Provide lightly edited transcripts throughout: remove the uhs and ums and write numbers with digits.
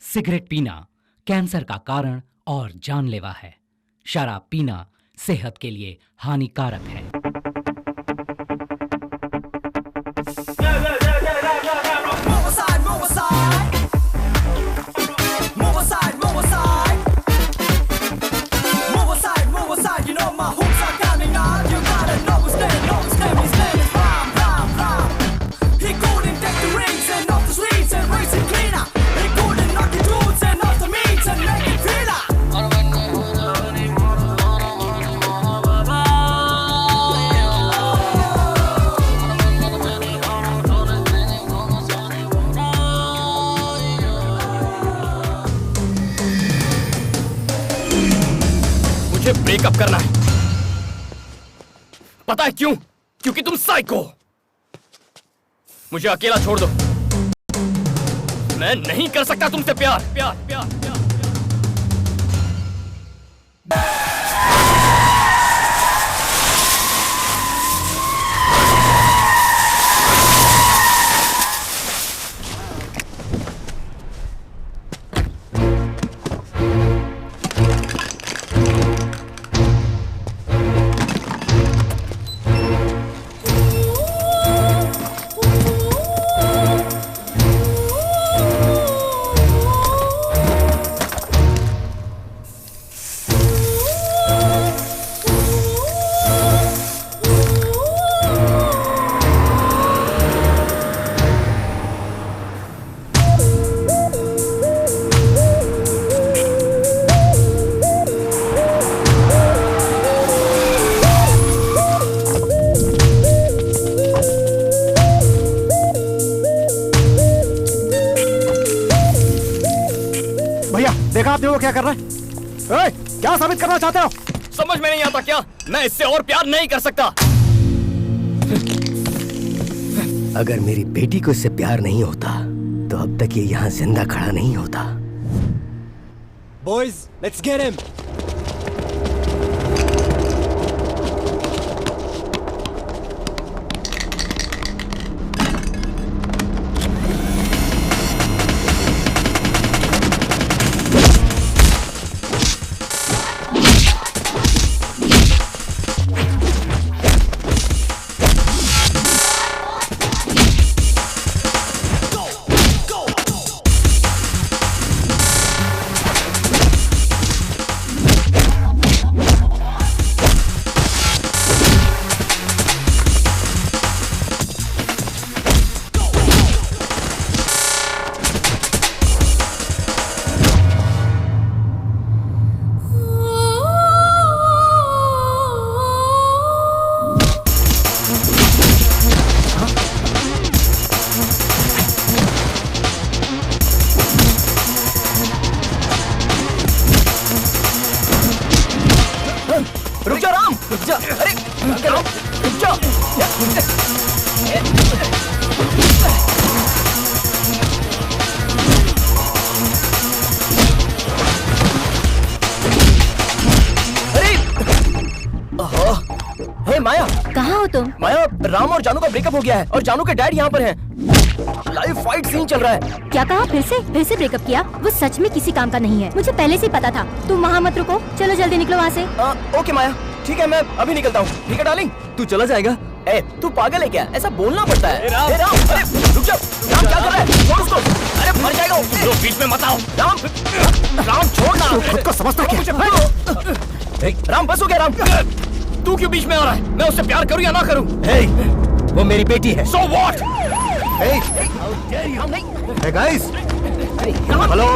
Cigarette पीना cancer का कारण और जानलेवा है। शराब पीना सेहत के लिए हानिकारक है। मुझे ब्रेकअप करना है। पता है क्यों? क्योंकि तुम साइको हो। मुझे अकेला छोड़ दो। मैं नहीं कर सकता तुमसे प्यार। प्यार प्यार प्यार, देखा आपने वो क्या कर रहा है? क्या साबित करना चाहते हो? समझ में नहीं आता क्या? मैं इससे और प्यार नहीं कर सकता। अगर मेरी बेटी को इससे प्यार नहीं होता तो अब तक ये यहाँ जिंदा खड़ा नहीं होता। Boys, let's get him. रुक जा राम, रुक जा। अरे राम, रुक जा। अरे हे माया, कहाँ हो तुम? माया, राम और जानू का ब्रेकअप हो गया है और जानू के डैड यहाँ पर हैं। लाइव फाइट सीन चल रहा है। क्या कहा? फिर से ब्रेकअप किया? वो सच में किसी काम का नहीं है। मुझे पहले से ही पता था। तुम वहाँ मत रुको, चलो जल्दी निकलो वहाँ से। ओके माया, ठीक है, मैं अभी निकलता हूँ। ठीक है डार्लिंग, तू चला जाएगा? ए, तू पागल है क्या? ऐसा बोलना पड़ता है। राम, अरे रुक जा। राम क्या कर रहा है? छोड़ उसको। अरे मर जाएगा वो। बीच में मत आओ। राम छोड़ ना। खुद को समझता क्या? राम बस हो गया। राम तू क्यों बीच में आ रहा है? मैं उससे प्यार करूँ या ना करूँ? वो मेरी बेटी है। So what? Hey guys, hello,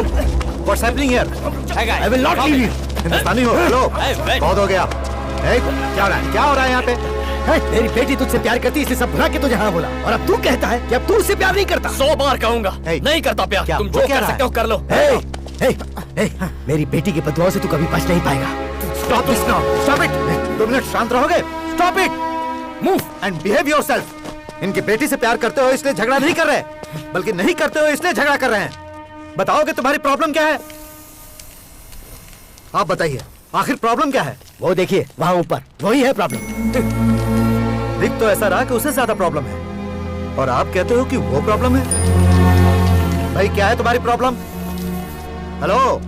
what's happening here? I will not leave you. हिंदुस्तानी हो? हेलो, बहुत हो गया। क्या हो रहा है यहाँ पे? मेरी बेटी तुझसे प्यार करती है, इसलिए सब भुला के तुझे हाँ बोला। और अब तू कहता है कि अब तू उससे प्यार नहीं करता। 100 बार कहूंगा, नहीं करता प्यार। क्या तुम जो कर सकते हो कर लो। मेरी बेटी की बदुआओं से तू कभी बच नहीं पाएगा। Stop this now. Stop it. 2 minute शांत रहोगे? Stop it. Move and behave yourself. इनकी बेटी से प्यार करते हो इसलिए झगड़ा नहीं कर रहे, बल्कि नहीं करते हो इसलिए झगड़ा कर रहे हैं। बताओ कि तुम्हारी प्रॉब्लम क्या है? आप बताइए, आखिर प्रॉब्लम क्या है? वो देखिए वहाँ ऊपर, वही है प्रॉब्लम। दिख तो ऐसा रहा कि उससे ज्यादा प्रॉब्लम है, और आप कहते हो कि वो प्रॉब्लम है। भाई क्या है तुम्हारी प्रॉब्लम? हेलो,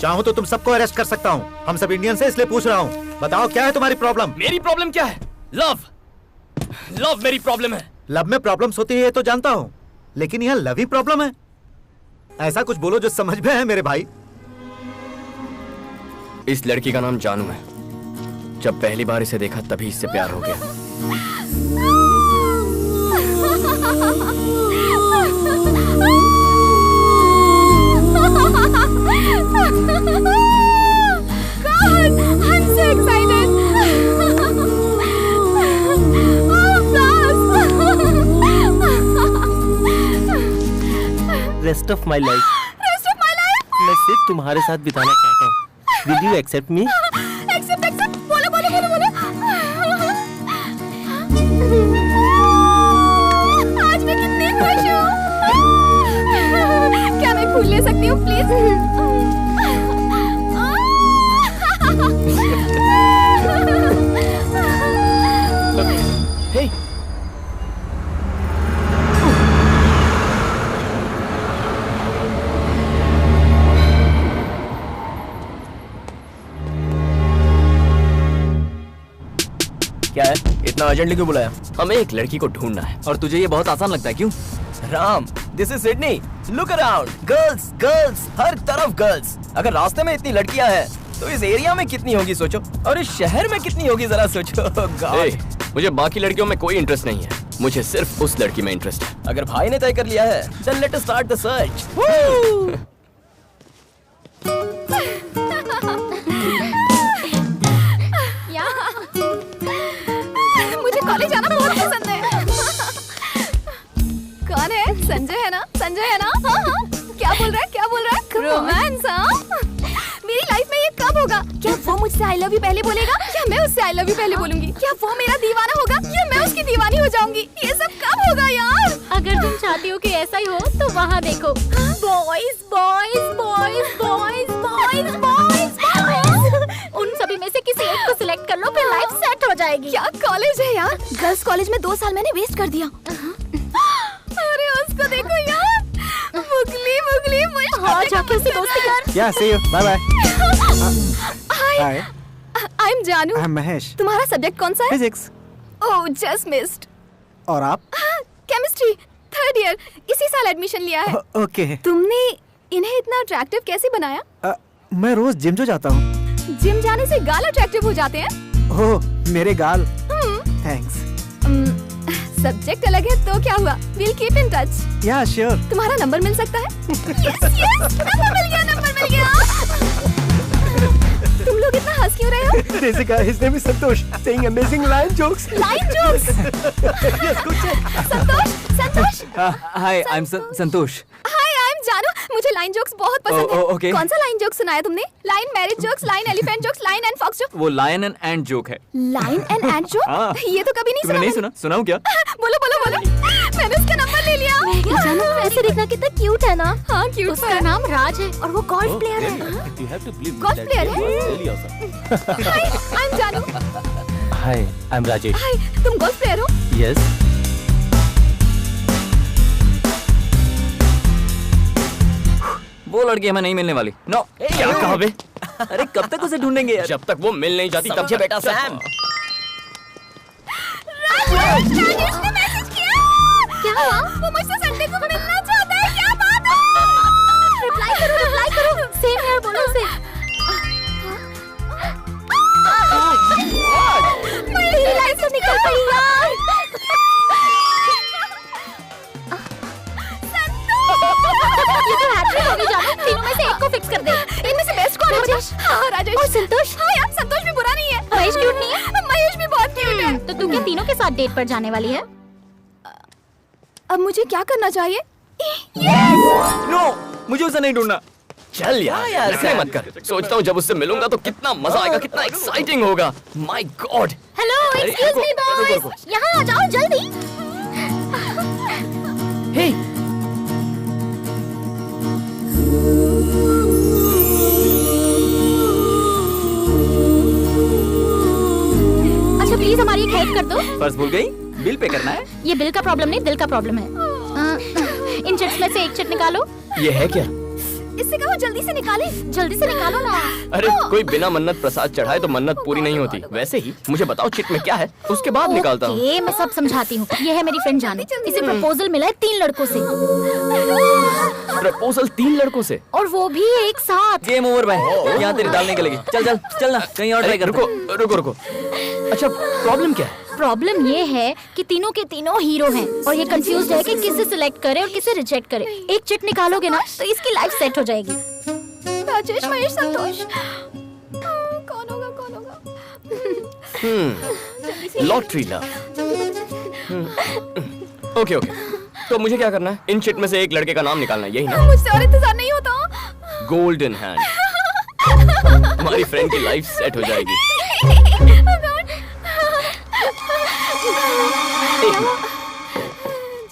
चाहूँ तो तुम सबको अरेस्ट कर सकता हूँ। हम सब इंडियन से इसलिए पूछ रहा हूँ। बताओ क्या है तुम्हारी प्रॉब्लम? मेरी प्रॉब्लम क्या है? लव मेरी प्रॉब्लम है। लव में प्रॉब्लम्स होती है ये तो जानता हूँ, लेकिन यह लव ही प्रॉब्लम है? ऐसा कुछ बोलो जो समझ में है मेरे भाई। इस लड़की का नाम जानू है। जब पहली बार इसे देखा तभी इससे प्यार हो गया। God, I'm so excited. Rest of my life मैं सिर्फ तुम्हारे साथ बिताना चाहता हूँ। Will you accept me? Accept बोलो बोलो बोलो बोलो। आज मैं कितनी खुश हूँ। क्या मैं फूल ले सकती हूँ प्लीज? हे, क्या है? इतना अर्जेंटली क्यों बुलाया? हमें एक लड़की को ढूंढना है। और तुझे ये बहुत आसान लगता है क्यों? Ram, this is Sydney. Look around, girls girls, हर तरफ गर्ल्स। अगर रास्ते में इतनी लड़कियां हैं तो इस एरिया में कितनी होगी सोचो, और इस शहर में कितनी होगी जरा सोचो। God. मुझे बाकी लड़कियों में कोई इंटरेस्ट नहीं है, मुझे सिर्फ उस लड़की में इंटरेस्ट है। अगर भाई ने तय कर लिया है, then let us start the search. मुझे कॉलेज आना बहुत पसंद है। कौन है? संजय है ना? संजय है ना? हाँ हाँ। क्या बोल रहा है? क्या बोल रहा है? रोमांस? हाँ। मेरी लाइफ में ये कब होगा? क्या वो मुझसे आई लव यू पहले बोलेगा या मैं उससे आई लव यू पहले बोलूंगी? क्या वो मेरा दीवाना होगा या मैं उसकी दीवानी हो जाऊंगी? ये सब कब होगा यार? अगर तुम चाहती हो कि ऐसा ही हो तो वहाँ देखो। Boys boys boys boys boys boys. उन सभी में से किसी एक को सिलेक्ट कर लो, फिर लाइफ सेट हो जाएगी। क्या कॉलेज है यार? गर्ल्स कॉलेज में 2 साल मैंने वेस्ट कर दिया। अरे उसको देखो यार, मुगली मुगली मुश्किल। हाँ, जाके उससे दोस्ती कर। Yeah, see you. Bye bye. Hi, I am जानू। I'm महेश। तुम्हारा सब्जेक्ट कौन सा है? फिजिक्स। ओह, जस्ट मिस्ड। और आप? केमिस्ट्री, 3rd ईयर, इसी साल एडमिशन लिया है। ओके। तुमने इन्हें इतना अट्रैक्टिव कैसे बनाया? मैं रोज जिम जो जाता हूँ। जिम जाने से गाल अट्रैक्टिव हो जाते हैं? ओह, मेरे गाल। थैंक्स। सब्जेक्ट अलग है तो क्या हुआ? We'll keep in touch. Yeah, sure. तुम्हारा नंबर मिल सकता है? Yes, yes, नंबर मिल गया। तुम लोग इतना हंस क्यों रहे हो? Jessica, his name is Santosh, saying amazing line jokes. Line jokes? Yes, good job. Santosh? Hi, I am Santosh. Hi, I'm जानू। मुझे लाइन जोक्स बहुत पसंद है। okay. कौन सा लाइन जोक सुनाया तुमने? Lion marriage jokes, lion elephant jokes, lion and fox joke. वो लायन एंड एंट जोक है। Lion and ant joke? ये तो कभी नहीं सुना। नहीं सुना? सुनाऊं क्या? बोलो बोलो बोलो। मैंने उसका नंबर ले लिया। जानू, ऐसे देखना कितना क्यूट है ना? हाँ, क्यूट। उसका नाम राज है और वो गोल्फ प्लेयर है। गोल्फ प्लेयर है? हाय, आई एम जानू। हाय, आई एम राजेश। हाय, तुम गोल्फ प्लेयर हो? यस। वो लड़की हमें नहीं मिलने वाली। नो, क्या कहा बे? अरे कब तक उसे ढूंढेंगे यार? जब तक वो मिल नहीं जाती तब तक बेटा सैम। राजेश ने मैसेज किया। क्या हुआ? वो मुझसे संडे को मिलना चाहता है। क्या बात है? रिप्लाई करो। सेम यार, बोलो से। मेरी लाइफ से निकल गई यार। ये तो हैट्रिक होगी जानू। तीनों में से एक को फिक्स कर दे। इनमें से बेस्ट कौन है? राजेश। हाँ, राजेश। और संतोष? हाँ यार, संतोष भी बुरा नहीं है। महेश क्यूट नहीं है? महेश भी बहुत क्यूट है। तो तू क्या तीनों के साथ डेट पर जाने वाली है? अब मुझे क्या करना चाहिए? नो, मुझे उसे नहीं ढूंढना। चल यार, ऐसे मत कर। सोचता हूँ जब उससे मिलूंगा तो कितना मजा आएगा, कितना एक्साइटिंग होगा। My God. Hello, excuse me boys, यहाँ आ जाओ जल्दी। हे, अच्छा प्लीज हमारी एक हेल्प कर दो। पर्स भूल गई? बिल पे करना है। ये बिल का प्रॉब्लम नहीं, दिल का प्रॉब्लम है। इन चिट्स में से एक चिट निकालो। ये है क्या? इससे कहो जल्दी से निकाले। जल्दी से निकालो ना। अरे कोई बिना मन्नत प्रसाद चढ़ाए तो मन्नत पूरी नहीं होती। वैसे ही मुझे बताओ चिट में क्या है, उसके बाद निकालता हूँ। ये मैं सब समझाती हूँ। ये है मेरी फ्रेंड जानी, इसे प्रपोजल मिला है 3 लड़कों से। प्रपोजल 3 लड़कों से? और वो भी एक साथ। गेम ओवर भाई, यहाँ तेरी दाल निकलेगी। चल चल चल ना, कहीं और ट्राई कर। रुको रुको रुको। अच्छा प्रॉब्लम क्या है? प्रॉब्लम ये है कि तीनों के तीनों हीरो हैं और ये कंफ्यूज है कि किसे सिलेक्ट करे और किसे रिजेक्ट करे। एक चिट निकालोगे ना तो इसकी लाइफ सेट हो जाएगी। राजेश, महेश, संतोष, कौन होगा कौन होगा? Lottery love. ओके ओके, तो मुझे क्या करना है? इन चिट में से एक लड़के का नाम निकालना है, यही ना? मुझसे और इंतजार नहीं होता। Golden hand. हमारी फ्रेंड की लाइफ सेट हो जाएगी। एक मिनट।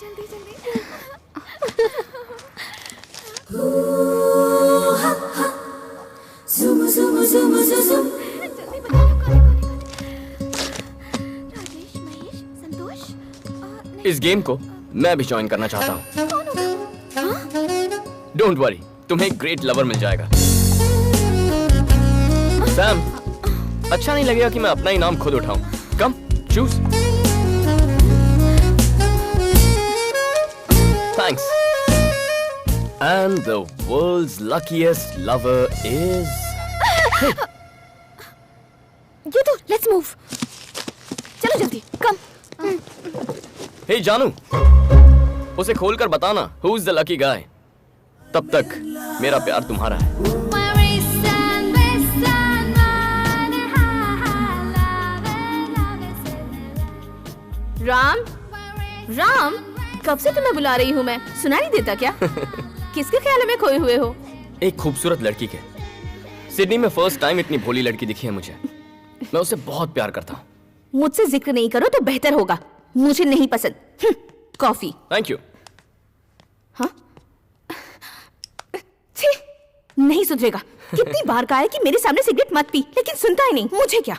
जल्दी जल्दी। जल्दी बताओ कौन है? राजेश, महेश, संतोष। इस गेम को मैं भी ज्वाइन करना चाहता हूँ। डोंट वरी, तुम्हें एक ग्रेट लवर मिल जाएगा। सैम, अच्छा नहीं लगेगा कि मैं अपना ही नाम खुद उठाऊं। कम choose. Thanks. And the world's luckiest lover is... ये तो लेट्स मूव। चलो जल्दी, कम। Hey जानू, उसे खोलकर बताना who's the lucky guy। तब तक मेरा प्यार तुम्हारा है। राम, राम, कब से तुम्हें बुला रही हूँ मैं, सुनाई नहीं देता क्या? किसके ख्याल में खोए हुए हो? एक खूबसूरत लड़की के। सिडनी में फर्स्ट टाइम इतनी भोली लड़की दिखी है मुझे। मैं उससे बहुत प्यार करता हूँ। मुझसे जिक्र नहीं करो तो बेहतर होगा, मुझे नहीं पसंद। कॉफी। Thank you. हाँ? छी, नहीं सुधरेगा। कितनी बार कहा है कि मेरे सामने सिगरेट मत पी, लेकिन सुनता ही नहीं। मुझे क्या?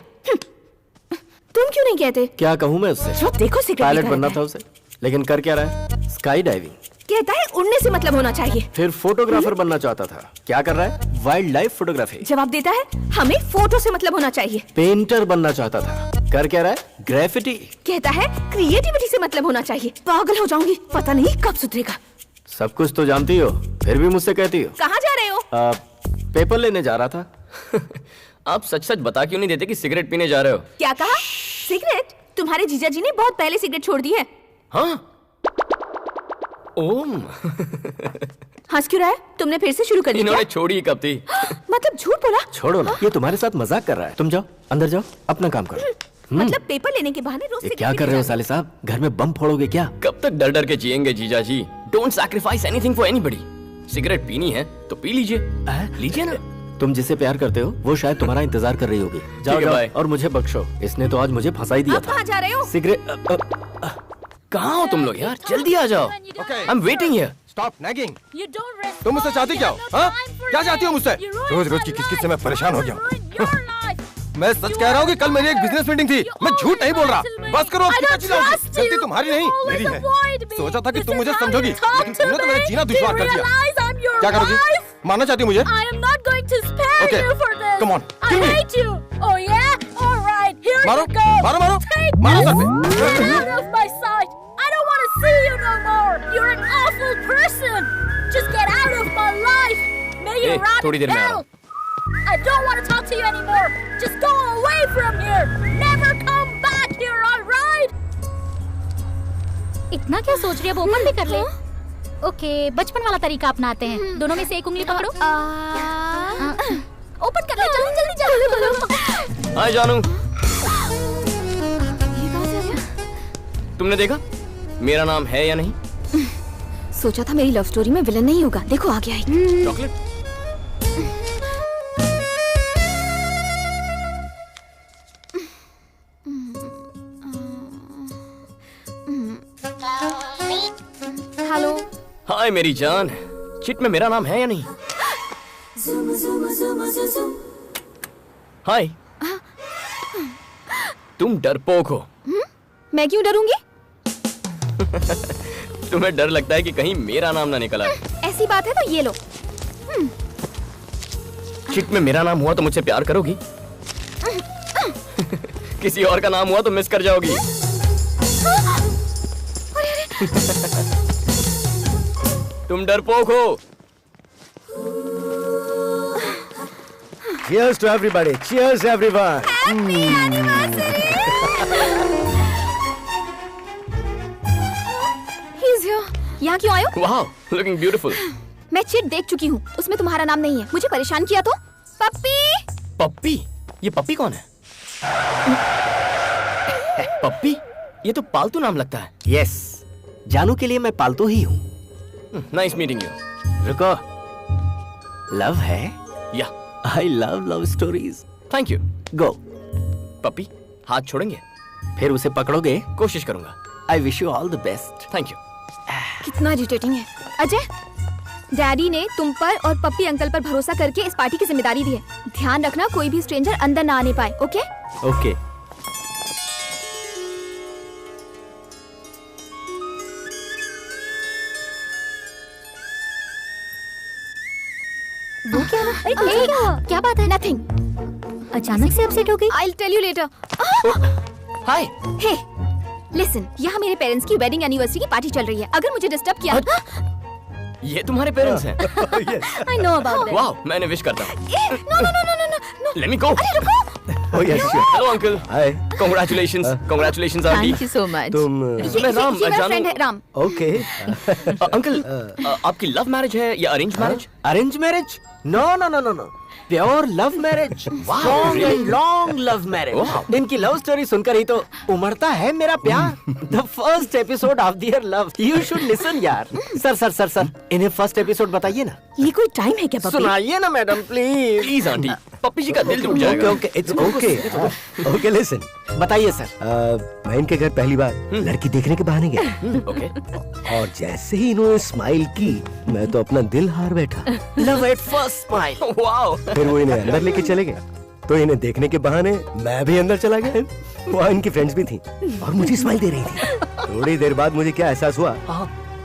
तुम क्यों नहीं कहते? क्या कहूँ मैं उससे? जो देखो सिगरेट पायलट बनना था उसे, लेकिन कर क्या रहा है? Sky diving. कहता है उड़ने से मतलब होना चाहिए। फिर फोटोग्राफर बनना चाहता था, क्या कर रहा है? Wild life photography. जवाब देता है हमें फोटो से मतलब होना चाहिए। पेंटर बनना चाहता था, कर क्या रहा है? ग्रेफिटी। कहता है क्रिएटिविटी से मतलब होना चाहिए। पागल हो जाऊंगी, पता नहीं कब सुधरेगा। सब कुछ तो जानती हो, फिर भी मुझसे कहती हो। कहाँ जा रहे हो? पेपर लेने जा रहा था। आप सच सच बता क्यों नहीं देते कि सिगरेट पीने जा रहे हो? क्या कहा? सिगरेट? तुम्हारे जीजा जी ने बहुत पहले सिगरेट छोड़ दी है। हाँ? ओम। हंस क्यों रहा है? तुमने फिर से शुरू कर दी क्या? इन्होंने छोड़ी कब थी? मतलब झूठ बोला? छोड़ो ना, ये तुम्हारे साथ मजाक कर रहा है। तुम जाओ, अंदर जाओ, अपना काम करो। मतलब पेपर लेने के बहाने रोज ये सिगरेट क्या कर रहे हो साले साहब? घर में बम फोड़ोगे क्या? कब तक डर डर के जिएंगे जीजा ji? Don't sacrifice anything for anybody. Cigarette पीनी है तो पी लीजिए। लीजिए ना। तुम जिसे प्यार करते हो वो शायद तुम्हारा इंतजार कर रही होगी। जाओ जाओ और मुझे बख्शो, इसने तो आज मुझे फंसा ही दिया था। कहाँ जा रहे हो? सिगरेट। कहाँ हो तुम लोग यार? जल्दी आ जाओ। I am waiting here. Stop nagging. तुम मुझसे चाहती क्या हो? हाँ? क्या चाहती हो मुझसे? रोज रोज की किस-किस से मैं परेशान हो गया हूँ। मैं सच कह रहा हूँ कि कल मेरी एक बिजनेस मीटिंग थी। मैं झूठ नहीं बोल रहा। बस करो, गलती तुम्हारी नहीं मेरी है। सोचा था कि तुम मुझे समझोगी, लेकिन तुमने तो मेरा जीना दुश्वार कर दिया। क्या करोगी? मानना चाहती हो मुझे? Okay, come on, kill me. मारो, मारो, मारो, मारो सर पे। थोड़ी देर में आ रहा हूँ। I don't want to talk to you anymore. Just go away from here. Never come back here, all right? इतना क्या सोच रही है? वो ओपन भी कर ले। ओके, बचपन वाला तरीका अपनाते हैं। दोनों में से एक उंगली पकड़ो। ओपन कर ले, जल्दी जल्दी जल्दी। हाय जानू। तुमने देखा मेरा नाम है या नहीं? सोचा था मेरी लव स्टोरी में विलन नहीं होगा, देखो आ गया है। चॉकलेट। हेलो। हाय मेरी जान, चिट में मेरा नाम है या नहीं? हाय। तुम डरपोक हो। मैं क्यों डरूंगी? तुम्हें डर लगता है कि कहीं मेरा नाम ना निकल आए। ऐसी बात है तो ये लो। चिट में मेरा नाम हुआ तो मुझसे प्यार करोगी? किसी और का नाम हुआ तो मिस कर जाओगी। तुम डरपोक हो। Cheers to everybody. Cheers everyone. He's here. यहाँ क्यों आए हो? वाह, लुकिंग ब्यूटीफुल। मैं चिट देख चुकी हूँ, उसमें तुम्हारा नाम नहीं है। मुझे परेशान किया तो? पप्पी। पप्पी? ये पप्पी कौन है? पप्पी? ये तो पालतू नाम लगता है। यस, जानू के लिए मैं पालतू ही हूँ। Nice meeting you. रुको, लव है? Yeah, I love love stories. Thank you. Go. Puppy, हाथ छोड़ेंगे? फिर उसे पकड़ोगे? कोशिश करूंगा। I wish you all the best. Thank you. कितना इरिटेटिंग है। अजय, डैडी ने तुम पर और पप्पी अंकल पर भरोसा करके इस पार्टी की जिम्मेदारी दी है। ध्यान रखना कोई भी स्ट्रेंजर अंदर ना आने पाए, ओके? ओके। वो क्या हुआ? क्या बात है? नथिंग। अचानक से अपसेट हो गई? I'll tell you later. Hi. Hey, listen, यहाँ मेरे पेरेंट्स की वेडिंग एनिवर्सरी की पार्टी चल रही है। अगर मुझे डिस्टर्ब किया, ये तुम्हारे पेरेंट्स हैं? I know about that. वाह, मैं इन्हें विश करता हूँ। No. Let me go. अरे रुको। Oh yes, sure. Hello uncle. Hi. Congratulations. Congratulations auntie. Thank you so much. तुम ये राम, मेरा जानू। फ्रेंड है राम। ओके। अंकल, आपकी लव मैरिज है या arrange marriage? Arrange marriage? No no no no no, pure love marriage. Strong and long love marriage. इनकी love story सुनकर ही तो उमड़ता है मेरा प्यार। The first episode of their love, you should listen यार। सर, इन्हें फर्स्ट एपिसोड बताइए ना। ये कोई टाइम है क्या पप्पी? सुनाइए ना मैडम प्लीज। प्लीज आंटी, पप्पी जी का दिल टूट जाएगा। Okay, it's okay. Okay, listen. बताइए सर। मैं इनके घर पहली बार लड़की देखने के बहाने गया ओके। और जैसे ही इन्होंने स्माइल की, मैं तो अपना दिल हार बैठा। Love at first smile. Wow. फिर वो इन्हें अंदर लेके चले गए, तो इन्हें देखने के बहाने मैं भी अंदर चला गया। वहाँ इनकी फ्रेंड्स भी थी और मुझे स्माइल दे रही थी। थोड़ी देर बाद मुझे क्या एहसास हुआ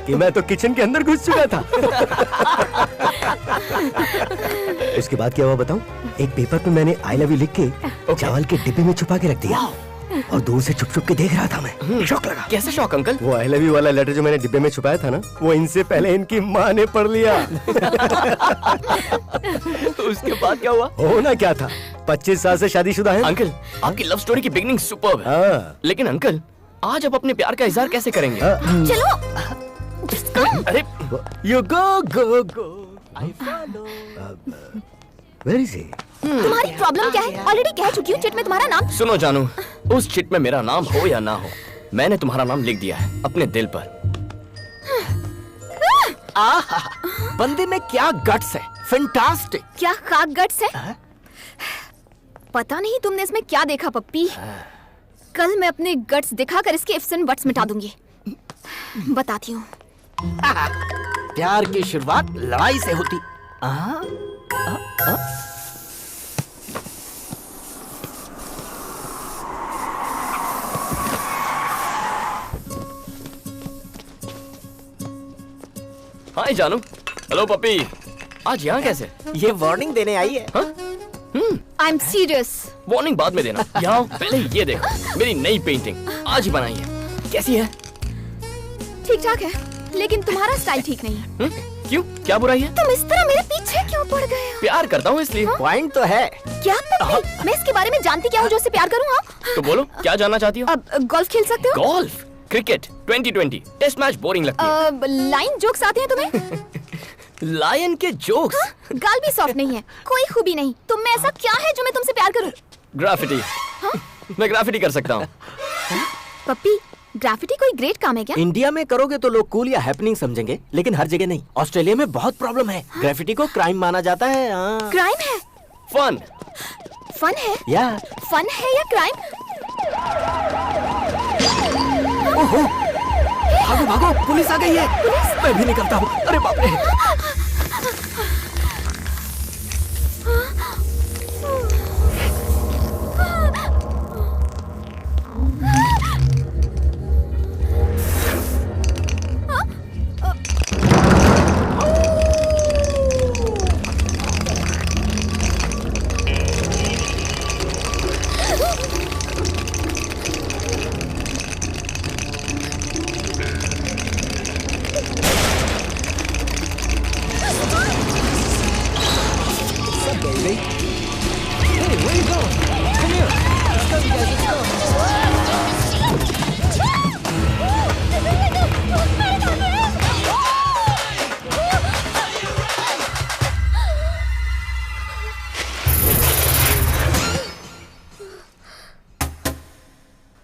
कि मैं तो किचन के अंदर घुस चुका था। उसके बाद क्या हुआ बताऊं? एक पेपर पे मैंने आई लव यू लिख के चावल के डिब्बे में छुपा के रख दिया और दूर से छुप के देख रहा था मैं। शौक लगा। कैसे शौक अंकल? वो आई लव यू वाला लेटर जो मैंने डिब्बे में छुपाया था ना, वो इनसे पहले इनकी माँ ने पढ़ लिया। उसके बाद क्या हुआ? होना क्या था, 25 साल से शादीशुदा है। अंकल, आपकी लव स्टोरी की बिगिनिंग सुपर्ब है। हाँ। लेकिन अंकल, आज आप अपने प्यार का इजहार कैसे करेंगे? चलो। अरे You go. I follow. Where is he? तुम्हारी प्रॉब्लम क्या है? ऑलरेडी कह चुकी हूँ चिट में तुम्हारा नाम। सुनो जानू, उस चिट में मेरा नाम हो या ना हो, मैंने तुम्हारा नाम लिख दिया है अपने दिल पर। आहा, बंदे में क्या गट्स है, फैंटास्टिक। क्या खाक गट्स है? पता नहीं तुमने इसमें क्या देखा पप्पी। कल मैं अपने गट्स दिखाकर इसके इफ्स एंड बट्स मिटा दूंगी। बताती हूँ। प्यार की शुरुआत लड़ाई से होती। हाय जानू। हेलो पप्पी, आज यहाँ कैसे? ये वार्निंग देने आई है। I am serious. वार्निंग बाद में देना। यहाँ पहले ये देखो, मेरी नई पेंटिंग आज ही बनाई है। कैसी है? ठीक ठाक है, लेकिन तुम्हारा स्टाइल ठीक नहीं है। क्यों, क्या बुराई है? तुम इस तरह मेरे पीछे क्यों पड़ गए हो? प्यार करता हूँ इसलिए। पॉइंट तो है। क्या पप्पी? मैं इसके बारे में जानती क्या हूँ जो उससे प्यार करूँ? हाँ? तो बोलो, क्या जानना चाहती हो? अब गोल्फ खेल सकते हो? Golf, cricket, 2020, test match boring लगती है। लाइन जोक्स आते हैं तुम्हें? लायन के जोक्स? गाल भी सॉफ्ट नहीं है, कोई खूबी नहीं। तुम में ऐसा क्या है जो मैं तुमसे प्यार करूं? ग्राफिटी। मैं ग्राफिटी कर सकता हूँ। पप्पी, ग्राफिटी कोई ग्रेट काम है क्या? इंडिया में करोगे तो लोग कूल या हैपनिंग समझेंगे, लेकिन हर जगह नहीं। ऑस्ट्रेलिया में बहुत प्रॉब्लम है, ग्राफिटी को क्राइम माना जाता है। क्राइम है? फन। फन है? या फन है या क्राइम? ओहो, भागो भागो, पुलिस आ गई है। मैं भी निकलता हूँ। अरे बाप रे।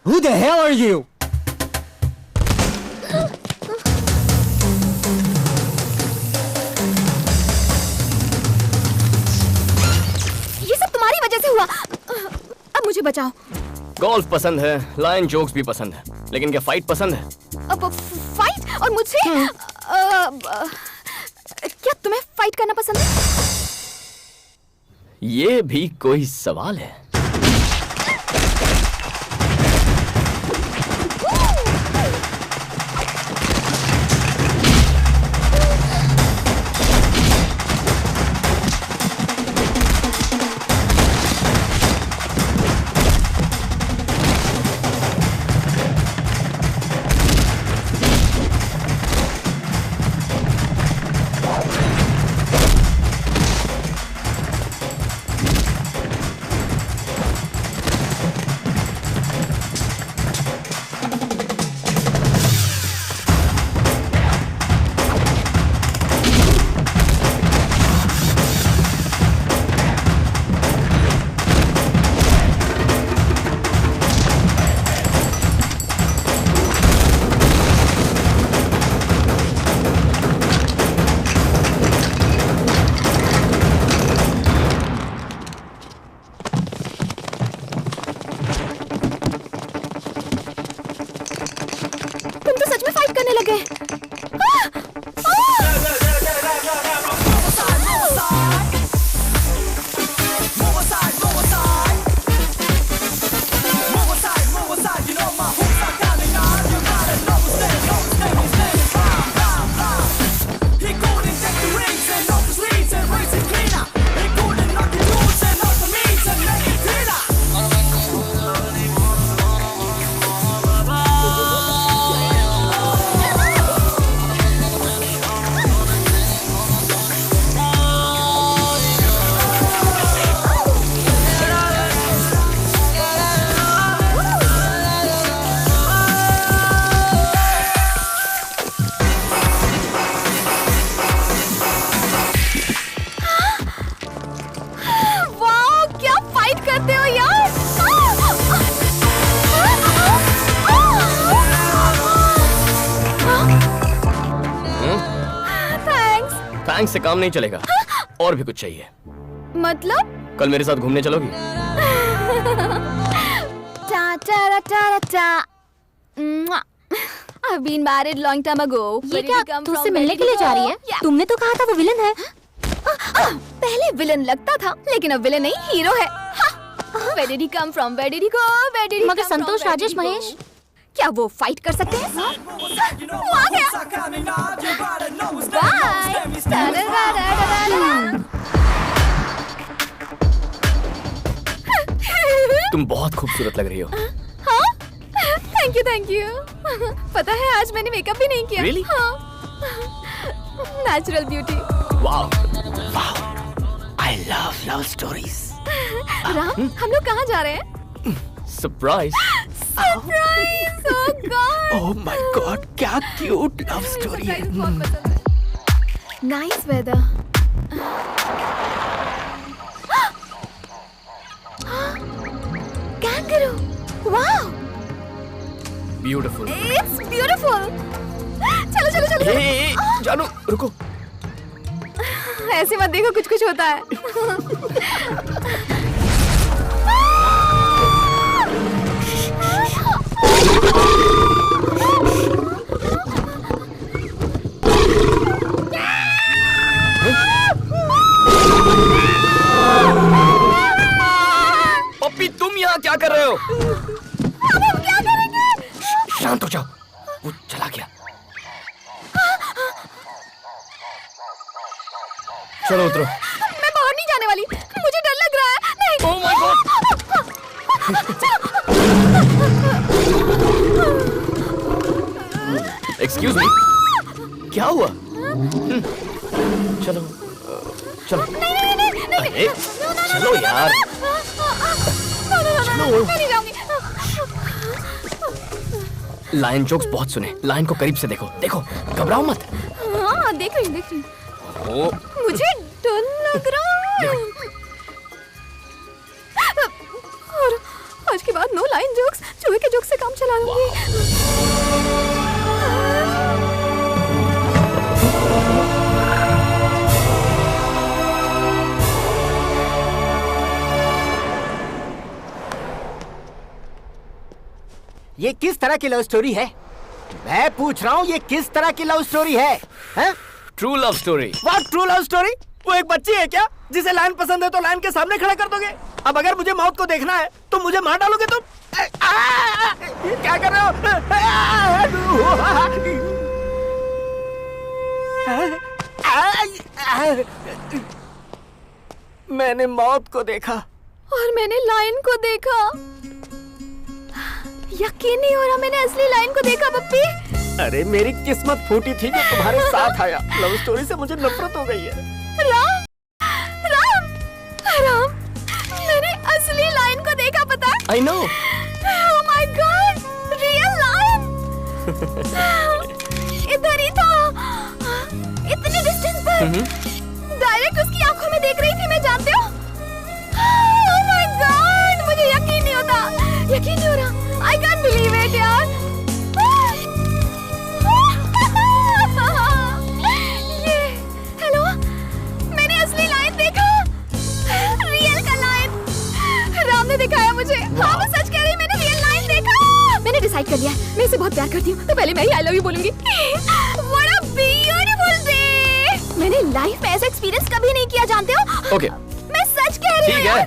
Who the hell are you? ये सब तुम्हारी वजह से हुआ। अब मुझे बचाओ। गोल्फ पसंद है, लायन जोक्स भी पसंद है, लेकिन क्या फाइट पसंद है? अब फाइट और मुझसे क्या तुम्हें फाइट करना पसंद है? ये भी कोई सवाल है? थैंक्स से काम नहीं चलेगा, और भी कुछ चाहिए। मतलब? कल मेरे साथ घूमने चलोगी? टा टा टा टा। I've been married long time ago. ये क्या तुझसे मिलने के लिए जा रही है? तुमने तो कहा था वो विलन है। पहले विलन लगता था, लेकिन अब विलन नहीं हीरो है। Where did he come from? Where did he go? Where did he मगर come from? संतोष राजेश महेश क्या वो फाइट कर सकते हैं? वो आ गया। तुम बहुत खूबसूरत लग रही हो। हाँ? Thank you. पता है आज मैंने मेकअप भी नहीं किया। Really? Natural beauty. Wow, I love love stories. Ram, हम लोग कहाँ जा रहे हैं? Surprise. Surprise! Oh God! Oh my God, क्या क्यूट लव स्टोरी है। Nice weather. Kangaroo! Wow! Beautiful. It's beautiful. चलो। हे, जानू रुको। ऐसे मत देखो, कुछ होता है। पप्पी, तुम यहाँ क्या कर रहे हो? अब हम क्या करेंगे? शांत हो जाओ, वो चला गया। चलो उतरो। मैं बाहर नहीं जाने वाली, मुझे डर लग रहा है। नहीं। Oh my God! Excuse me, क्या हुआ? चलो। नहीं। अरे, चलो यार। मैं नहीं जाऊंगी। लायन जोक्स बहुत सुने, लायन को करीब से देखो, घबराओ मत। हाँ, देख रही हूँ। ओ, मुझे डर लग रहा है। और आज के बाद नो लाइन जोक्स, चूहे के जोक्स से काम चला लूंगी। ये किस तरह की लव स्टोरी है? मैं पूछ रहा हूँ, ये किस तरह की लव स्टोरी है? True love story. What true love story? वो एक बच्ची है क्या जिसे लाइन पसंद है तो लाइन के सामने खड़ा कर दोगे? अब अगर मुझे मौत को देखना है तो मुझे मार डालोगे तुम? क्या कर रहे हो? मैंने मौत को देखा और मैंने लाइन को देखा। यकीन नहीं हो रहा, मैंने असली लाइन को देखा पप्पी। अरे मेरी किस्मत फूटी थी जो तुम्हारे साथ आया। लव स्टोरी से मुझे नफरत हो गई है। राम, राम, राम, मैंने असली लाइन को देखा, पता है? I know. Oh my God, real line. इधर ही था, इतने डिस्टेंस पर। डायरेक्ट उसकी आंखों में देख रही थी मैं, जानते हो? Oh my God, मुझे यकीन नहीं होता, यकीन नहीं हो रहा। I can't believe it यार। ये, हेलो, मैंने असली लाइन देखा, रियल का लाइन। राम ने दिखाया मुझे। हाँ, मैं सच कह रही हूँ, मैंने रियल लाइन देखा। मैंने डिसाइड कर लिया है, मैं इसे बहुत प्यार करती हूँ, तो पहले मैं ही आई लव यू बोलूंगी। What a beautiful day! मैंने लाइफ में ऐसा एक्सपीरियंस कभी नहीं किया, जानते हो? Okay. मैं सच कह रही हूँ। ठीक है,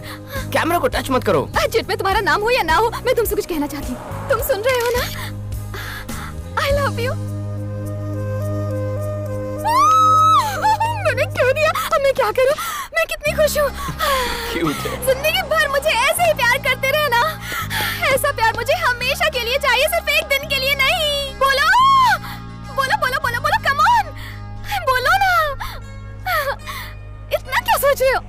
कैमरा को टच मत करो। जिट में तुम्हारा नाम हो या ना हो, मैं तुमसे कुछ कहना चाहती हूँ। तुम सुन रहे हो ना? I love you। मैंने क्यों दिया? अब मैं क्या करूँ? मैं कितनी खुश हूँ। Cute है। जिंदगी भर मुझे ऐसे ही प्यार करते रहना। ऐसा प्यार मुझे हमेशा के लिए चाहिए, सिर्फ एक दिन के लिए नहीं। बोलो, बोलो, बोलो, बोलो, बोलो, come on, बोलो ना। इतना क्या सोच रहे हो?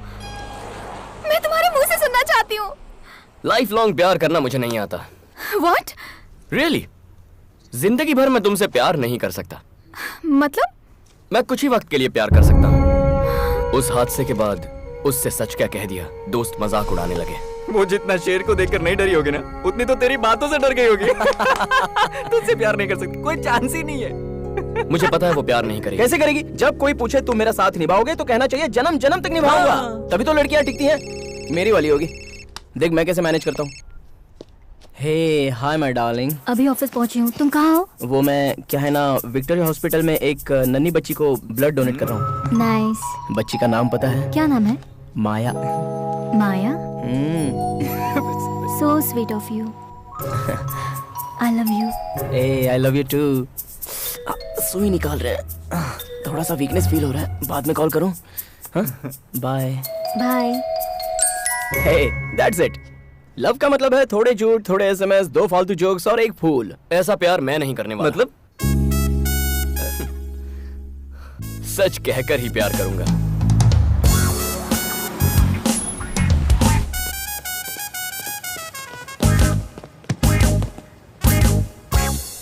मैं तुम्हारे मुंह से सुनना चाहती हूँ। लाइफ लॉन्ग प्यार करना मुझे नहीं आता। What? Really? जिंदगी भर मैं तुमसे प्यार नहीं कर सकता। मतलब? मैं कुछ ही वक्त के लिए प्यार कर सकता हूँ। उस हादसे के बाद उससे सच क्या कह दिया, दोस्त मजाक उड़ाने लगे। वो जितना शेर को देखकर नहीं डरी होगी ना, उतनी तो तेरी बातों से डर गई होगी। तुझसे प्यार नहीं कर सकती, कोई चांस ही नहीं है। मुझे पता है वो प्यार नहीं करेगी। कैसे करेगी? जब कोई पूछे तुम मेरा साथ निभाओगे तो कहना चाहिए जन्म जन्म तक निभाऊंगा। तभी तो लड़कियां टिकती हैं। मेरी वाली होगी। देख मैं कैसे मैनेज करता हूँ। हे हाय माय डार्लिंग। अभी ऑफिस पहुंची हूँ, तुम कहाँ हो? वो मैं क्या है ना, विक्टोरिया हॉस्पिटल में एक नन्ही बच्ची को ब्लड डोनेट कर रहा हूँ। नाइस। बच्ची का नाम पता है? क्या नाम है? Maya. Maya? So sweet of you. I love you. Ah I love you too. सुई निकाल रहे हैं, थोड़ा सा वीकनेस फील हो रहा है, बाद में कॉल करूं? Bye bye. Hey that's it. Love का मतलब है थोड़े झूठ, थोड़े एसएमएस, 2 फालतू जोक्स और एक फूल। ऐसा प्यार मैं नहीं करने वाला। मतलब? सच कहकर ही प्यार करूंगा।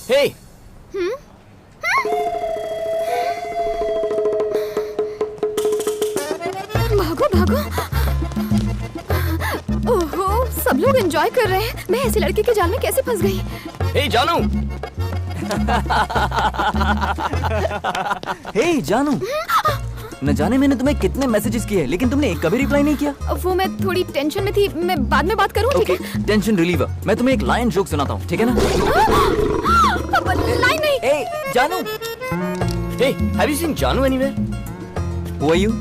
हे भागो भागो। ओहो, सब लोग एंजॉय कर रहे हैं, मैं ऐसे लड़के के जाल में कैसे फंस गई? हे जानू। हे जानू, न जाने मैंने तुम्हें कितने मैसेजेस किए लेकिन तुमने एक कभी रिप्लाई नहीं किया। वो मैं थोड़ी टेंशन में थी, मैं बाद में बात करूं, ठीक है? Okay, tension reliever. मैं तुम्हें एक लाइन जोक सुनाता हूँ, ठीक है ना? लाइन नहीं। ए जानू। हे हैव यू सीन जानू एनीवेयर? Who are you?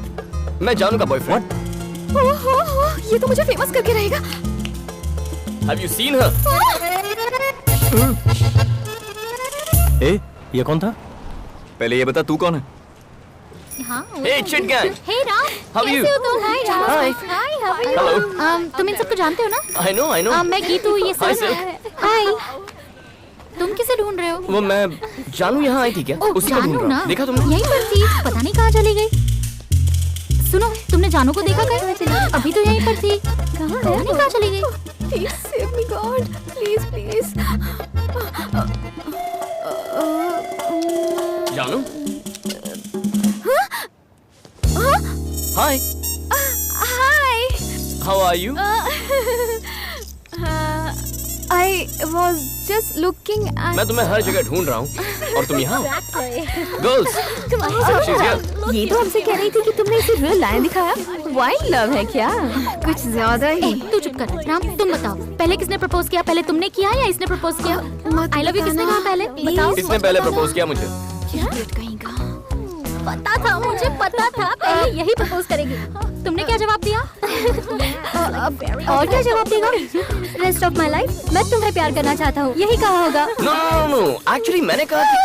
मैं जानू का बॉयफ्रेंड। ओहो, ये तो मुझे फेमस करके रहेगा। Have you seen her? ए ये कौन था? पहले ये बता तू कौन है? हाँ। Hey chit gang. हे राम, How are you? कैसे हो तुम? हाय Ram. Hi. Hi, how are you? Hello. तुम इन सबको जानते हो ना? I know. मैं गीतू, ये Hi, सब। Silk. हाय। तुम किसे ढूंढ रहे हो? वो मैं जानू यहाँ आई थी क्या? ओ, उसी को ढूंढ जानू रहा ना? हूँ। देखा तुमने? यहीं पर थी, पता नहीं कहाँ चली गई। सुनो, तुमने जानू को देखा कहीं? अभी तो यहीं पर थी, पता नहीं कहाँ चली गई। Please save me god, please please. जानू? Hi. Hi. How are you? was just looking at... मैं तुम्हें हर जगह ढूंढ रहा हूँ और तुम यहाँ हो। गर्ल्स, ये तो हमसे कह रही थी कि तुमने इसे रियल लायन दिखाया। वाइल्ड लव है क्या? कुछ ज्यादा ही। तू चुप कर। राम तुम बताओ, पहले किसने प्रपोज किया? पहले तुमने किया या इसने प्रपोज किया? आई लव यू किसने कहा पहले? बताओ। इसने पहले प्रपोज किया मुझे। पता था, मुझे पता था पहले यही प्रपोज करेगी। तुमने क्या जवाब दिया? और क्या जवाब देगा? रेस्ट ऑफ माई लाइफ मैं तुम्हें प्यार करना चाहता हूँ, यही कहा होगा। नो, एक्चुअली मैंने कहा कि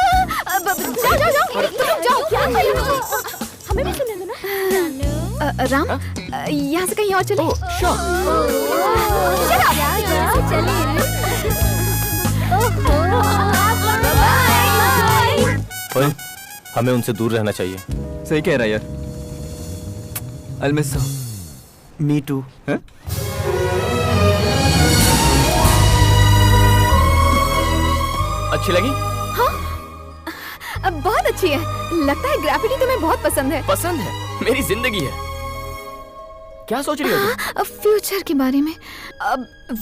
जाओ, क्या कर रहे हो? हमें भी सुनने दो ना। राम, यहाँ से कहीं और चले। ओए, हमें उनसे दूर रहना चाहिए। सही कह रहा है यार। I'll miss her. Me too. अच्छी लगी? हाँ, बहुत अच्छी है। लगता है ग्रेफिटी तुम्हें बहुत पसंद है। पसंद है, मेरी जिंदगी है। क्या सोच रही हो तुम? फ्यूचर के बारे में।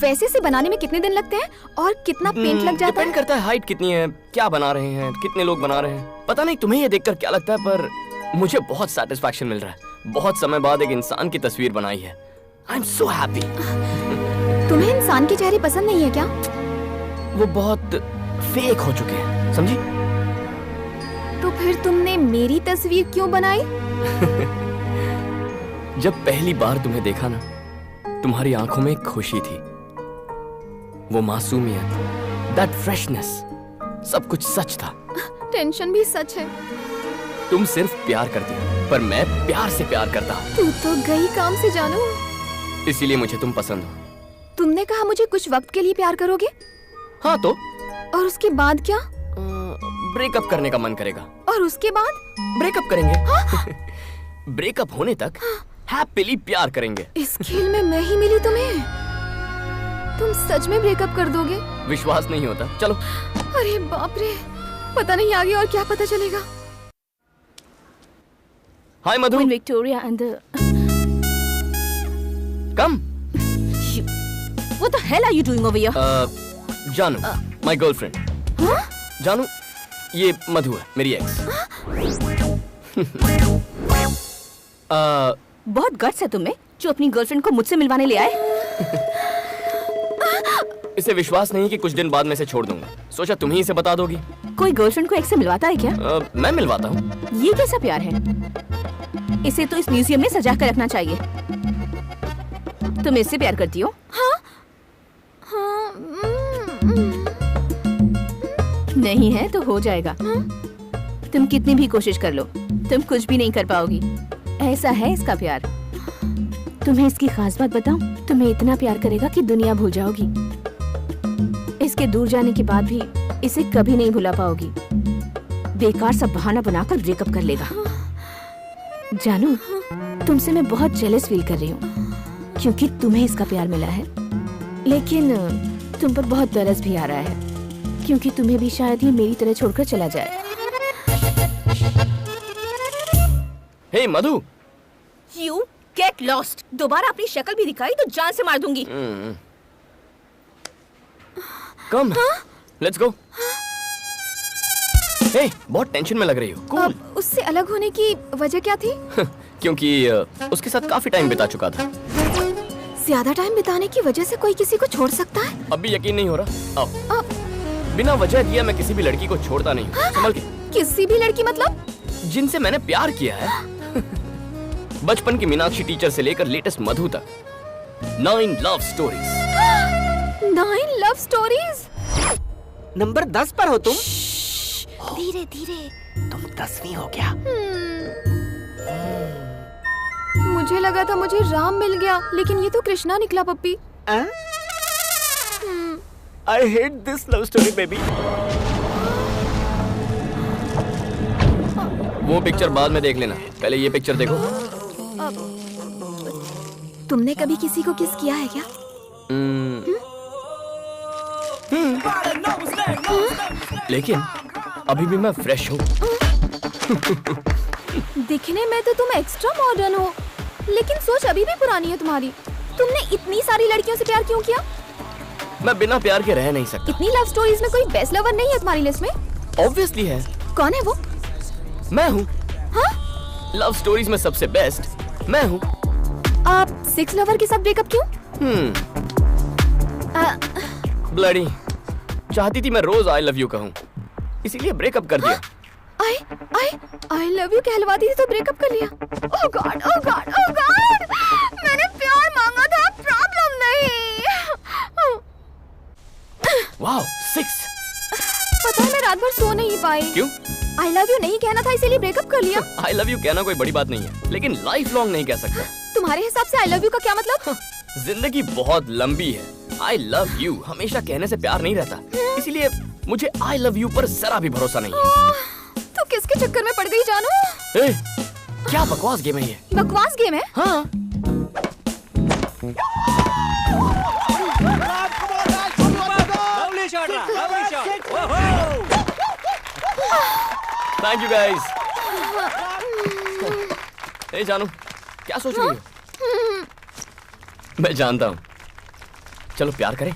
वैसे इसे बनाने में कितने दिन लगते हैं और कितना पेंट लग जाता है? डिपेंड करता है हाइट कितनी है, क्या बना रहे हैं, कितने लोग बना रहे हैं। पता नहीं तुम्हें ये देखकर क्या लगता है, पर मुझे बहुत सेटिस्फैक्शन मिल रहा है। बहुत समय बाद एक इंसान की तस्वीर बनाई है। I am so happy. तुम्हें इंसान के चेहरे पसंद नहीं है क्या? वो बहुत फेक हो चुके हैं, समझी? तो फिर तुमने मेरी तस्वीर क्यों बनाई? जब पहली बार तुम्हें देखा ना, तुम्हारी आंखों में खुशी थी, वो मासूमियत, दैट फ्रेशनेस, सब कुछ सच था। टेंशन भी सच है। तुम सिर्फ प्यार करती हो, पर मैं प्यार से प्यार करता हूँ। तू तो गई काम से जानू। इसीलिए मुझे तुम पसंद हो। तुमने कहा मुझे कुछ वक्त के लिए प्यार करोगे? हाँ तो? और उसके बाद क्या? ब्रेकअप करने का मन करेगा। और उसके बाद? ब्रेकअप करेंगे। ब्रेकअप होने तक हैप्पीली प्यार करेंगे। इस खेल में मैं ही मिली तुम्हें? तुम सच में ब्रेकअप कर दोगे? विश्वास नहीं होता। चलो। अरे बाप रे, पता नहीं आगे और क्या पता चलेगा। हाय मधु। Victoria and the... Come. What the hell are you doing over here? जानू, my girlfriend. जानू, ये मधु है, मेरी एक्स। बहुत गट्स है तुम्हें, जो अपनी गर्लफ्रेंड को मुझसे मिलवाने ले आए। इसे विश्वास नहीं कि कुछ दिन बाद मैं इसे छोड़ दूंगा। सोचा तुम ही इसे बता दोगी। कोई गर्लफ्रेंड को एक्स से मिलवाता है क्या? मैं मिलवाता हूँ। ये कैसा प्यार है? इसे तो इस म्यूजियम में सजा कर रखना चाहिए। तुम इससे प्यार करती हो? हाँ? नहीं है तो हो जाएगा। तुम कितनी भी कोशिश कर लो, तुम कुछ भी नहीं कर पाओगी। ऐसा है इसका प्यार। तुम्हें इसकी खास बात बताऊं? तुम्हें इतना प्यार करेगा कि दुनिया भूल जाओगी। इसके दूर जाने के बाद भी इसे कभी नहीं भुला पाओगी। बेकार सा बहाना बनाकर ब्रेकअप कर लेगा। जानू, तुमसे मैं बहुत जेलस फील कर रही हूँ, क्योंकि तुम्हें इसका प्यार मिला है। लेकिन तुम पर बहुत तरस भी आ रहा है, क्योंकि तुम्हें भी शायद ही मेरी तरह छोड़कर चला जाए। हे मधु, You get lost. दोबारा अपनी शक्ल भी दिखाई तो जान से मार दूंगी। Come, let's go. हे, बहुत टेंशन में लग रही हो। Cool. उससे अलग होने की वजह क्या थी? क्योंकि उसके साथ काफी टाइम बिता चुका था। ज्यादा टाइम बिताने की वजह से कोई किसी को छोड़ सकता है? अब भी यकीन नहीं हो रहा? आओ। बिना वजह दिया मैं किसी भी लड़की को छोड़ता नहीं हूँ। संभल के। किसी भी लड़की मतलब? जिनसे मैंने प्यार किया है। बचपन की मीनाक्षी टीचर से लेकर लेटेस्ट मधु तक। 9 love stories. 9 love stories? Number 10 पर हो तुम। धीरे धीरे। तुम 10वीं हो क्या? मुझे लगा था मुझे राम मिल गया, लेकिन ये तो कृष्णा निकला पप्पी। I hate this love story, baby. वो पिक्चर बाद में देख लेना, पहले ये पिक्चर देखो। तुमने कभी किसी को किस किया है क्या? लेकिन अभी भी मैं फ्रेश हूँ। दिखने में तो तुम एक्स्ट्रा मॉडर्न हो, लेकिन सोच अभी भी पुरानी है तुम्हारी। तुमने इतनी सारी लड़कियों से प्यार क्यों किया? मैं बिना प्यार के रह नहीं सकता। इतनी लव स्टोरीज में कोई बेस्ट लवर नहीं है तुम्हारी लिस्ट में? ऑब्वियसली है। कौन है वो? मैं हूँ। हाँ? लव स्टोरीज में सबसे बेस्ट मैं हूँ। आप 6 लवर के साथ ब्रेकअप क्यों? ब्लडी, चाहती थी मैं रोज आई लव यू कहूँ, इसीलिए ब्रेकअप कर दिया। आई लव यू कहलवाती थी तो ब्रेकअप कर लिया। ओह गॉड, ओह गॉड, ओह गॉड, मैंने प्यार मांगा था, प्रॉब्लम नहीं। वाओ, 6। पता है मैं रात भर सो नहीं पाई। क्यों? आई लव यू नहीं कहना था इसीलिए ब्रेकअप कर लिया। आई लव यू कहना कोई बड़ी बात नहीं है, लेकिन लाइफ लॉन्ग नहीं कह सकता। तुम्हारे हिसाब से आई लव यू का क्या मतलब? जिंदगी बहुत लंबी है। आई लव यू हमेशा कहने से प्यार नहीं रहता, इसीलिए मुझे आई लव यू पर जरा भी भरोसा नहीं है। तो किसके चक्कर में पड़ गई जानू? क्या बकवास गेम है ये? बकवास गेम है? हाँ। Thank you guys. ए जानू, क्या सोच रही हो? मैं जानता हूँ। चलो प्यार करें।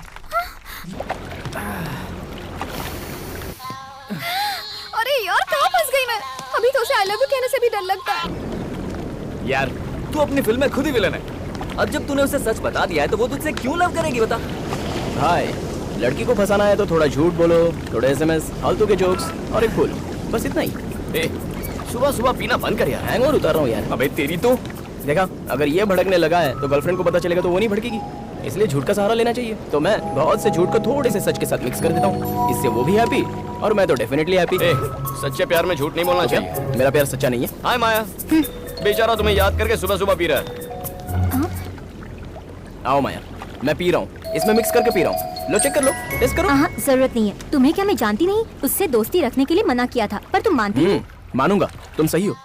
अरे यार कहाँ फंस गई मैं? अभी तो उसे आई लव यू कहने से भी डर लगता है। यार तू अपनी फिल्म में खुद ही विलन है। अब जब तूने उसे सच बता दिया है तो वो तुझसे क्यों लव करेगी बता? हाय, लड़की को फंसाना है तो थोड़ा झूठ बोलो, थोड़े एसएमएस, फालतू के जोक्स और एक फूल, बस इतना ही। सुबह सुबह पीना बंद कर यार, हैंगओवर उतार रहा हूँ यार। अबे तेरी तो देखा, अगर ये भड़कने लगा है तो गर्लफ्रेंड को पता चलेगा तो वो नहीं भड़केगी, इसलिए झूठ का सहारा लेना चाहिए। तो मैं बहुत से झूठ को थोड़े से सच के साथ मिक्स कर देता हूँ, इससे वो भी हैप्पी और मैं तो डेफिनेटली हैप्पी। सच्चे प्यार में झूठ नहीं बोलना चाहिए। मेरा प्यार सच्चा नहीं है। हाय माया, बेचारा तुम्हें याद करके सुबह सुबह पी रहा है। आओ माया, मैं पी रहा हूँ, इसमें मिक्स करके पी रहा हूँ, लो चेक कर लो, टेस्ट करो। हाँ, जरूरत नहीं है। तुम्हें क्या मैं जानती नहीं? उससे दोस्ती रखने के लिए मना किया था, पर तुम मानती नहीं। मानूंगा, तुम सही हो।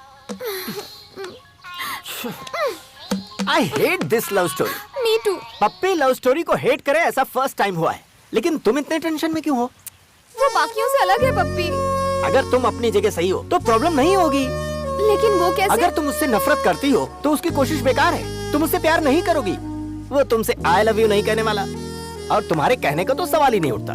I hate this love story. Me too. Pappi love story को हेट करे ऐसा फर्स्ट टाइम हुआ है, लेकिन तुम इतने टेंशन में क्यों हो? वो बाकियों से अलग है पप्पी। अगर तुम अपनी जगह सही हो तो प्रॉब्लम नहीं होगी। लेकिन वो कैसे? अगर तुम उससे नफरत करती हो तो उसकी कोशिश बेकार है। तुम उससे प्यार नहीं करोगी, वो तुमसे आई लव यू नहीं कहने वाला, और तुम्हारे कहने का तो सवाल ही नहीं उठता।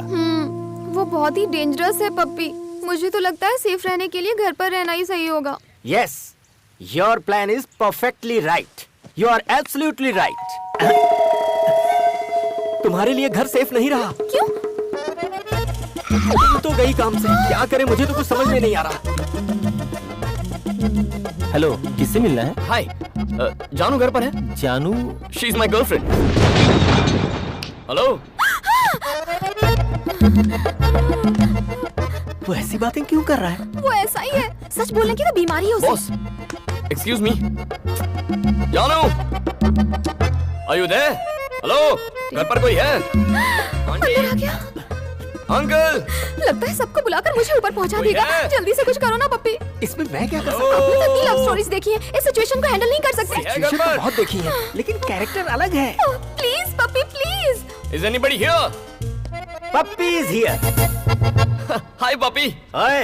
वो बहुत ही डेंजरस है पप्पी। मुझे तो लगता है सेफ रहने के लिए घर पर रहना ही सही होगा। Yes, your plan is perfectly right. You are absolutely right. तुम्हारे लिए घर सेफ नहीं रहा। क्यों? तुम तो गई काम से, क्या करे मुझे तो कुछ समझ में नहीं आ रहा। हेलो, किससे मिलना है? हाय, जानू घर पर है? जानू? She is my girlfriend. Hello. वो ऐसी बातें क्यों कर रहा है? वो ऐसा ही है, सच बोलने की तो बीमारी है उसे। बॉस, एक्सक्यूज मी। जानू, आर यू देयर? हेलो, घर पर कोई है? अंदर आ गया। अंकल, लगता है सबको बुलाकर मुझे ऊपर पहुंचा देगा। जल्दी से कुछ करो ना पप्पी। इसमें मैं क्या कर सकता हूँ? आपने तो इतनी लव स्टोरीज देखी है, इस सिचुएशन को हैंडल नहीं कर सकते। सिचुएशन तो बहुत देखी है, लेकिन कैरेक्टर अलग है। Please puppy please. Is anybody here? Puppy is here. Hi puppy. ओए,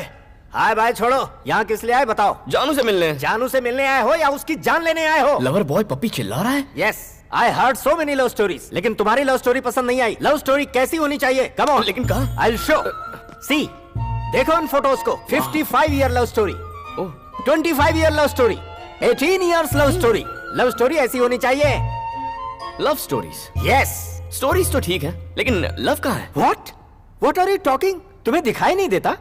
हाय बाय छोड़ो, यहाँ किस लिए आए बताओ? जानू से मिलने। जानू से मिलने आए हो या उसकी जान लेने आए हो? लवर बॉय पप्पी चिल्ला रहा है। Yes, I heard so many love stories, लेकिन तुम्हारी लव स्टोरी पसंद नहीं आई। लव स्टोरी कैसी होनी चाहिए? Come on. लेकिन कहाँ? I'll show. See, देखो इन फोटोज को। 55 year love story, 25 year love story, 18 years love story. Love story ऐसी होनी चाहिए। Love stories? Yes. स्टोरीज तो ठीक है, लेकिन लव कहाँ है? What? What are you talking? तुम्हें दिखाई नहीं देता?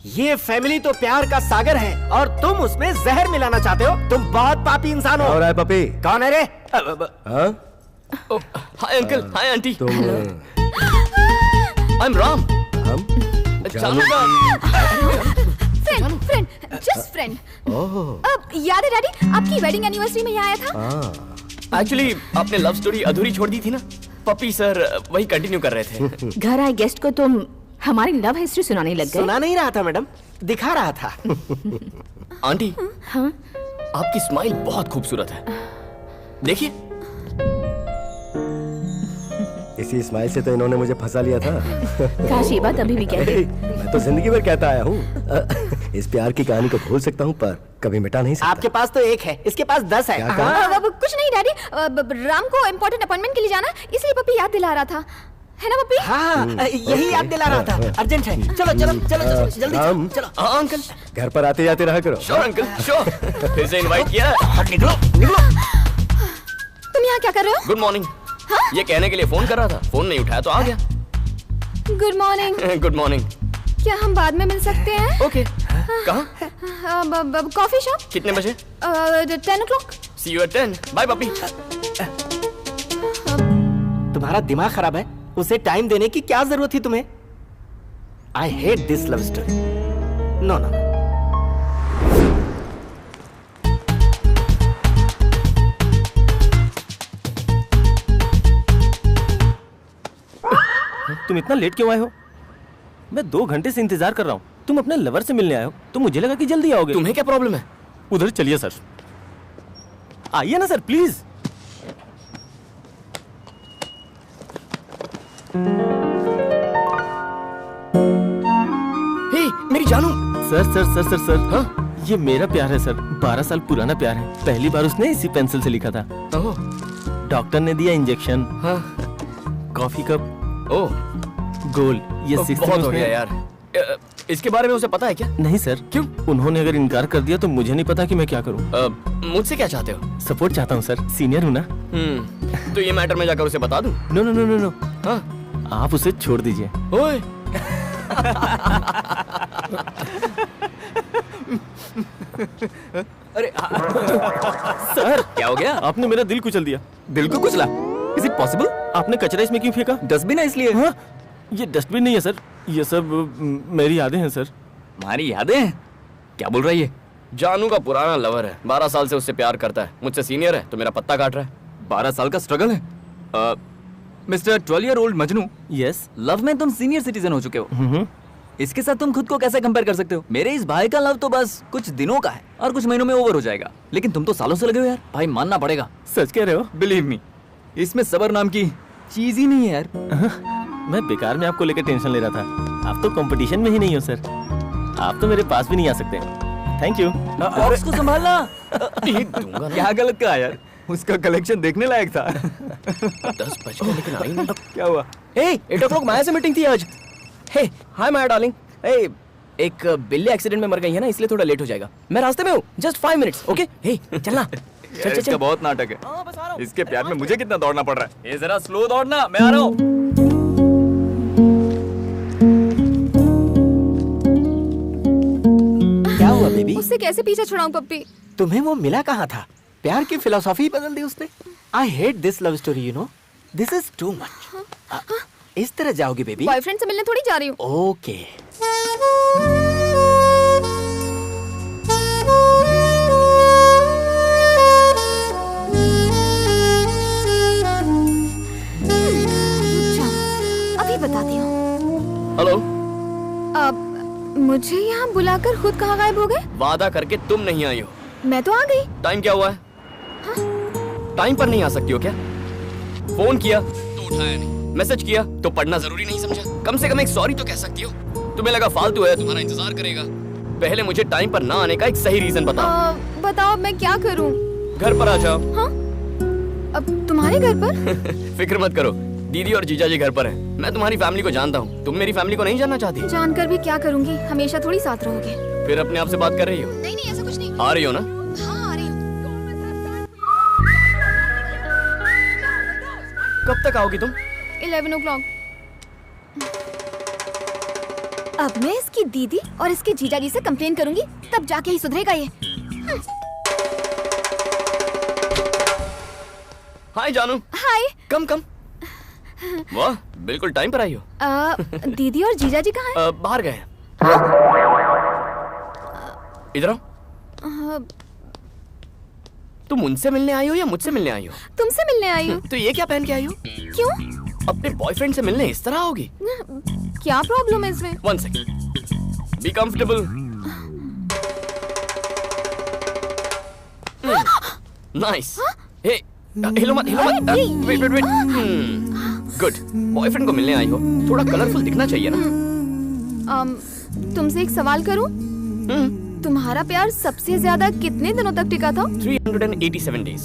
ये फैमिली तो प्यार का सागर है और तुम उसमें जहर मिलाना चाहते हो। तुम बहुत पापी इंसान हो। और है पपी? कौन है रे? हाँ? Hi uncle, hi aunty. I am Ram. हम? जानू का फ्रेंड, जस्ट फ्रेंड। अब याद है डैडी, आपकी वेडिंग एनिवर्सरी में यहाँ आया था। एक्चुअली आपने लव स्टोरी अधूरी छोड़ दी थी ना, पप्पी सर वही कंटिन्यू कर रहे थे। घर आए गेस्ट को तुम हमारी लव हिस्ट्री सुनाने लग गए। सुना नहीं रहा था मैडम, दिखा रहा था। आंटी, हाँ? आपकी स्माइल बहुत खूबसूरत है, देखिए। इसी स्माइल से तो इन्होंने मुझे फंसा लिया था। काश ये बात अभी भी कहते। मैं तो जिंदगी भर कहता आया हूँ। इस प्यार की कहानी को भूल सकता हूँ पर कभी मिटा नहीं सकता। आपके पास तो एक है, इसके पास 10 है। क्या कहा? कुछ नहीं डैडी, राम को इम्पोर्टेंट अपॉइंटमेंट के लिए जाना, इसलिए पप्पी याद दिला रहा था। है ना पप्पी? हाँ, यही याद दिला रहा था। अर्जेंट है। चलो चलो चलो चलो जल्दी चलो, चलो। हाँ अंकल, घर पर आते जाते रहा करो। Sure uncle, sure. फिर से इनवाइट किया है। निकलो निकलो। तुम यहाँ क्या कर रहे हो? Good morning. ये कहने के लिए फोन कर रहा था, फोन नहीं उठाया तो आ गया। Good morning. Good morning. क्या हम बाद में मिल सकते हैं? ओके। कहाँ? Coffee shop. कितने बजे? 10 o'clock। See you at 10. Bye puppy. तुम्हारा दिमाग खराब है, उसे टाइम देने की क्या जरूरत थी तुम्हें? I hate this love story. No no. तुम इतना लेट क्यों आए हो? मैं 2 घंटे से इंतजार कर रहा हूँ। तुम अपने लवर से मिलने आए हो तो मुझे लगा कि जल्दी आओगे। तुम्हें क्या प्रॉब्लम है? उधर चलिए सर। आइए ना सर प्लीज। हे मेरी जानू। Sir sir sir sir sir हाँ? ये मेरा प्यार है सर, 12 साल पुराना प्यार है। पहली बार उसने इसी पेंसिल से लिखा था। ओह। डॉक्टर ने दिया इंजेक्शन। हाँ। Coffee cup. ओह गोल। ये ओह, 6 बहुत हो गया यार। इसके बारे में उसे पता है क्या? नहीं सर। क्यों? उन्होंने अगर इनकार कर दिया तो मुझे नहीं पता कि मैं क्या करूं। मुझसे क्या चाहते हो? सपोर्ट चाहता हूं सर, सीनियर हूं ना। तो ये मैटर में जाकर उसे बता दूं? No no no no no. हाँ? आप उसे छोड़ दीजिए। ओए। अरे सर क्या हो गया? आपने मेरा दिल कुचल दिया। दिल को कुचला? Is it possible? आपने कचरा इसमें क्यों फेंका? डस्टबिन है इसलिए। हाँ? ये डस्टबिन नहीं है सर, ये सब मेरी यादें हैं सर। हमारी यादें हैं? क्या बोल रहा है ये? जानू का पुराना लवर है, 12 साल से उससे प्यार करता है। मुझसे सीनियर है तो मेरा पत्ता काट रहा है। 12 साल का स्ट्रगल है। Mister 12-year-old Majnu, yes. Love में तुम सीनियर सिटीजन हो चुके हो। इसके साथ तुम खुद को कैसे कंपेयर कर सकते हो? मेरे इस भाई का लव तो बस कुछ दिनों का है और कुछ महीनों में ओवर हो जाएगा, लेकिन तुम तो सालों से लगे हो यार। भाई मानना पड़ेगा। सच कह रहे हो? बिलीव मी, इसमें सबर नाम की चीज ही नहीं है यार। मैं बेकार में आपको लेकर टेंशन ले रहा था। आप तो कंपटीशन में ही नहीं हो सर, आप तो मेरे पास भी नहीं आ सकते। Thank you. बॉक्स को संभालना। क्या गलत कहा यार? उसका कलेक्शन देखने लायक था। 10 बज गए लेकिन आई नहीं। क्या हुआ? हे 8 o'clock माया से मीटिंग थी आज। हे हाय माया डार्लिंग। हे एक बिल्ली एक्सीडेंट में मर गई है ना, इसलिए थोड़ा लेट हो जाएगा। मैं रास्ते में हूँ, जस्ट 5 minutes। ओके हे चलना। चल चल इसका बहुत नाटक है। इसके प्यार में मुझे कितना दौड़ना पड़ रहा है। ये जरा स्लो दौड़ना, मैं आ रहा हूँ। क्या हुआ बेबी? उससे कैसे पीछे छुड़ाऊं पप्पी? तुम्हें वो मिला कहाँ था? प्यार की फिलोसॉफी बदल दी उसने। आई hate this love story, you know. This is too much. इस तरह जाओगी बेबी? बॉयफ्रेंड से मिलने थोड़ी जा रही हूँ। ओके। अभी बताती हूँ। हेलो। मुझे यहाँ बुलाकर खुद कहाँ गायब हो गए? वादा करके तुम नहीं आई हो। मैं तो आ गई। टाइम क्या हुआ है? टाइम पर नहीं आ सकती हो क्या? फोन किया तो उठाया नहीं, मैसेज किया तो पढ़ना जरूरी नहीं समझा? कम से कम एक सॉरी तो कह सकती हो। तुम्हें लगा फालतू है, तुम्हारा इंतजार करेगा। पहले मुझे टाइम पर ना आने का एक सही रीजन बताओ। बताओ मैं क्या करूँ? घर पर आ जाओ। हाँ? अब तुम्हारे घर पर? फिक्र मत करो, दीदी और जीजा जी घर पर हैं। मैं तुम्हारी फैमिली को जानता हूँ, तुम मेरी फैमिली को नहीं जानना चाहती? जानकर भी क्या करूँगी, हमेशा थोड़ी साथ रहोगे। फिर अपने आप से बात कर रही हो? नहीं नहीं ऐसा कुछ नहीं। आ रही हो ना? हाँ आ रही हूँ। कब तक आओगी तुम? 11 o'clock। अब मैं इसकी दीदी और इसके जीजाजी से कंप्लेन करूंगी, तब जाके ही सुधरेगा ये। हाय जानू। हाय। कम कम। वाह बिल्कुल टाइम पर आई हो। दीदी और जीजाजी कहाँ हैं? बाहर गए। इधर आओ। तुम उनसे मिलने आई हो या मुझसे मिलने आई हो? तुमसे मिलने आई हूँ। तो ये क्या पहन के आई हो? क्यों? अपने बॉयफ्रेंड से मिलने इस तरह आओगी? क्या प्रॉब्लम है इसमें? 1 second. Be comfortable. Nice. Hey, हिलो मत, हिलो मत. Wait. Good. बॉयफ्रेंड को मिलने आई हो, थोड़ा कलरफुल दिखना चाहिए ना? तुमसे एक सवाल करूं? तुम्हारा प्यार सबसे ज्यादा कितने दिनों तक टिका था? 387 days.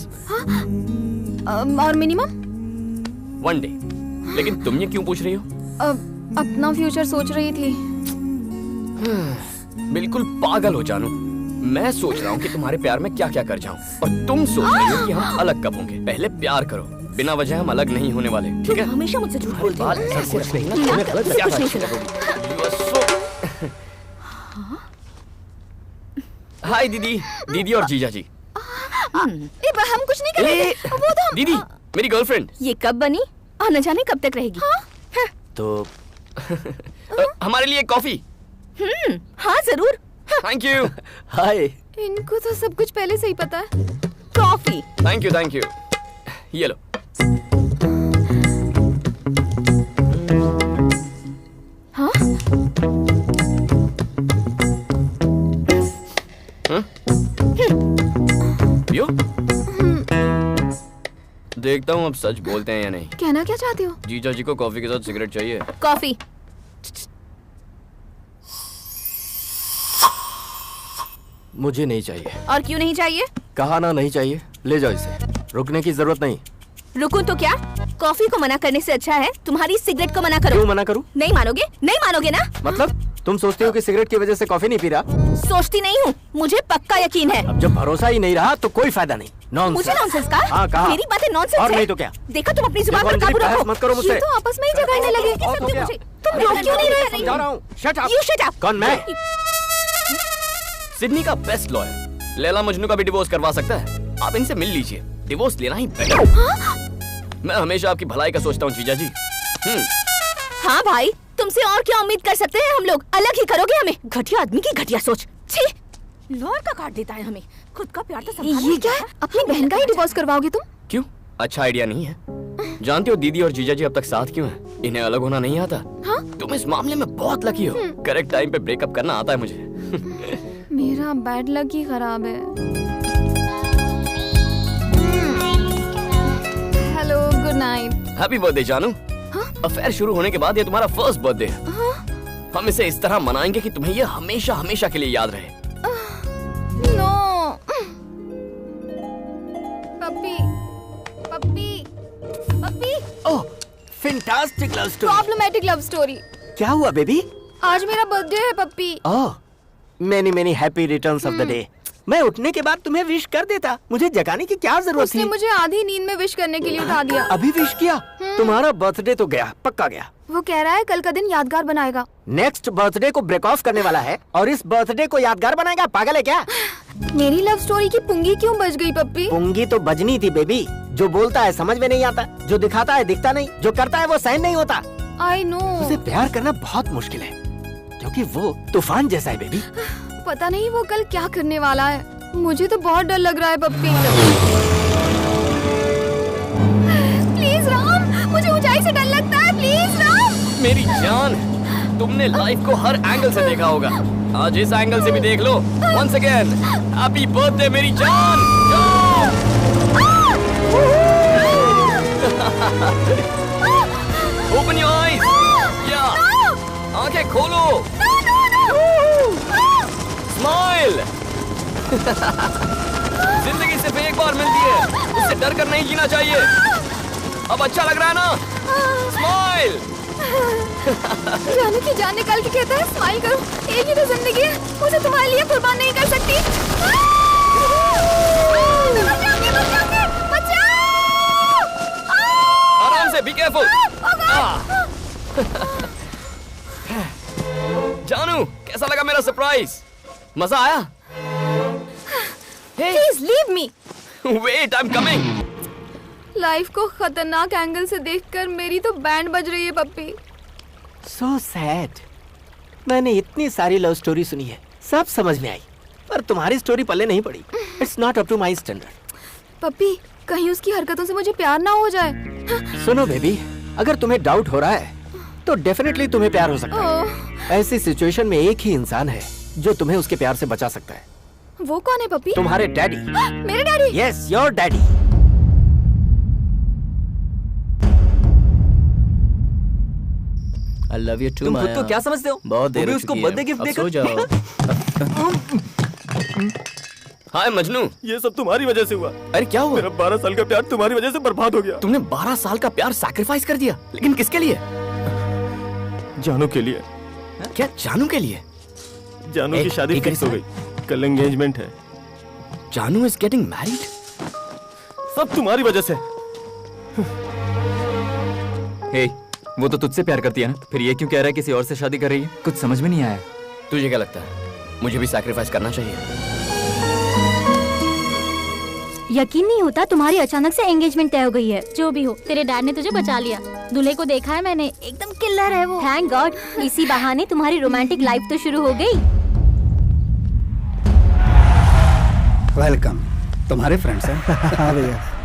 और मिनिमम? 1 day. लेकिन तुम ये क्यों पूछ रही हो? अपना फ्यूचर सोच रही थी। बिल्कुल पागल हो जानू। मैं सोच रहा हूँ कि तुम्हारे प्यार में क्या क्या कर जाऊँ, और तुम सोच रही हो कि हम अलग कब होंगे। पहले प्यार करो, बिना वजह हम अलग नहीं होने वाले, ठीक है? हमेशा मुझसे झूठ बोलती हो। कुछ नहीं ना। हाय दीदी, दीदी और जीजा जी। हम कुछ नहीं कर रहे थे। वो तो दीदी मेरी गर्लफ्रेंड। ये कब बनी और न जाने कब तक रहेगी। तो हमारे लिए कॉफी। हाँ जरूर। Thank you. हाय। इनको तो सब कुछ पहले से ही पता है। Coffee. Thank you thank you. ये लो। हाँ? पियो? देखता हूँ अब सच बोलते हैं या नहीं। कहना क्या चाहते हो? जीजा जी को कॉफी के साथ सिगरेट चाहिए। कॉफी। मुझे नहीं चाहिए। और क्यों नहीं चाहिए? कहा ना नहीं चाहिए, ले जाओ इसे, रुकने की जरूरत नहीं। रुकूं तो क्या? कॉफी को मना करने से अच्छा है तुम्हारी सिगरेट को मना करो। क्यों मना करूं? नहीं मानोगे? नहीं मानोगे ना? मतलब तुम सोचती हो कि सिगरेट की वजह से कॉफी नहीं पी रहा? सोचती नहीं हूँ, मुझे पक्का यकीन है। अब जब भरोसा ही नहीं रहा तो कोई फायदा नहीं। नॉनसेंस। मुझे नॉनसेंस का? हाँ कहा। मेरी बातें नॉनसेंस और है। नहीं तो क्या? देखा, तुम अपनी जुबान पर काबू रखो। मत करो मुझसे। ये तो आपस में ही झगड़ने लगे। तुम रोक क्यों नहीं रहे? समझा रहा हूँ। Shut up. You shut up। कौन मैं? सिडनी का बेस्ट लॉयर लैला मजनू का भी डिवोर्स करवा सकता है। आप इनसे मिल लीजिए, डिवोर्स लेना ही बेटर। मैं हमेशा आपकी भलाई का सोचता हूँ जीजा जी। हाँ भाई, तुमसे और क्या उम्मीद कर सकते हैं हम लोग? अलग ही करोगे हमें। घटिया आदमी की घटिया सोच। छी, लॉयर का काट देता है हमें। खुद का प्यार तो संभाल। ये क्या है? अपनी बहन का ही डिवोर्स करवाओगे तुम? क्यों? अच्छा आइडिया नहीं है। जानती हो दीदी और जीजा जी अब तक साथ क्यों हैं? इन्हें अलग होना नहीं आता। हाँ? तुम इस मामले में बहुत लकी हो। करेक्ट टाइम पे ब्रेकअप करना आता है मुझे। मेरा बैड लक ही खराब है। Hello, good night. Happy birthday जानू। अफेयर शुरू होने के बाद ये तुम्हारा फर्स्ट बर्थडे है। हम इसे इस तरह मनाएंगे कि तुम्हें ये हमेशा हमेशा के लिए याद रहे। No. Puppy, puppy, puppy. Oh, fantastic love story. Problematic love story. क्या हुआ बेबी? आज मेरा बर्थडे है puppy. Oh, many many happy returns of the day. मैं उठने के बाद तुम्हें विश कर देता, मुझे जगाने की क्या जरूरत थी? उसने मुझे आधी नींद में विश करने के लिए उठा दिया। अभी विश किया? तुम्हारा बर्थडे तो गया, पक्का गया। वो कह रहा है कल का दिन यादगार बनाएगा। नेक्स्ट बर्थडे को ब्रेक ऑफ करने वाला है और इस बर्थडे को यादगार बनाएगा? पागल है क्या? मेरी लव स्टोरी की पुंगी क्यों बज गई पप्पी? पुंगी तो बजनी थी बेबी। जो बोलता है समझ में नहीं आता, जो दिखाता है दिखता नहीं, जो करता है वो सहन नहीं होता। I know. उसे प्यार करना बहुत मुश्किल है क्योंकि वो तूफान जैसा है बेबी। पता नहीं वो कल क्या करने वाला है। मुझे तो बहुत डर लग रहा है पप्पी। प्लीज राम, मुझे ऊंचाई से डर लगता है। प्लीज राम। मेरी जान, तुमने लाइफ को हर एंगल से देखा होगा, आज इस एंगल से भी देख लो। वंस अगेन हैप्पी बर्थडे मेरी जान। Open your eyes. या आंखें खोलो। स्माइल। जिंदगी सिर्फ एक बार मिलती है, उससे डर कर नहीं जीना चाहिए। अब अच्छा लग रहा है ना? स्माइल। जाने की जान निकाल के कहता है स्माइल करो। एक ही तो जिंदगी है, उसे तुम्हारे लिए कुर्बान नहीं कर सकती। आराम से, बी केयरफुल। जानू, कैसा लगा मेरा सरप्राइज? मजा आया? Please leave me. Wait, I am coming. Life को खतरनाक एंगल से देखकर मेरी तो बैंड बज रही है पप्पी। So sad। मैंने इतनी सारी लव स्टोरी सुनी है, सब समझ में आई, पर तुम्हारी स्टोरी पल्ले नहीं पड़ी। It's not up to my standard। पप्पी, कहीं उसकी हरकतों से मुझे प्यार ना हो जाए। सुनो बेबी, अगर तुम्हें डाउट हो रहा है तो डेफिनेटली तुम्हें प्यार हो सकता है। ऐसी सिचुएशन में एक ही इंसान है जो तुम्हें उसके प्यार से बचा सकता है। वो कौन है पप्पी? तुम्हारे डैडी। मेरे daddy? Yes, your daddy. I love you too, तुम खुद माया। को क्या समझते हो? बहुत देर वो भी हो उसको चुकी है। बर्थडे गिफ्ट अब देकर सो जाओ। हाय मजनू। ये सब तुम्हारी वजह से हुआ। अरे क्या हुआ? मेरा 12 साल का प्यार तुम्हारी वजह से बर्बाद हो गया। तुमने 12 साल का प्यार सैक्रिफाइस कर दिया, लेकिन किसके लिए? जानू के लिए। क्या जानू के लिए? जानू की शादी फिक्स हो गई, कल एंगेजमेंट है। जानू इज गेटिंग मैरिड? सब तुम्हारी वजह से। हे, वो तो तुझसे प्यार करती है ना, फिर ये क्यों कह रहा है किसी और से शादी कर रही है? कुछ समझ में नहीं आया। तुझे क्या लगता है मुझे भी सैक्रिफाइस करना चाहिए? यकीन नहीं होता तुम्हारी अचानक से एंगेजमेंट तय हो गई है। जो भी हो, तेरे डैड ने तुझे बचा लिया। दूल्हे को देखा है मैंने, एकदम किल्लर है वो। थैंक गॉड, इसी बहाने तुम्हारी रोमांटिक लाइफ तो शुरू हो गई। वेलकम। तुम्हारे फ्रेंड्स हैं? हाँ भैया।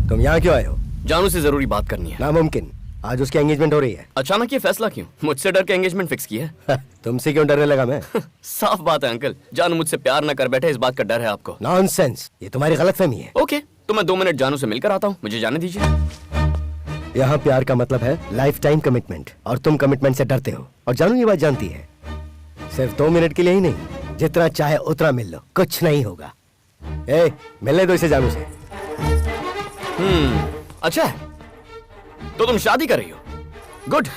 तुम यहाँ क्यों आए हो? जानू से जरूरी बात करनी है। नामुमकिन, आज उसकी एंगेजमेंट हो रही है। अचानक ये फैसला क्यों? मुझसे डर के एंगेजमेंट फिक्स की है? तुमसे क्यों डरने लगा मैं? साफ बात है अंकल, जानू मुझसे प्यार न कर बैठे, इस बात का डर है आपको। नॉनसेंस, ये तुम्हारी गलतफहमी है। ओके, तो मैं 2 मिनट जानू से मिलकर आता हूँ, मुझे जाने दीजिए। यहाँ प्यार का मतलब है लाइफ टाइम कमिटमेंट, और तुम कमिटमेंट से डरते हो, और जानू ये बात जानती है। सिर्फ 2 मिनट के लिए ही नहीं, जितना चाहे उतना मिल लो, कुछ नहीं होगा। मिलने दो इसे जानू से। अच्छा है, तो तुम शादी कर रही हो? गुड।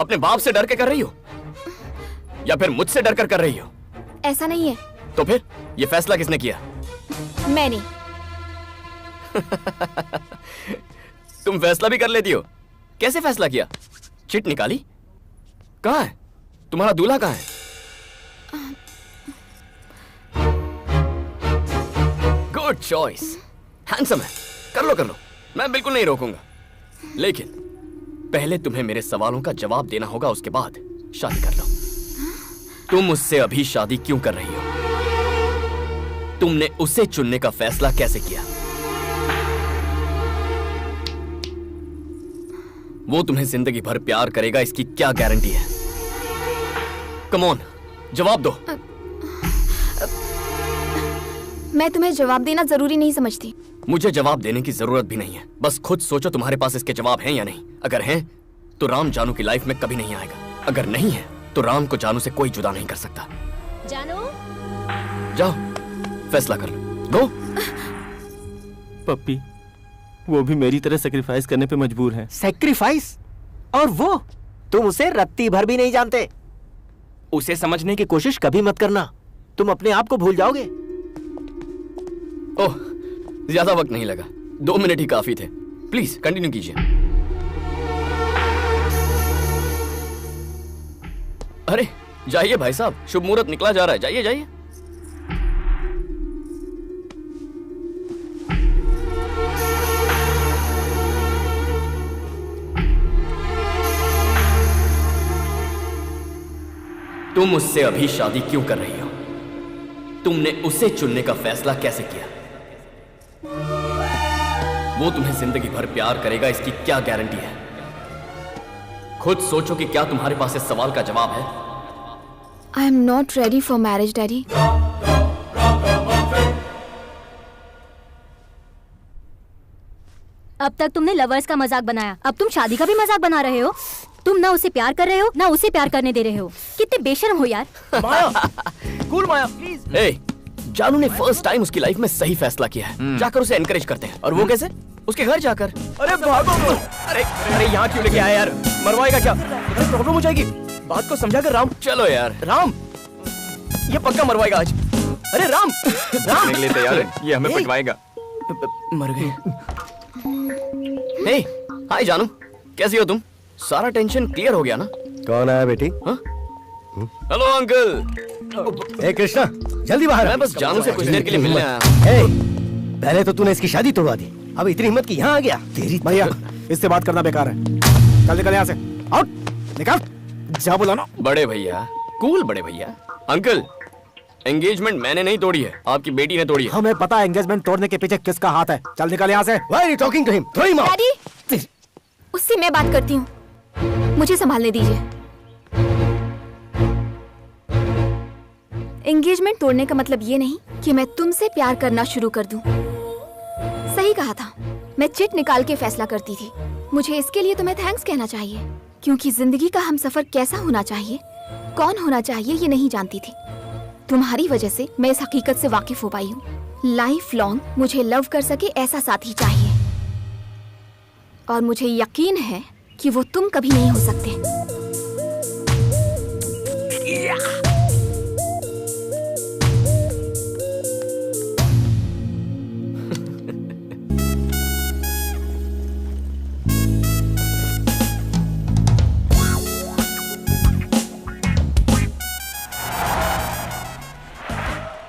अपने बाप से डर के कर रही हो या फिर मुझसे डर कर रही हो? ऐसा नहीं है। तो फिर ये फैसला किसने किया? मैंने। तुम फैसला भी कर लेती हो? कैसे फैसला किया? चिट निकाली? कहाँ है तुम्हारा दूल्हा? कहाँ है? गुड चॉइस, हैंडसम है। कर लो, मैं बिल्कुल नहीं रोकूंगा, लेकिन पहले तुम्हें मेरे सवालों का जवाब देना होगा, उसके बाद शादी कर लो। तुम मुझसे अभी शादी क्यों कर रही हो? तुमने उसे चुनने का फैसला कैसे किया? वो तुम्हें जिंदगी भर प्यार करेगा, इसकी क्या गारंटी है? कम ऑन, जवाब दो। मैं तुम्हें जवाब देना जरूरी नहीं समझती। मुझे जवाब देने की जरूरत भी नहीं है, बस खुद सोचो तुम्हारे पास इसके जवाब हैं या नहीं। अगर हैं तो राम जानू की लाइफ में कभी नहीं आएगा, अगर नहीं है तो राम को जानू से कोई जुदा नहीं कर सकता। जानू, जाओ फैसला कर लो, गो। पप्पी, वो भी मेरी तरह सेक्रीफाइस करने पे मजबूर है। सेक्रीफाइस? और वो तुम उसे रत्ती भर भी नहीं जानते। उसे समझने की कोशिश कभी मत करना, तुम अपने आप को भूल जाओगे। ओह, ज्यादा वक्त नहीं लगा, 2 मिनट ही काफी थे। प्लीज कंटिन्यू कीजिए। अरे जाइए भाई साहब, शुभ मुहूर्त निकला जा रहा है, जाइए जाइए। तुम मुझसे अभी शादी क्यों कर रही हो? तुमने उसे चुनने का फैसला कैसे किया? वो तुम्हें जिंदगी भर प्यार करेगा, इसकी क्या गारंटी है? खुद सोचो कि क्या तुम्हारे पास इस सवाल का जवाब है? I am not ready for marriage daddy. अब तक तुमने लवर्स का मजाक बनाया, अब तुम शादी का भी मजाक बना रहे हो। तुम ना उसे प्यार कर रहे हो, ना उसे प्यार करने दे रहे हो। कितने बेशर्म हो यार। Cool Maya please. ए, जानू ने फर्स्ट टाइम उसकी लाइफ में सही फैसला किया है, जाकर उसे एनकरेज करते हैं। और वो कैसे? उसके घर जाकर। अरे भागो। अरे यहाँ क्यों लेके आया यार? मरवाएगा क्या? प्रॉब्लम हो जाएगी। बात को समझा कर राम। चलो यार राम, ये पक्का मरवाएगा आज। अरे राम, राम के लिए तैयार है, ये हमें पिटवाएगा। मर गए। हे, हाय जानू, कैसी हो तुम? सारा टेंशन क्लियर हो गया ना? कौन आया बेटी? Hello uncle. ए कृष्णा, जल्दी बाहर। मैं बस जानू से कुछ देर के लिए मिलने आया। पहले तो तूने इसकी शादी तोड़वा दी, अब इतनी हिम्मत की यहाँ आ गया। तेरी भैया, इससे बात करना बेकार है। चल निकल यहाँ से, आउट, निकल। जा बोला ना। बड़े भैया, कूल बड़े भैया। अंकल, एंगेजमेंट मैंने नहीं तोड़ी है, आपकी बेटी ने तोड़ी है। हमें पता है एंगेजमेंट तोड़ने के पीछे किसका हाथ है। चल निकल यहाँ से। Why are you talking to him? Throw him out. Daddy, उससे मैं बात करती हूँ, मुझे संभालने दीजिए। एंगेजमेंट तोड़ने का मतलब ये नहीं कि मैं तुमसे प्यार करना शुरू कर दूं। सही सही कहा था, मैं चिट निकाल के फैसला करती थी। मुझे इसके लिए तुम्हें थैंक्स कहना चाहिए, क्योंकि जिंदगी का हमसफर कैसा होना चाहिए, कौन होना चाहिए, ये नहीं जानती थी। तुम्हारी वजह से मैं इस हकीकत से वाकिफ हो पाई हूँ। लाइफ लॉन्ग मुझे लव कर सके ऐसा साथी चाहिए, और मुझे यकीन है कि वो तुम कभी नहीं हो सकते।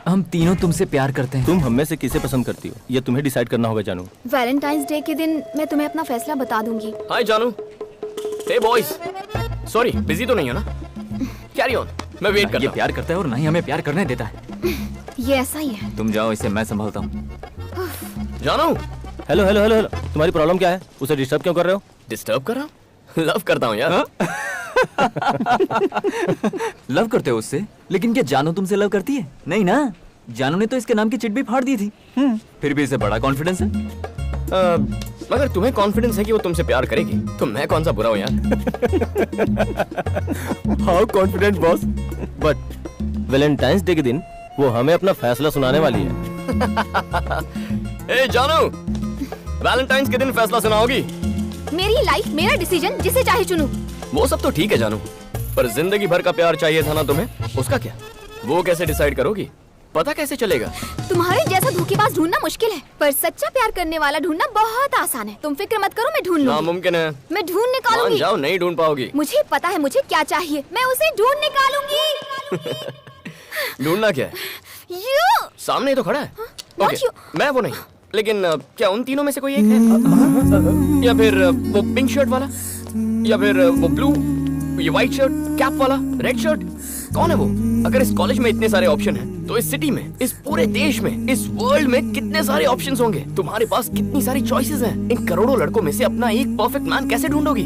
हम तीनों तुमसे प्यार करते हैं। तुम हम में से किसे पसंद करती हो, ये तुम्हें डिसाइड करना होगा जानू। वैलेंटाइंस डे के दिन मैं तुम्हें अपना फैसला बता दूंगी। हाय जानू। हे बॉयज, सॉरी बिजी तो नहीं है ना? कैरी ऑन, मैं वेट करता हूं। ये प्यार करता है और ना ही हमें प्यार करने देता है। ये ऐसा ही है। तुम जाओ, इसे मैं संभालता हूँ। जानू। हेलो हेलो हेलो हेलो, तुम्हारी प्रॉब्लम क्या है? उसे डिस्टर्ब क्यों कर रहे हो? डिस्टर्ब कर रहा हूँ? लव करता हूँ यार। लव करते हो उससे? लेकिन क्या जानू तुमसे लव करती है? नहीं ना, जानू ने तो इसके नाम की चिट भी फाड़ दी थी। फिर भी इसे बड़ा कॉन्फिडेंस है। मगर तुम्हें कॉन्फिडेंस है कि वो तुमसे प्यार करेगी, तो मैं कौन सा बुरा हूँ यार। How confident boss. But Valentine's day के दिन वो हमें अपना फैसला सुनाने वाली है। ए जानू, वैलेंटाइंस के दिन फैसला सुनाओगी? मेरी लाइफ, मेरा डिसीजन, जिसे चाहे चुनूं। वो सब तो ठीक है जानू, पर जिंदगी भर का प्यार चाहिए था ना तुम्हें, उसका क्या? वो कैसे डिसाइड करोगी? पता कैसे चलेगा? तुम्हारे जैसा धोखेबाज ढूंढना मुश्किल है, पर सच्चा प्यार करने वाला ढूंढना बहुत आसान है। तुम फिक्र मत करो, मैं ढूंढ लूंगी। नामुमकिन है। मैं ढूंढ निकालूंगी। मान जाओ, नहीं ढूंढ पाओगी। मुझे पता है मुझे क्या चाहिए, मैं उसे ढूंढ निकालूंगी। ढूंढना क्या है? यू सामने तो खड़ा है। Not you. मैं वो नहीं, लेकिन क्या उन तीनों में से कोई एक है? या फिर वो पिंक शर्ट वाला, या फिर वो ब्लू, ये व्हाइट शर्ट, कैप वाला, रेड शर्ट? कौन है वो? अगर इस कॉलेज में इतने सारे ऑप्शन हैं, तो इस सिटी में, इस पूरे देश में, इस वर्ल्ड में कितने सारे ऑप्शंस होंगे? तुम्हारे पास कितनी सारी चॉइसेस हैं। इन करोड़ों लड़कों में से अपना एक परफेक्ट मैन कैसे ढूंढोगी?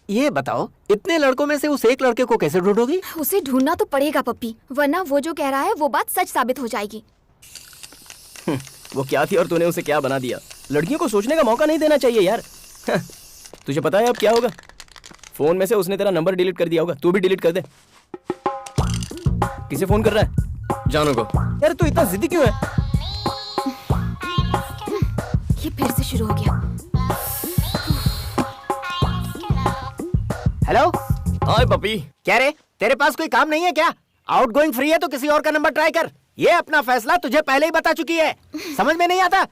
ये बताओ, इतने लड़कों में से उस एक लड़के को कैसे ढूंढोगी? उसे ढूंढना तो पड़ेगा पप्पी, वरना वो जो कह रहा है वो बात सच साबित हो जाएगी। वो क्या थी और तूने उसे क्या बना दिया? लड़कियों को सोचने का मौका नहीं देना चाहिए यार। तुझे पता है अब क्या होगा? फोन में से उसने तेरा नंबर डिलीट कर दिया होगा, तू भी डिलीट कर दे। किसे फोन कर रहा है? जानू को। यार तू इतना जिद्दी क्यों है? ये फिर से शुरू हो गया। हेलो। हाय पपी। क्या रे, तेरे पास कोई काम नहीं है क्या? आउटगोइंग फ्री है तो किसी और का नंबर ट्राई कर। ये अपना फैसला तुझे पहले ही बता चुकी है, समझ में नहीं आता?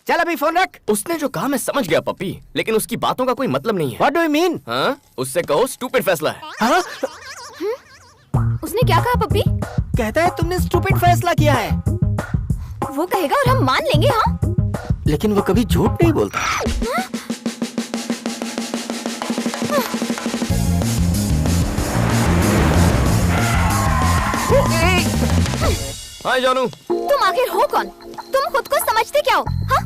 चल अभी फोन रख। उसने जो कहा मैं समझ गया पपी, लेकिन उसकी बातों का कोई मतलब नहीं है। What do you mean? हाँ? उससे कहो स्टूपिड फैसला है। हाँ? उसने क्या कहा पप्पी? कहता है तुमने स्टूपिड फैसला किया है। वो कहेगा और हम मान लेंगे। हाँ, लेकिन वो कभी झूठ नहीं बोलता। हाय जानू। तुम आखिर हो कौन? तुम खुद को समझते क्या हो? हाँ?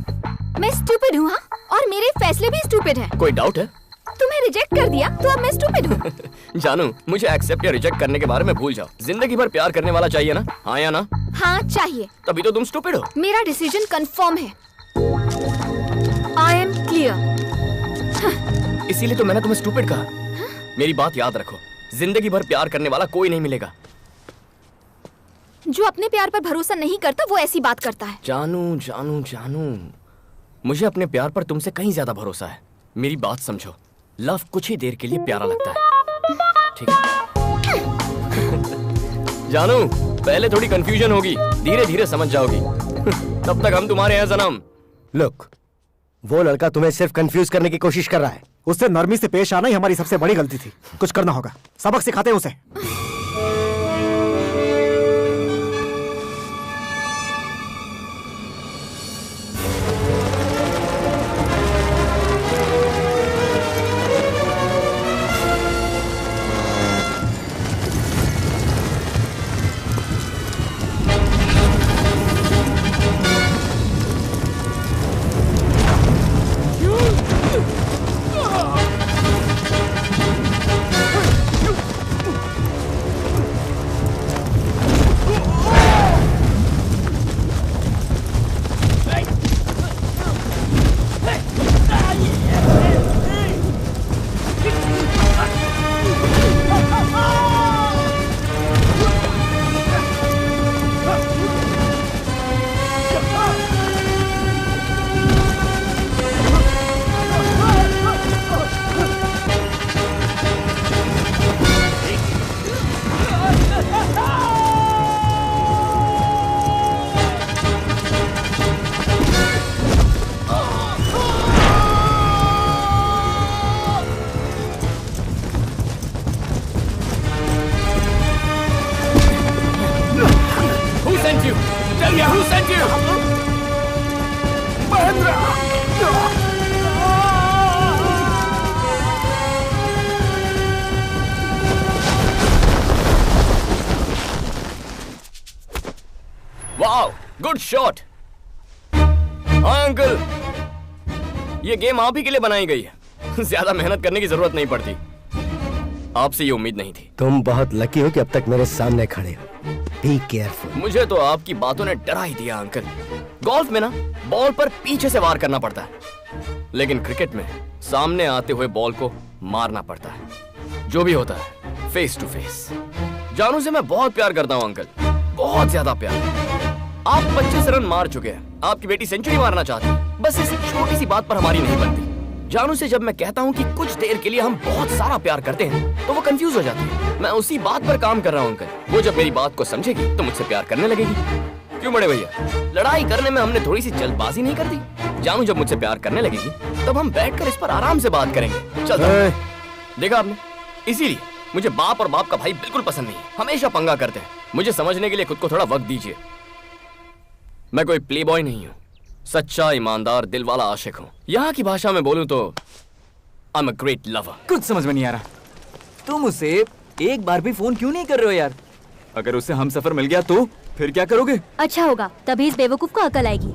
मैं स्टूपिड हूँ? हाँ? और मेरे फैसले भी स्टूपिड है। कोई डाउट है? तुम्हें रिजेक्ट कर दिया तो अब मैं स्टूपिड हूँ। जानू, मुझे एक्सेप्ट या रिजेक्ट करने के बारे में भूल जाओ। जिंदगी भर प्यार करने वाला चाहिए ना? हाँ या ना? हाँ चाहिए। तभी तो तुम स्टूपिड हो। मेरा डिसीजन कंफर्म है। I am clear. इसीलिए तो मैंने तुम्हें स्टूपिड कहा। मेरी बात याद रखो, जिंदगी भर प्यार करने वाला कोई नहीं मिलेगा। जो अपने प्यार पर भरोसा नहीं करता वो ऐसी बात करता है। जानू जानू जानू, मुझे अपने प्यार पर तुमसे कहीं ज्यादा भरोसा है। मेरी बात समझो, लव कुछ ही देर के लिए प्यारा लगता है, ठीक है? जानू, पहले थोड़ी कंफ्यूजन होगी, धीरे धीरे समझ जाओगी। तब तक हम तुम्हारे हैं सनम। लुक, वो लड़का तुम्हें सिर्फ कंफ्यूज करने की कोशिश कर रहा है। उससे नरमी से पेश आना ही हमारी सबसे बड़ी गलती थी। कुछ करना होगा, सबक सिखाते हैं उसे। here. Who sent you? Wow, good shot. हाँ अंकल, ये गेम आप ही के लिए बनाई गई है। ज्यादा मेहनत करने की जरूरत नहीं पड़ती। आपसे ये उम्मीद नहीं थी। तुम बहुत लकी हो कि अब तक मेरे सामने खड़े हो। Be careful. मुझे तो आपकी बातों ने डरा ही दिया अंकल। गोल्फ में ना बॉल पर पीछे से वार करना पड़ता है, लेकिन क्रिकेट में सामने आते हुए बॉल को मारना पड़ता है। जो भी होता है फेस टू फेस। जानू से मैं बहुत प्यार करता हूँ अंकल, बहुत ज्यादा प्यार। आप 25 रन मार चुके हैं, आपकी बेटी सेंचुरी मारना चाहती है। बस इस छोटी सी बात पर हमारी नहीं बनती। जानू से जब मैं कहता हूँ कि कुछ देर के लिए हम बहुत सारा प्यार करते हैं, तो वो कंफ्यूज हो जाती है। मैं उसी बात पर काम कर रहा हूँ अंकल। वो जब मेरी बात को समझेगी तो मुझसे प्यार करने लगेगी। क्यों बड़े भैया, लड़ाई करने में हमने थोड़ी सी जल्दबाजी नहीं कर दी? जानू जब मुझसे प्यार करने लगेगी तब हम बैठकर इस पर आराम से बात करेंगे। चल देखा आपने, इसीलिए मुझे बाप और बाप का भाई बिल्कुल पसंद नहीं है। हमेशा पंगा करते हैं। मुझे समझने के लिए खुद को थोड़ा वक्त दीजिए। मैं कोई प्ले बॉय नहीं हूँ, सच्चा ईमानदार दिल वाला आशिक हूँ। यहाँ की भाषा में बोलूँ तो I am a great lover. कुछ समझ में नहीं आ रहा, तुम उसे एक बार भी फोन क्यों नहीं कर रहे हो यार? अगर उसे हम सफर मिल गया तो फिर क्या करोगे? अच्छा होगा, तभी इस बेवकूफ को अकल आएगी।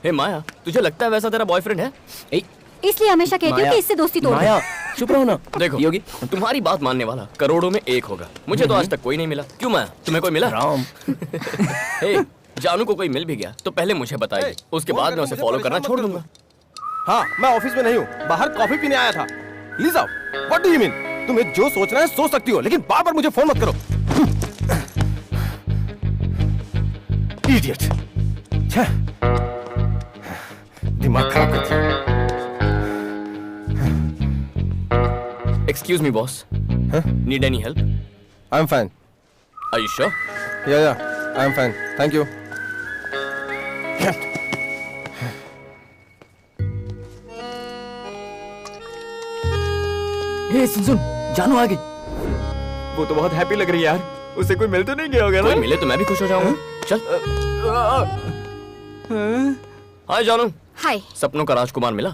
हे माया, तुझे लगता है वैसा तेरा बॉयफ्रेंड है? इसलिए हमेशा कहती हूँ कि इससे दोस्ती तोड़ दो। माया चुप रहो ना। देखो योगी, तुम्हारी बात मानने वाला करोड़ों में एक होगा। मुझे तो आज तक कोई नहीं मिला। क्यों माया, तुम्हें कोई मिला? राम हे, जानू को कोई मिल भी गया तो पहले मुझे बताइए, उसके बाद मैं उसे फॉलो करना छोड़ दूंगा। हाँ, मैं ऑफिस में नहीं हूँ, बाहर कॉफी पीने आया था। Lisa, what do you mean? तुम्हें जो सोचना है सोच सकती हो, लेकिन बार बार मुझे फोन मत करो। इडियट। दिमाग खराब कर दिया। Excuse me, boss. Need any help? I'm fine. Are you sure? Yeah, I'm fine. Thank you. हे सुन, जानू आ गई। वो तो बहुत हैप्पी लग रही है यार। उसे कोई मिल तो नहीं गया होगा ना? कोई मिले तो मैं भी खुश हो जाऊंगा। चल। हाय जानू। हाय। सपनों का राजकुमार मिला?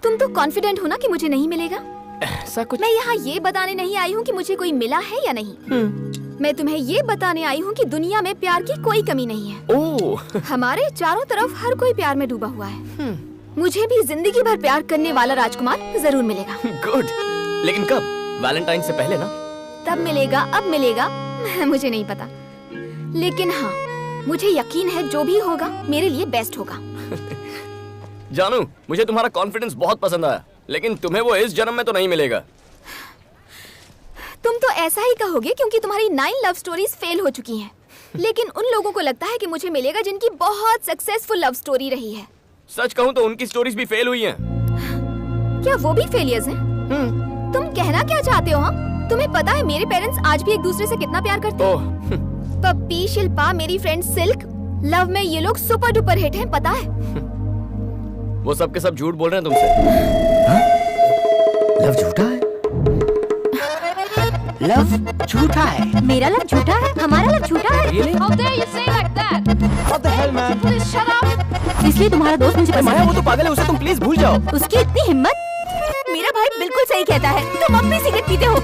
तुम तो कॉन्फिडेंट हो ना कि मुझे नहीं मिलेगा। ऐसा कुछ? मैं यहाँ ये बताने नहीं आई हूँ कि मुझे कोई मिला है या नहीं। मैं तुम्हें ये बताने आई हूँ कि दुनिया में प्यार की कोई कमी नहीं है। ओह। हमारे चारों तरफ हर कोई प्यार में डूबा हुआ है। मुझे भी जिंदगी भर प्यार करने वाला राजकुमार जरूर मिलेगा। गुड। लेकिन कब? वैलेंटाइन से पहले ना? तब मिलेगा, अब मिलेगा, मुझे नहीं पता। लेकिन हाँ, मुझे यकीन है जो भी होगा मेरे लिए बेस्ट होगा। जानू, मुझे तुम्हारा कॉन्फिडेंस बहुत पसंद आया, लेकिन तुम्हें वो इस जन्म में तो नहीं मिलेगा। तुम तो ऐसा ही कहोगे क्योंकि तुम्हारी 9 लव स्टोरीज फेल हो चुकी हैं। लेकिन उन लोगों को लगता है कि मुझे मिलेगा जिनकी बहुत सक्सेसफुल लव स्टोरी रही है। सच कहूँ तो उनकी स्टोरीज भी फेल हुई हैं। क्या वो भी फेलियर्स हैं? तुम कहना क्या चाहते हो? हाँ, तुम्हें पता है मेरे पेरेंट्स आज भी एक दूसरे से कितना प्यार करते हैं। पप्पी, शिल्पा, मेरी फ्रेंड सिल्क, लव में ये लोग सुपर डुपर हिट हैं, पता है? वो सब के सब झूठ बोल रहे हैं तुमसे। लव झूठा है? लव झूठा है? मेरा लव झूठा है? हमारा लव झूठा है? How dare you say like that? What the hell, man? Please shut up. इसलिए तुम्हारा दोस्त मुझे पसंद माया, है। वो तो पागल है, उसे तुम प्लीज भूल जाओ। उसकी इतनी हिम्मत? मेरा भाई बिल्कुल सही कहता है, तुम अब भी सिगरेट पीते हो।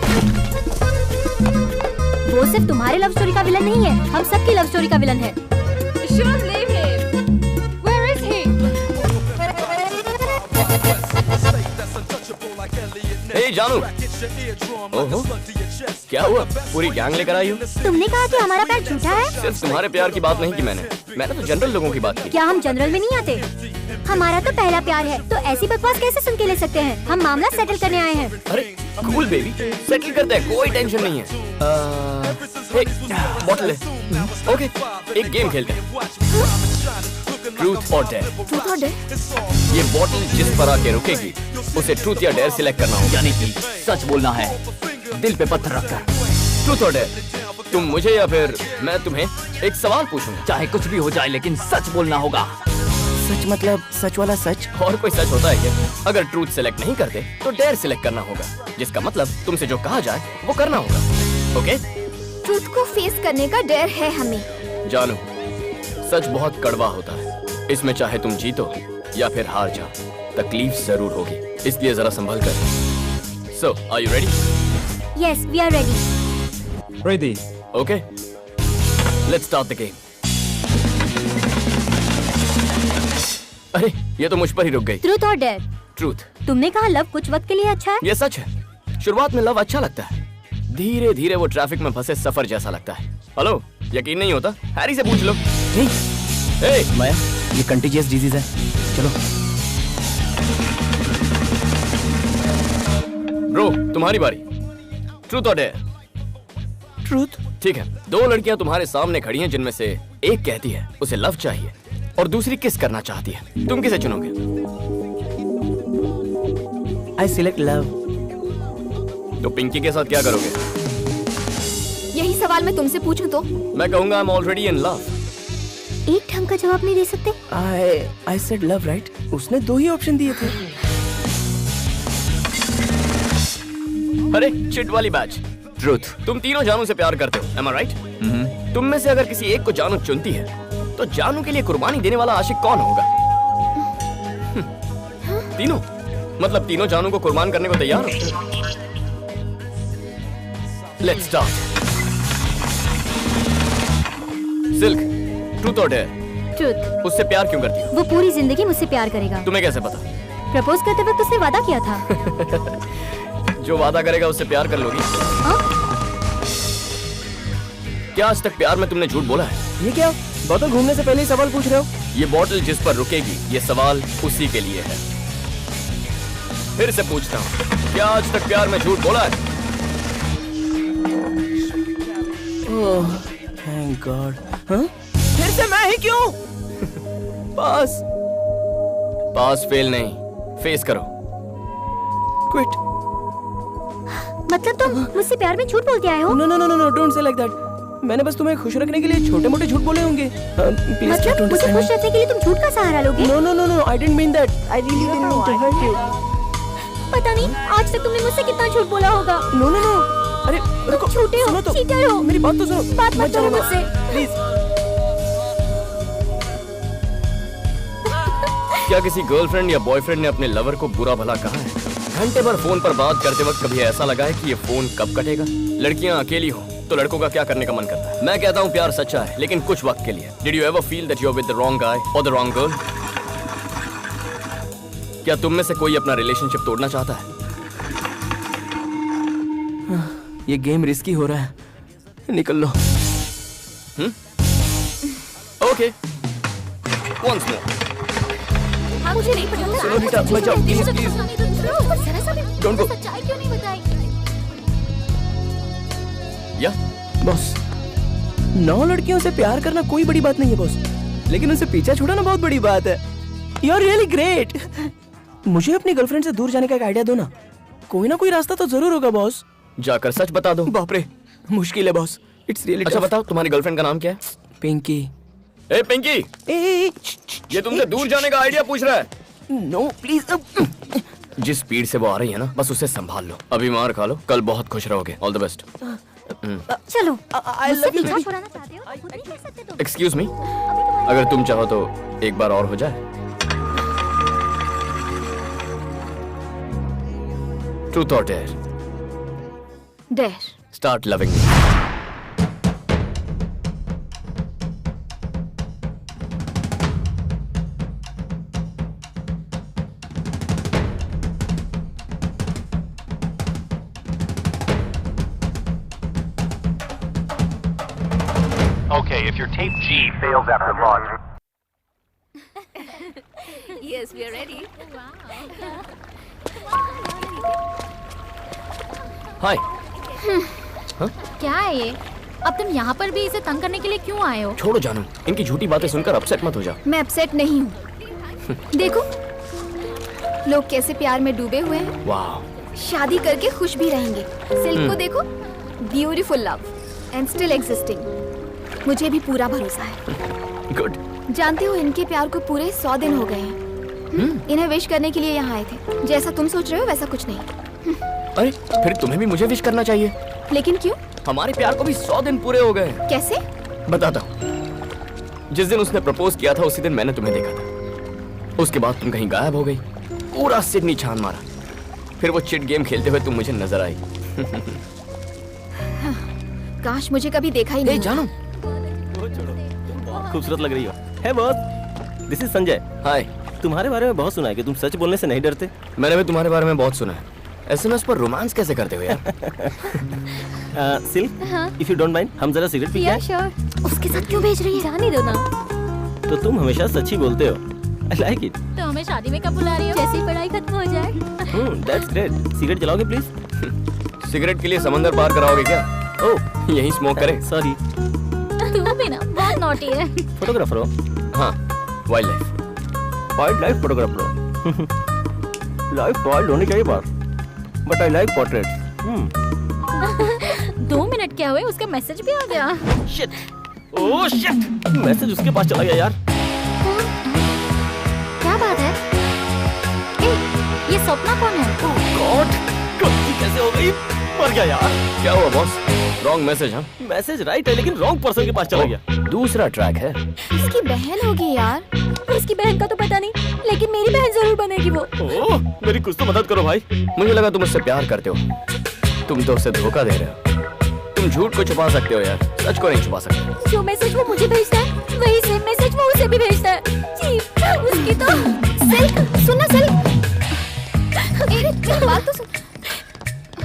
वो सिर्फ तुम्हारे लव स्टोरी का विलन नहीं है, हम सबकी लव स्टोरी का विलन है। Shouldn't leave him. Where is he? हे जानू। ओहो, क्या हुआ? पूरी गैंग लेकर आई हो? तुमने कहा कि हमारा प्यार झूठा है। सिर्फ तुम्हारे प्यार की बात नहीं की मैंने तो जनरल लोगों की बात की। क्या हम जनरल में नहीं आते? हमारा तो पहला प्यार है, तो ऐसी बकवास कैसे सुन के ले सकते हैं? हम मामला सेटल करने आए हैं। अरे कूल बेबी, सेटल करते हैं, कोई टेंशन नहीं है। बॉटल है। ओके, एक गेम खेलते हैं। ट्रूथ और डेयर। ट्रूथ और डेयर? ये बॉटल जिस पर आके रुकेगी उसे ट्रूथ या डेयर सिलेक्ट करना होगा। यानी कि सच बोलना है, दिल पे पत्थर रखकर। ट्रूथ और डेयर, तुम मुझे या फिर मैं तुम्हें एक सवाल पूछूंगा। चाहे कुछ भी हो जाए लेकिन सच बोलना होगा। सच मतलब सच वाला सच? और कोई सच होता है क्या? अगर ट्रूथ सिलेक्ट नहीं करते तो डेयर सिलेक्ट करना होगा, जिसका मतलब तुमसे जो कहा जाए वो करना होगा। ओके? ट्रूथ को फेस करने का डेयर है हमें। जानू, सच बहुत कड़वा होता है, इसमें चाहे तुम जीतो या फिर हार जाओ, तकलीफ जरूर होगी, इसलिए जरा संभल कर। So, are you ready? Yes, we are ready. Ready. Okay. Let's start the game. अरे ये तो मुझ पर ही रुक गई। Truth or dare? Truth. तुमने कहा लव कुछ वक्त के लिए अच्छा है। ये सच है। शुरुआत में लव अच्छा लगता है, धीरे धीरे वो ट्रैफिक में फंसे सफर जैसा लगता है। हेलो, यकीन नहीं होता? हैरी से पूछ लो। माया, ये कंटेजियस डिजीज है, चलो। ब्रो, तुम्हारी बारी। ट्रूथ और डेयर? ट्रूथ। ठीक है, दो लड़कियां तुम्हारे सामने खड़ी हैं, जिनमें से एक कहती है उसे लव चाहिए और दूसरी किस करना चाहती है। तुम किसे चुनोगे? I select love. तो पिंकी के साथ क्या करोगे? यही सवाल मैं तुमसे पूछूं तो? मैं कहूंगा I'm already in love. एक ढंग का जवाब नहीं दे सकते? I said love, right? उसने दो ही ऑप्शन दिए थे। अरे चिट वाली बैच। ट्रूथ। तुम तीनों जानू से प्यार करते हो, am I right? तुम में से अगर किसी एक को जानू चुनती है तो जानू के लिए कुर्बानी देने वाला आशिक कौन होगा? तीनों? मतलब तीनों जानू को कुर्बान करने को तैयार हो? Let's start. सिल्क, ट्रूथ और डेयर? ट्रूथ। उससे प्यार क्यों करती हो? वो पूरी जिंदगी मुझसे प्यार करेगा। तुम्हें कैसे पता? प्रपोज करते वक्त उसने वादा किया था। जो वादा करेगा उससे प्यार कर लोगी? क्या आज तक प्यार में तुमने झूठ बोला है? ये क्या? बोतल घूमने से पहले ही सवाल पूछ रहे हो? ये बोतल जिस पर रुकेगी, ये सवाल उसी के लिए है। फिर से पूछता हूँ, क्या आज तक प्यार में झूठ बोला है? ओह, थैंक गॉड। हाँ? फिर से मैं ही क्यों? पास। पास फेल नहीं, फेस करो। क्विट। मतलब तुम मुझसे प्यार में झूठ बोल के आए हो? No no no no, don't say like that. मैंने बस तुम्हें खुश रखने के लिए छोटे-मोटे झूठ बोले होंगे। प्लीज मतलब मुझे खुश रखने के लिए तुम झूठ का सहारा लोगे? No no no no, I didn't mean that. I really didn't mean to hurt you. पता नहीं आज तक तुमने मुझसे कितना झूठ बोला होगा। नो नो नो, अरे रुको, झूठे हो, चीटर हो। मेरी बात तो सुनो। बात मत करो मुझसे, प्लीज। क्या किसी गर्लफ्रेंड या बॉयफ्रेंड ने अपने लवर को बुरा भला कहा है? घंटे भर फोन पर बात करते वक्त कभी ऐसा लगा है कि ये फोन कब कटेगा? लड़कियां अकेली हो तो लड़कों का क्या करने का मन करता है? मैं कहता हूँ प्यार सच्चा है, लेकिन कुछ वक्त के लिए। Did you ever feel that you're with the wrong guy or the wrong girl? क्या तुम में से कोई अपना रिलेशनशिप तोड़ना चाहता है? ये गेम रिस्की हो रहा है, निकल लो। Okay. Once more. हाँ, मुझे नहीं पता। सुनो रीटा, मत जाओ, प्लीज प्लीज। Don't go. सच्चाई क्यों नहीं बताई? या बॉस, 9 लड़कियों से प्यार करना कोई बड़ी बात नहीं है बॉस, लेकिन उनसे पीछा छुड़ाना बहुत बड़ी बात है। You are really great. मुझे अपनी गर्लफ्रेंड से दूर जाने का एक आइडिया दो ना, कोई ना कोई रास्ता तो जरूर होगा बॉस। जाकर सच बता दो। बाप रे, मुश्किल है बॉस, इट्स रियली। अच्छा बताओ, तुम्हारी गर्लफ्रेंड का नाम क्या है? पिंकी। ए पिंकी, ये तुमसे दूर जाने का आइडिया पूछ रहा है। No please. जिस स्पीड से वो आ रही है ना, बस उसे संभाल लो। अभी मार खा लो, कल बहुत खुश रहोगे। All the best. चलो, मुझसे पीछा छुड़ाना चाहते हो? खुद नहीं कर सकते तुम? एक्सक्यूज मी, अगर तुम चाहो तो एक बार और हो जाए। ट्रूथ और dare? Dare. Start loving me. Okay, if your tape G fails after launch. Yes, we are ready. हाय। क्या है ये? अब तुम यहाँ पर भी इसे तंग करने के लिए क्यों आए हो? छोड़ो जानू, इनकी झूठी बातें सुनकर अपसेट मत हो जाओ। मैं अपसेट नहीं हूँ। देखो, लोग कैसे प्यार में डूबे हुए हैं। वाह। शादी करके खुश भी रहेंगे। सिल्क को देखो, beautiful love and still existing. मुझे भी पूरा भरोसा है। गुड। जानते हो, इनके प्यार को पूरे 100 दिन हो गए हैं। इन्हें विश करने के लिए यहाँ आए थे। जैसा तुम सोच रहे हो वैसा कुछ नहीं। अरे फिर तुम्हें भी मुझे विश करना चाहिए। लेकिन क्यों? हमारे प्यार को भी 100 दिन पूरे हो गए। कैसे? बताता हूँ। जिस दिन उसने प्रपोज किया था उसी दिन मैंने तुम्हें देखा था। उसके बाद तुम कहीं गायब हो गई, पूरा सिडनी छान मारा, फिर वो चिट गेम खेलते हुए तुम मुझे नजर आई। काश मुझे कभी देखा ही नहीं। जानो, खूबसूरत लग रही हो। है बॉस, दिस इज संजय। हाय। तुम्हारे बारे में बहुत सुना है कि तुम सच बोलने से नहीं डरते। मैंने भी तुम्हारे बारे में बहुत सुना है। एसएमएस पर रोमांस कैसे करते हो यार? Silk, if you don't mind, हम जरा सिगरेट पी Yeah, sure. उसके साथ क्यों भेज रही है? जाने दो ना। तो तुम हमेशा सच ही बोलते हो। I like it. तो हमें शादी में कब बुला रही हो? जैसे ही पढ़ाई खत्म हो जाए। That's great. सिगरेट जलाओगे प्लीज? सिगरेट के लिए समंदर पार कराओगे क्या? ओह, यही स्मोक करें। सॉरी। तू भी ना बहुत नॉटी है। फोटोग्राफर हो? हाँ, वाइल्ड लाइफ फोटोग्राफर हो। लाइफ वाइल्ड होनी चाहिए बात, but I like portrait. 2 minute क्या हुए, उसका मैसेज भी आ गया। शिट, ओह शिट, मैसेज उसके पास चला गया यार। क्या बात है? ए, ये सपना कौन है? ओह गॉड, गलती कैसे हो गई? मर गया यार। क्या हुआ बॉस? Wrong message? हाँ, मैसेज राइट है लेकिन रॉन्ग पर्सन के पास चला गया। दूसरा ट्रैक है। इसकी बहन होगी यार। उसकी बहन का तो पता नहीं, लेकिन मेरी बहन जरूर बनेगी वो। ओह, मेरी कुछ तो मदद करो भाई। मुझे लगा तुम उससे प्यार करते हो। तुम तो उसे धोखा दे रहे हो। तुम झूठ को छुपा सकते हो यार, सच को नहीं छुपा सकते। जो मैसेज वो मुझे भेजता है, वही सेम मैसेज वो उसे भी भेजता है। जी, उसकी तो सिल्क, सुनना सिल्क। मेरी बात तो सुन।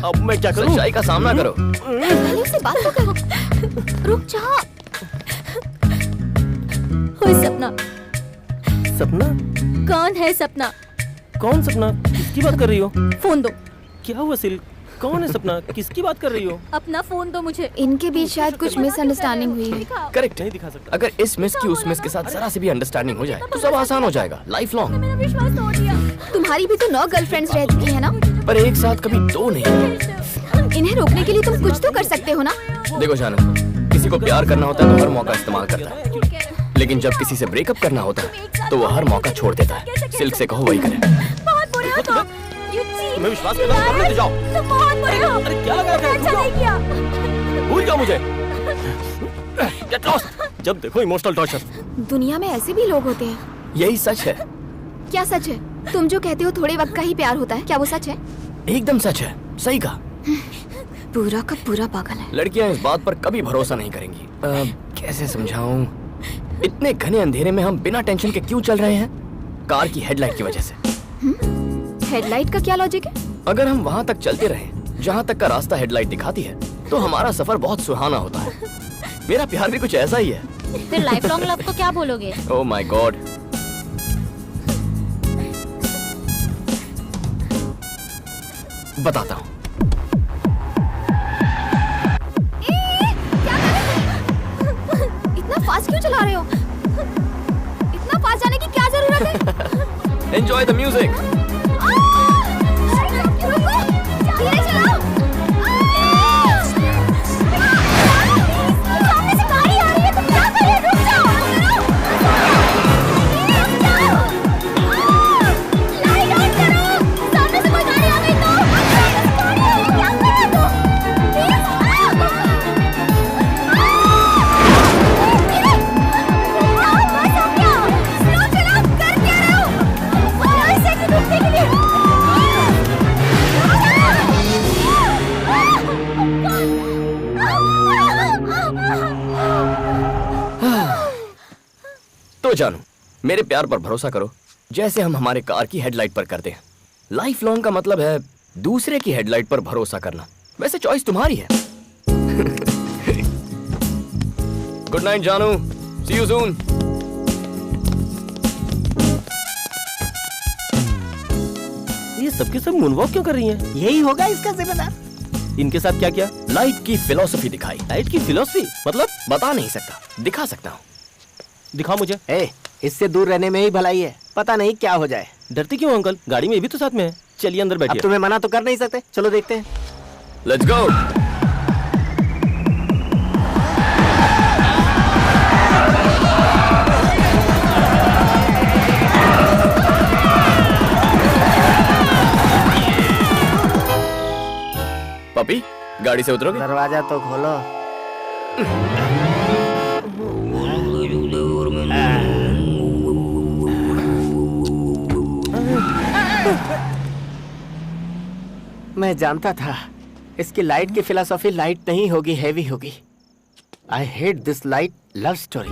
अब मैं क्या करूं? सच्चाई का सामना करो। पहले उससे बात तो करो। रुक जा। कोई सपना? सपना? कौन है सपना? कौन सपना? किसकी बात कर रही हो? फोन दो। क्या हुआ सिल्क? कौन है सपना? किसकी बात कर रही हो? अपना फोन दो मुझे। इनके बीच शायद कुछ मिसअंडरस्टैंडिंग हुई है। करेक्ट। नहीं दिखा सकता। अगर इस मिस की उस मिस के साथ जरा से भी अंडरस्टैंडिंग हो जाए तो सब आसान हो जाएगा, लाइफ लॉन्ग। मेरा विश्वास तोड़ दिया। तुम्हारी भी तो 9 गर्लफ्रेंड्स रह चुकी है ना? पर एक साथ कभी 2 नहीं। इन्हें रोकने के लिए तुम कुछ तो कर सकते हो ना? देखो जानू, किसी को प्यार करना होता है तो हर मौका इस्तेमाल करता है, लेकिन जब किसी से ब्रेकअप करना होता है तो वो हर मौका छोड़ देता है। सिल्क से कहो वही करे। बहुत बुरे हो तुम। तुम्हें विश्वास करना है, करने दो जाओ। तुम बहुत बुरे हो। अरे क्या लगा रखा है? अच्छा नहीं किया। भूल जाओ मुझे। Get lost। जब देखो इमोशनल टॉर्चर। दुनिया में ऐसे भी लोग होते हैं। यही सच है। क्या सच है? तुम जो कहते हो थोड़े वक्त का ही प्यार होता है, क्या वो सच है? एकदम सच है, सही कहा। पूरा का पूरा पागल है। लड़कियां इस बात पर कभी भरोसा नहीं करेंगी। कैसे समझाऊं? इतने घने अंधेरे में हम बिना टेंशन के क्यों चल रहे हैं? कार की हेडलाइट की वजह से। हेडलाइट का क्या लॉजिक है? अगर हम वहाँ तक चलते रहें जहाँ तक का रास्ता हेडलाइट दिखाती है तो हमारा सफर बहुत सुहाना होता है। मेरा प्यार भी कुछ ऐसा ही है। फिर लाइफ लॉन्ग लव को क्या बोलोगे? Oh my God. बताता हूँ। इतना फास्ट क्यों चला रहे हो? इतना फास्ट जाने की क्या जरूरत है? Enjoy the music. धीरे चलाओ। सामने से गाड़ी आ रही है, तुम क्या कर रहे हो? रुक जाओ। लाइट ऑन करो। सामने से कोई गाड़ी आ गई तो क्या कर रहे हो? तो जानू, मेरे प्यार पर भरोसा करो जैसे हम हमारे कार की हेडलाइट पर करते हैं। लाइफ लॉन्ग का मतलब है दूसरे की हेडलाइट पर भरोसा करना। वैसे चॉइस तुम्हारी है। गुड नाइट जानू, सी यू सून। ये सबके सब मूनवॉक क्यों कर रही हैं? यही होगा इसका जिम्मेदार। इनके साथ क्या किया? लाइफ की फिलॉसफी दिखाई। लाइट की फिलॉसफी मतलब? बता नहीं सकता, दिखा सकता हूँ। दिखाओ मुझे। इससे दूर रहने में ही भलाई है, पता नहीं क्या हो जाए। डरती क्यों अंकल? गाड़ी में ये भी तो साथ में है। चलिए अंदर बैठिए। अब तुम्हें मना तो कर नहीं सकते, चलो देखते हैं। Let's go. पपी, गाड़ी से उतरोगे? दरवाजा तो खोलो। मैं जानता था इसकी लाइट की फिलॉसफी लाइट नहीं होगी, हैवी होगी। आई hate this light love story.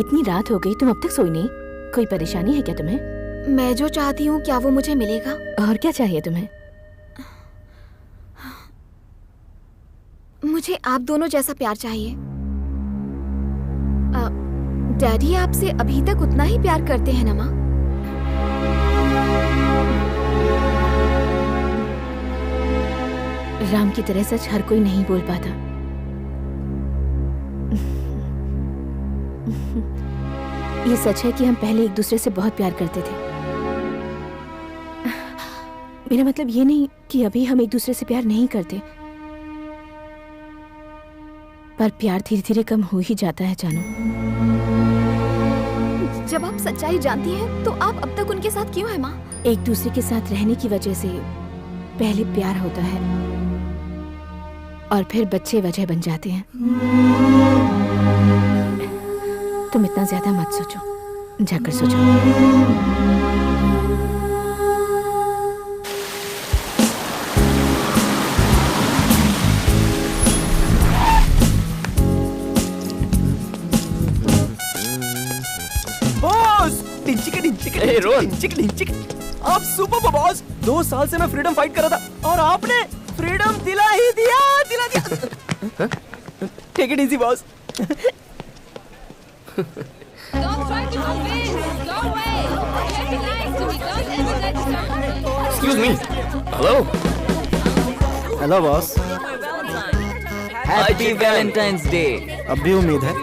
इतनी रात हो गई, तुम अब तक सोई नहीं? कोई परेशानी है क्या तुम्हें? मैं जो चाहती हूँ क्या वो मुझे मिलेगा? और क्या चाहिए तुम्हें? मुझे आप दोनों जैसा प्यार चाहिए। डैडी आपसे अभी तक उतना ही प्यार करते हैं ना माँ? राम की तरह सच हर कोई नहीं बोल पाता। ये सच है कि हम पहले एक दूसरे से बहुत प्यार करते थे। मेरा मतलब ये नहीं कि अभी हम एक दूसरे से प्यार नहीं करते, पर प्यार धीरे धीरे कम हो ही जाता है जानू। जब आप सच्चाई जानती हैं तो आप अब तक उनके साथ क्यों हैं माँ? एक दूसरे के साथ रहने की वजह से पहले प्यार होता है और फिर बच्चे वजह बन जाते हैं। तुम इतना ज्यादा मत सोचो, जाकर सोचो। ए, रोहन, आप सुपर बॉस। 2 साल से मैं फ्रीडम फाइट कर रहा था और आपने फ्रीडम दिला दिया। Take it easy boss. Excuse me. Hello. Hello boss. Happy Valentine's day. अब भी उम्मीद है?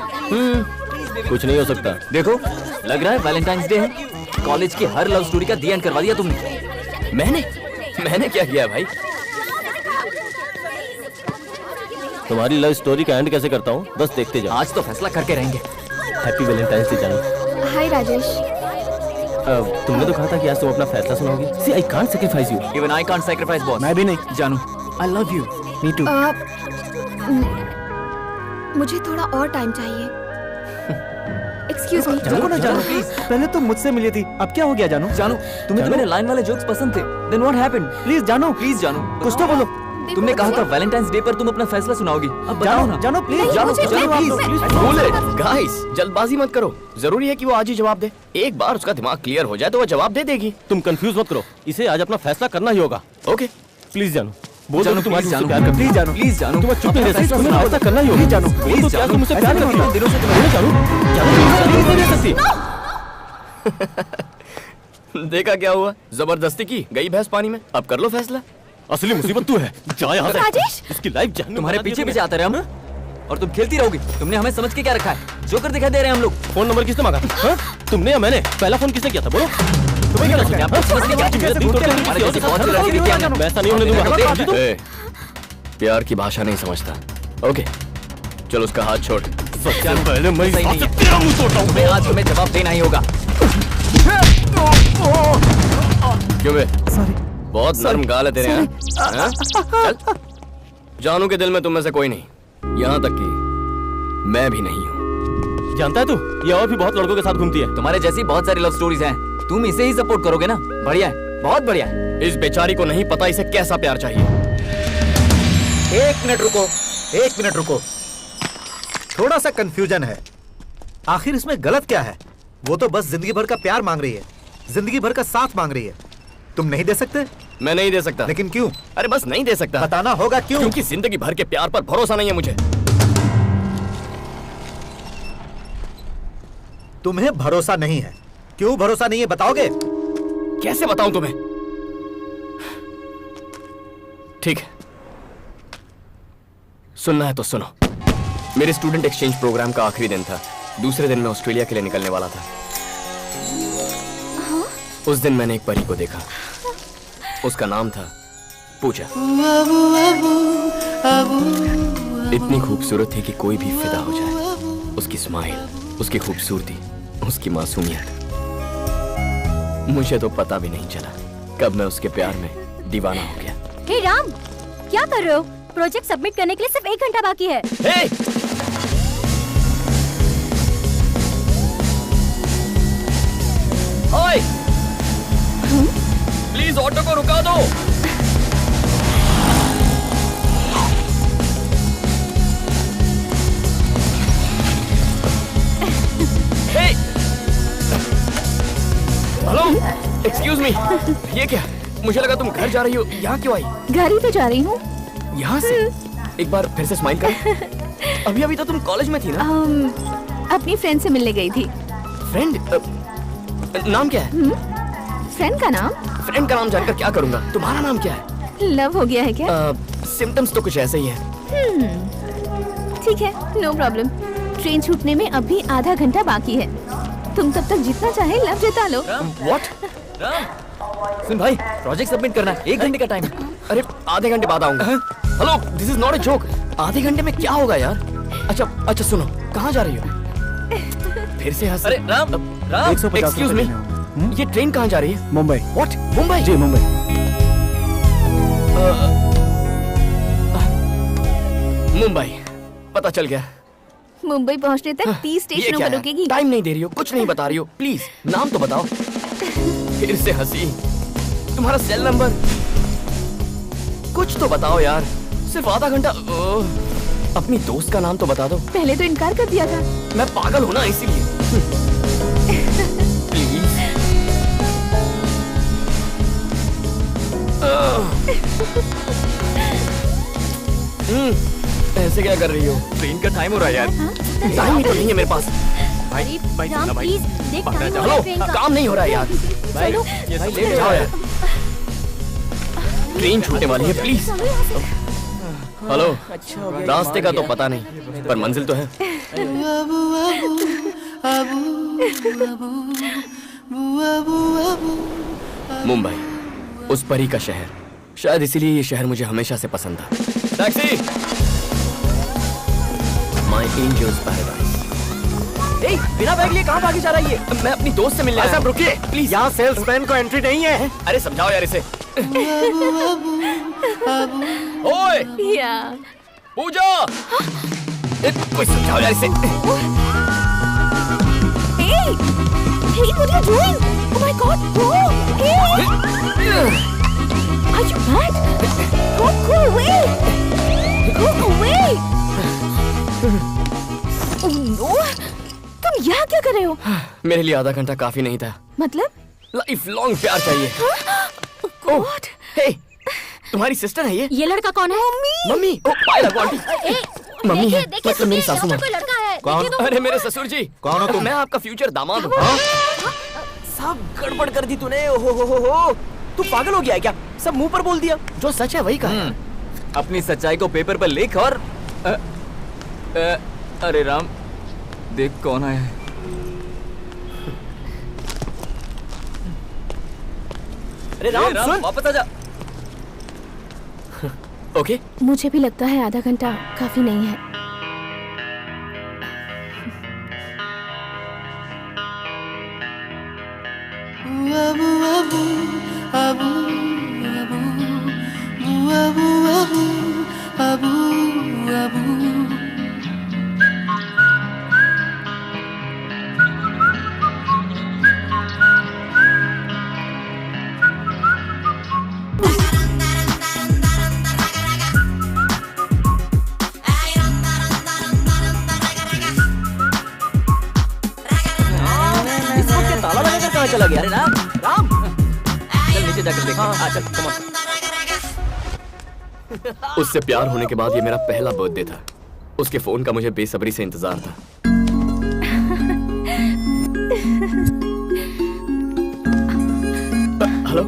कुछ नहीं हो सकता। देखो, लग रहा है वैलेंटाइंस डे है। कॉलेज की हर लव स्टोरी का दी एंड करवा दिया तुमने। मैंने क्या किया भाई? तुम्हारी लव स्टोरी का एंड कैसे करता हूँ, बस देखते जाओ। आज तो फैसला करके रहेंगे। हैप्पी वैलेंटाइंस डे जानू। हाय राजेश। तुमने तो कहा था कि आज तुम अपना फैसला सुनाओगी। See, I can't sacrifice you. Even I can't sacrifice boss. मैं भी नहीं। जानू, I love you. Me too. मुझे थोड़ा और टाइम चाहिए। Excuse me. रुको ना जानू, प्लीज। पहले तुम मुझसे मिली थी, अब क्या हो गया जानू? जानू, तुम्हें तो मेरे लाइन वाले जोक्स पसंद थे। Then what happened? प्लीज जानू, प्लीज जानू, कुछ तो बोलो। तुमने कहा था वैलेंटाइंस डे पर तुम अपना फैसला सुनाओगी। अब बताओ ना। जानू प्लीज। जानू, प्लीज। गाइस, जल्दबाजी मत करो। जरूरी है कि वो आज ही जवाब दे। एक बार उसका दिमाग क्लियर हो जाए तो वो जवाब दे देगी। तुम कंफ्यूज मत करो, इसे आज अपना फैसला करना ही होगा। ओके, प्लीज जानू। बोल दो तुम आज मुझसे प्यार करती। प्लीज जानू, प्लीज जानू, तुम चुप नहीं रह सकती, तुम्हें फैसला करना ही होगा। जानू, बोल दो क्या तुम मुझसे प्यार करती हो? दिनों से तुम्हें जानू, जानू नहीं रह सकती। देखा क्या हुआ? जबरदस्ती की गई भैंस पानी में। अब कर लो फैसला। असली मुसीबत तू है। जा यहाँ से। राजेश! इसकी लाइफ जहन्नुम तुम्हारे बना दी पीछे तुमने। पीछे आते रहे हम और तुम खेलती रहोगी। तुमने हमें समझ के क्या रखा है? जोकर दिखाई दे रहे हैं हम लोग। फोन नंबर किसने मांगा? हाँ? तुमने या मैंने? पहला फोन किसने किया था? बोलो। तुम्हें क्या लगता है? आपको समझ नहीं क्या? मेरा दिल तोड़ते हो, हमारे किसी और जैसे के बहुत साथ से लड़के नहीं दिखे हैं। मैं ऐसा नहीं होने दूंगा। देखो। ए, प्यार की भाषा नहीं समझता। ओके, चलो उसका हाथ छोड़। सबसे पहले मैं इस सही हाथ नहीं से है। तेरा मुंह तोड़ता हूँ। तुम्हें आज हमें जवाब देना ही होगा। क्यों बे? बहुत नरम गाल है तेरे। हाँ? चल। जानू के दिल में तुम में से कोई नहीं, यहाँ तक कि मैं भी नहीं हूँ। जानता है तू, ये और भी बहुत लड़कों के साथ घूमती है। तुम्हारे जैसी बहुत सारी लव स्टोरीज हैं। तुम इसे ही सपोर्ट करोगे ना? बढ़िया है, बहुत बढ़िया है। इस बेचारी को नहीं पता इसे कैसा प्यार चाहिए। 1 मिनट रुको, 1 मिनट रुको। थोड़ा सा कंफ्यूजन है। आखिर इसमें गलत क्या है? वो तो बस जिंदगी भर का प्यार मांग रही है, जिंदगी भर का साथ मांग रही है। तुम नहीं दे सकते? मैं नहीं दे सकता। लेकिन क्यों? अरे बस नहीं दे सकता। बताना होगा क्यों? क्योंकि जिंदगी भर के प्यार पर भरोसा नहीं है मुझे। तुम्हें भरोसा नहीं है? क्यों भरोसा नहीं है, बताओगे? कैसे बताऊं तुम्हें? ठीक है, सुनना है तो सुनो। मेरे स्टूडेंट एक्सचेंज प्रोग्राम का आखिरी दिन था। दूसरे दिन मैं ऑस्ट्रेलिया के लिए निकलने वाला था। उस दिन मैंने एक परी को देखा। उसका नाम था पूजा। इतनी खूबसूरत थी कि कोई भी फिदा हो जाए। उसकी स्माइल, उसकी खूबसूरती, उसकी मासूमियत। मुझे तो पता भी नहीं चला कब मैं उसके प्यार में दीवाना हो गया। हे राम, क्या कर रहे हो? प्रोजेक्ट सबमिट करने के लिए सिर्फ 1 घंटा बाकी है। हे! ओए! प्लीज ऑटो को रुका दो। हेलो, एक्सक्यूज मी, ये क्या? मुझे लगा तुम घर जा रही हो, यहाँ क्यों आई? घर ही तो जा रही हूँ। यहाँ से? एक बार फिर से स्माइल कर। अभी तो तुम कॉलेज में थी ना? अपनी फ्रेंड से मिलने गई थी। फ्रेंड? नाम क्या है? फ्रेंड का नाम? फ्रेंड का नाम जानकर क्या करूँगा? तुम्हारा नाम क्या है? लव हो गया है क्या? सिम्टम्स तो कुछ ऐसे ही है। ठीक है, नो प्रॉब्लम। ट्रेन छूटने में अभी आधा घंटा बाकी है। तुम तब तक जितना चाहे लव जता लो। What? सुन भाई, प्रोजेक्ट सबमिट करना है, 1 घंटे का टाइम। अरे आधे घंटे बाद आऊंगा। Hello, this is not a joke. आधे घंटे में क्या होगा यार? अच्छा सुनो, कहाँ जा रही हो? फिर से हंस। अरे राम, 150 एक्सक्यूज मी, ये ट्रेन कहाँ जा रही है? मुंबई। What? मुंबई? जी मुंबई। मुंबई, पता चल गया। मुंबई पहुंचने तक 30 स्टेशनों पर रुकेगी। टाइम नहीं दे रही हो, कुछ नहीं बता रही हो, प्लीज नाम तो बताओ। फिर से हंसी। तुम्हारा सेल नंबर कुछ तो बताओ यार। सिर्फ आधा घंटा। अपनी दोस्त का नाम तो बता दो। पहले तो इनकार कर दिया था। मैं पागल हूँ ना, इसीलिए। प्लीज। ऐसे क्या कर रही हो? ट्रेन का टाइम हो रहा है यार। टाइम ही तो नहीं है मेरे पास। भाई प्लीज देख, हेलो, काम नहीं हो रहा है यार। भाई लेट जाओ यार, ट्रेन छूटने वाली है, प्लीज। हेलो, रास्ते का तो पता नहीं, पर मंजिल तो है। मुंबई, उस परी का शहर। शायद इसीलिए ये शहर मुझे हमेशा से पसंद था। टैक्सी! My angel's paradise. बिना बैग लिए कहाँ भागी जा रही है? मैं अपनी दोस्त से मिलने आया। रुकिए प्लीज। यहाँ सेल्समैन को एंट्री नहीं है। अरे समझाओ यार इसे। ओए पूजा, कोई समझाओ यार इसे। Hey, what are you doing? Oh my God, bro! Hey! Are you mad? Go away! Go away! Oh no! तुम यहाँ क्या कर रहे हो? मेरे लिए आधा घंटा काफी नहीं था। मतलब? लाइफ लॉन्ग प्यार चाहिए। God! Hey, तुम्हारी सिस्टर है ये? ये लड़का कौन है? मम्मी। ओ पायल आंटी। मम्मी है, मतलब मेरी सासू माँ। लड़का है। कौन? अरे मेरे ससुर जी। कौन हो तुम? मैं आपका फ्यूचर दामाद हूँ। सब गड़बड़ कर दी तूने। हो तू पागल हो गया है क्या? सब मुंह पर बोल दिया। जो सच है वही कहा। अपनी सच्चाई को पेपर पर लिख और अरे राम, देख कौन आया है। अरे राम सुन, वापस आजा। ओके। मुझे भी लगता है आधा घंटा काफी नहीं है। ताला लगाकर कहाँ चला गया? अरे राम, चल नीचे जाकर देख। चल कम ऑन। उससे प्यार होने के बाद ये मेरा पहला बर्थडे था। उसके फोन का मुझे बेसब्री से इंतजार था। Hello.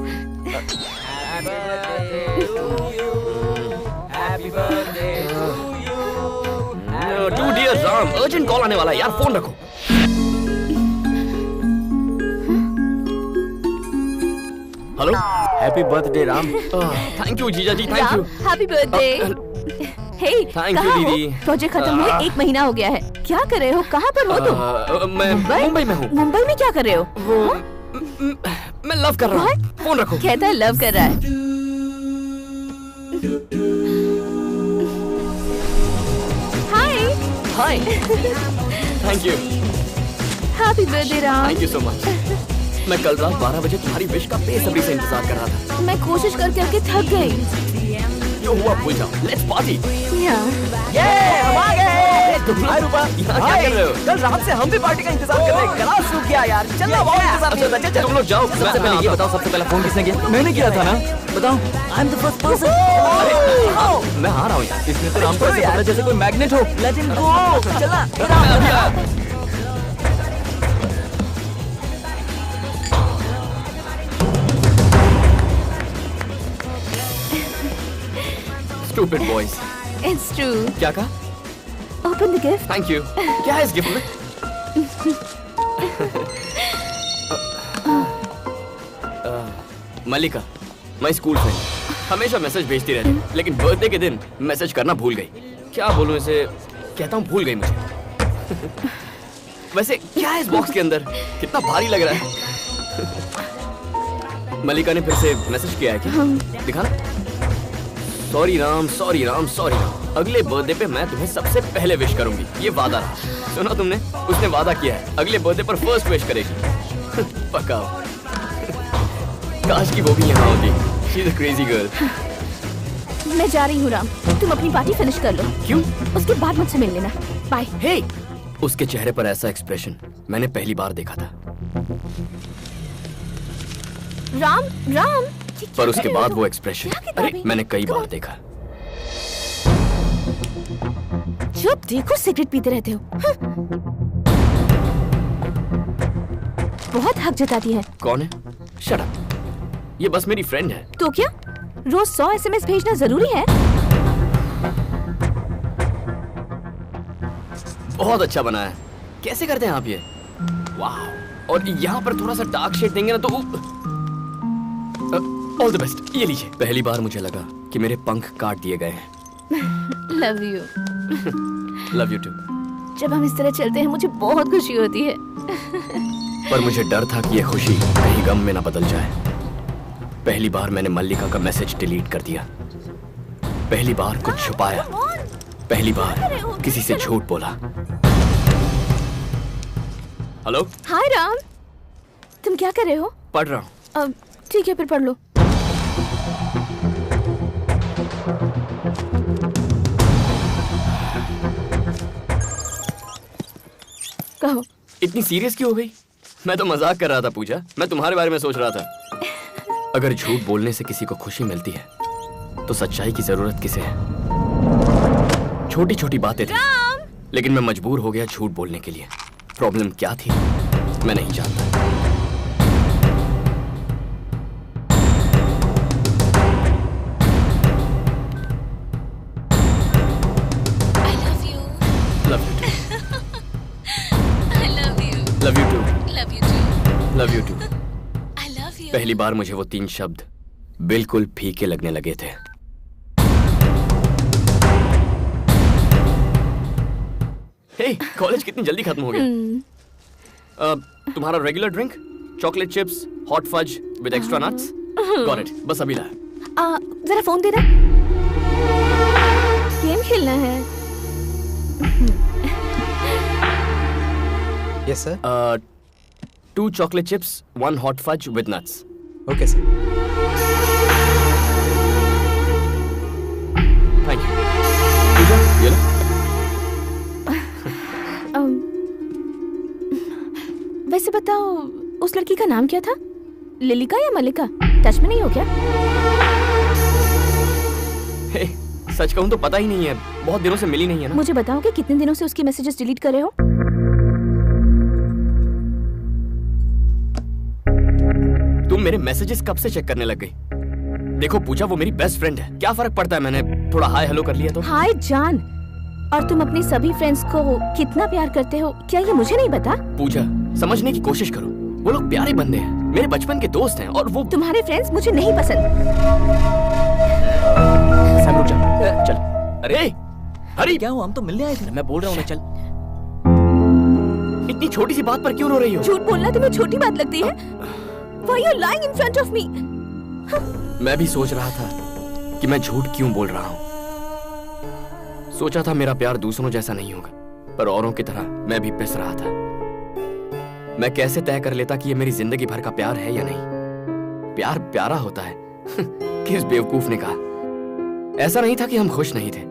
To dear Ram, urgent call आने वाला है यार, फोन रखो। Hello, happy birthday Ram. Thank you जीजा ji, thank you. Happy birthday. Hey, Thank you, कहाँ हो? दीदी। प्रोजेक्ट खत्म हुए 1 महीना हो गया है। क्या कर रहे हो? कहाँ पर हो तुम? मैं मुंबई में हूँ। मुंबई में क्या कर रहे हो? मैं लव कर रहा हूँ। फोन रखो। कहता है लव कर रहा है। Hi hi thank you happy birthday Ram. Thank you so much. मैं कल रात 12 बजे तुम्हारी विश का बेसब्री से इंतजार कर रहा था। मैं कोशिश कर करके थक गई। जो हुआ भूल जाओ, लेट्स पार्टी। ये हम आ गए। हाय रूपा, यहाँ क्या कर रहे हो? कल रात से हम भी पार्टी का इंतजार कर रहे हैं। गला सूख गया यार। चल ना, बहुत इंतजार कर रहे हैं। तुम लोग जाओ। सबसे पहले ये बताओ, सबसे पहले फोन किसने किया? मैंने किया था ना। बताओ। I am the first person. मैं हार रहा हूँ यार। इसने तो राम को ऐसे पकड़ा जैसे कोई मैग्नेट हो। Let him go. चला। Stupid boys. It's true. क्या कहा? Open the gift. Thank you. क्या है इस गिफ्ट में? मल्लिका, माय स्कूल फ्रेंड, हमेशा मैसेज भेजती रहती, लेकिन बर्थडे के दिन मैसेज करना भूल गई। क्या बोलूं इसे? कहता हूँ भूल गई मुझे। वैसे क्या है इस बॉक्स के अंदर? कितना भारी लग रहा है। मल्लिका ने फिर से मैसेज किया है क्या? दिखा। Sorry Ram, sorry Ram, sorry Ram. अगले बर्थडे पे मैं तुम्हें सबसे पहले विश करूंगी, ये वादा रहा। सुना तुमने? उसने वादा किया है अगले बर्थडे पर फर्स्ट विश करेगी। पक्का। काश की वो भी यहाँ होती। She is a crazy girl. मैं जा रही हूँ राम, तुम अपनी पार्टी फिनिश कर लो। क्यों? उसके बाद मुझसे मिल लेना। बाय। हे, उसके चेहरे पर ऐसा एक्सप्रेशन मैंने पहली बार देखा था। राम, राम। पर उसके बाद वो एक्सप्रेशन, अरे मैंने कई बार देखा। जब देखो सिगरेट पीते रहते हो। बहुत हक जताती है। कौन है? Shut up. ये बस मेरी फ्रेंड है। तो क्या रोज 100 SMS भेजना जरूरी है? बहुत अच्छा बना है। कैसे करते हैं आप ये? वाह। और यहाँ पर थोड़ा सा डार्क शेड देंगे ना तो ऑल द बेस्ट। ये लीजिए। पहली बार मुझे लगा कि मेरे पंख काट दिए गए हैं। Love you. Love you too. जब हम इस तरह चलते हैं मुझे बहुत खुशी होती है। पर मुझे डर था कि ये खुशी कहीं गम में ना बदल जाए। पहली बार मैंने मल्लिका का मैसेज डिलीट कर दिया। पहली बार कुछ छुपाया। पहली बार किसी से झूठ बोला। हेलो। हाय राम, तुम क्या कर रहे हो? पढ़ रहा हूँ। ठीक है, फिर पढ़ लो। कहो। इतनी सीरियस क्यों हो गई? मैं तो मजाक कर रहा था पूजा। मैं तुम्हारे बारे में सोच रहा था। अगर झूठ बोलने से किसी को खुशी मिलती है तो सच्चाई की जरूरत किसे है? छोटी छोटी बातें थी, लेकिन मैं मजबूर हो गया झूठ बोलने के लिए। प्रॉब्लम क्या थी मैं नहीं जानता। Love you too. Love you too. Love you too. I love you. पहली बार मुझे वो 3 शब्द बिल्कुल फीके लगने लगे थे। हे, कॉलेज कितनी जल्दी खत्म हो गया। तुम्हारा regular drink? Chocolate chips, hot fudge with extra nuts? Got it. बस अभी ला। जरा फोन दे दे। गेम खेलना है। Yes, sir. 2 chocolate chips, 1 hot fudge with nuts. Okay, sir. Thank you. पूजा, ये लो। वैसे बताओ, उस लड़की का नाम क्या था? लिलिका या मल्लिका? टच में नहीं हो क्या? Hey, सच कहूँ तो पता ही नहीं है। बहुत दिनों से मिली नहीं है ना। मुझे बताओ कि कितने दिनों से उसकी मैसेजेस डिलीट कर रहे हो? तुम मेरे मैसेजेस कब से चेक करने लग गई? देखो पूजा, वो मेरी बेस्ट फ्रेंड है। क्या फर्क पड़ता है मैंने थोड़ा हाय हेलो कर लिया तो? हाय जान। और तुम अपनी सभी फ्रेंड्स को कितना प्यार करते हो, क्या ये मुझे नहीं पता? पूजा, समझने की कोशिश करो। वो लोग प्यारे बंदे हैं, मेरे बचपन के दोस्त हैं। और वो तुम्हारे फ्रेंड्स मुझे नहीं पसंद। सैम रुक जा। चल। अरे हरी, क्या हुआ? हम तो मिलने आए थे। मैं बोल रहा हूँ ना, चल। इतनी छोटी सी बात पर क्यों रो रही हो? झूठ बोलना तुम्हें छोटी बात लगती है? Why are you lying in front of me? मैं भी सोच रहा था कि मैं झूठ क्यों बोल रहा हूं। सोचा था मेरा प्यार दूसरों जैसा नहीं होगा, पर औरों की तरह मैं भी पिस रहा था। मैं कैसे तय कर लेता कि ये मेरी जिंदगी भर का प्यार है या नहीं। प्यार प्यारा होता है किस बेवकूफ ने कहा। ऐसा नहीं था कि हम खुश नहीं थे,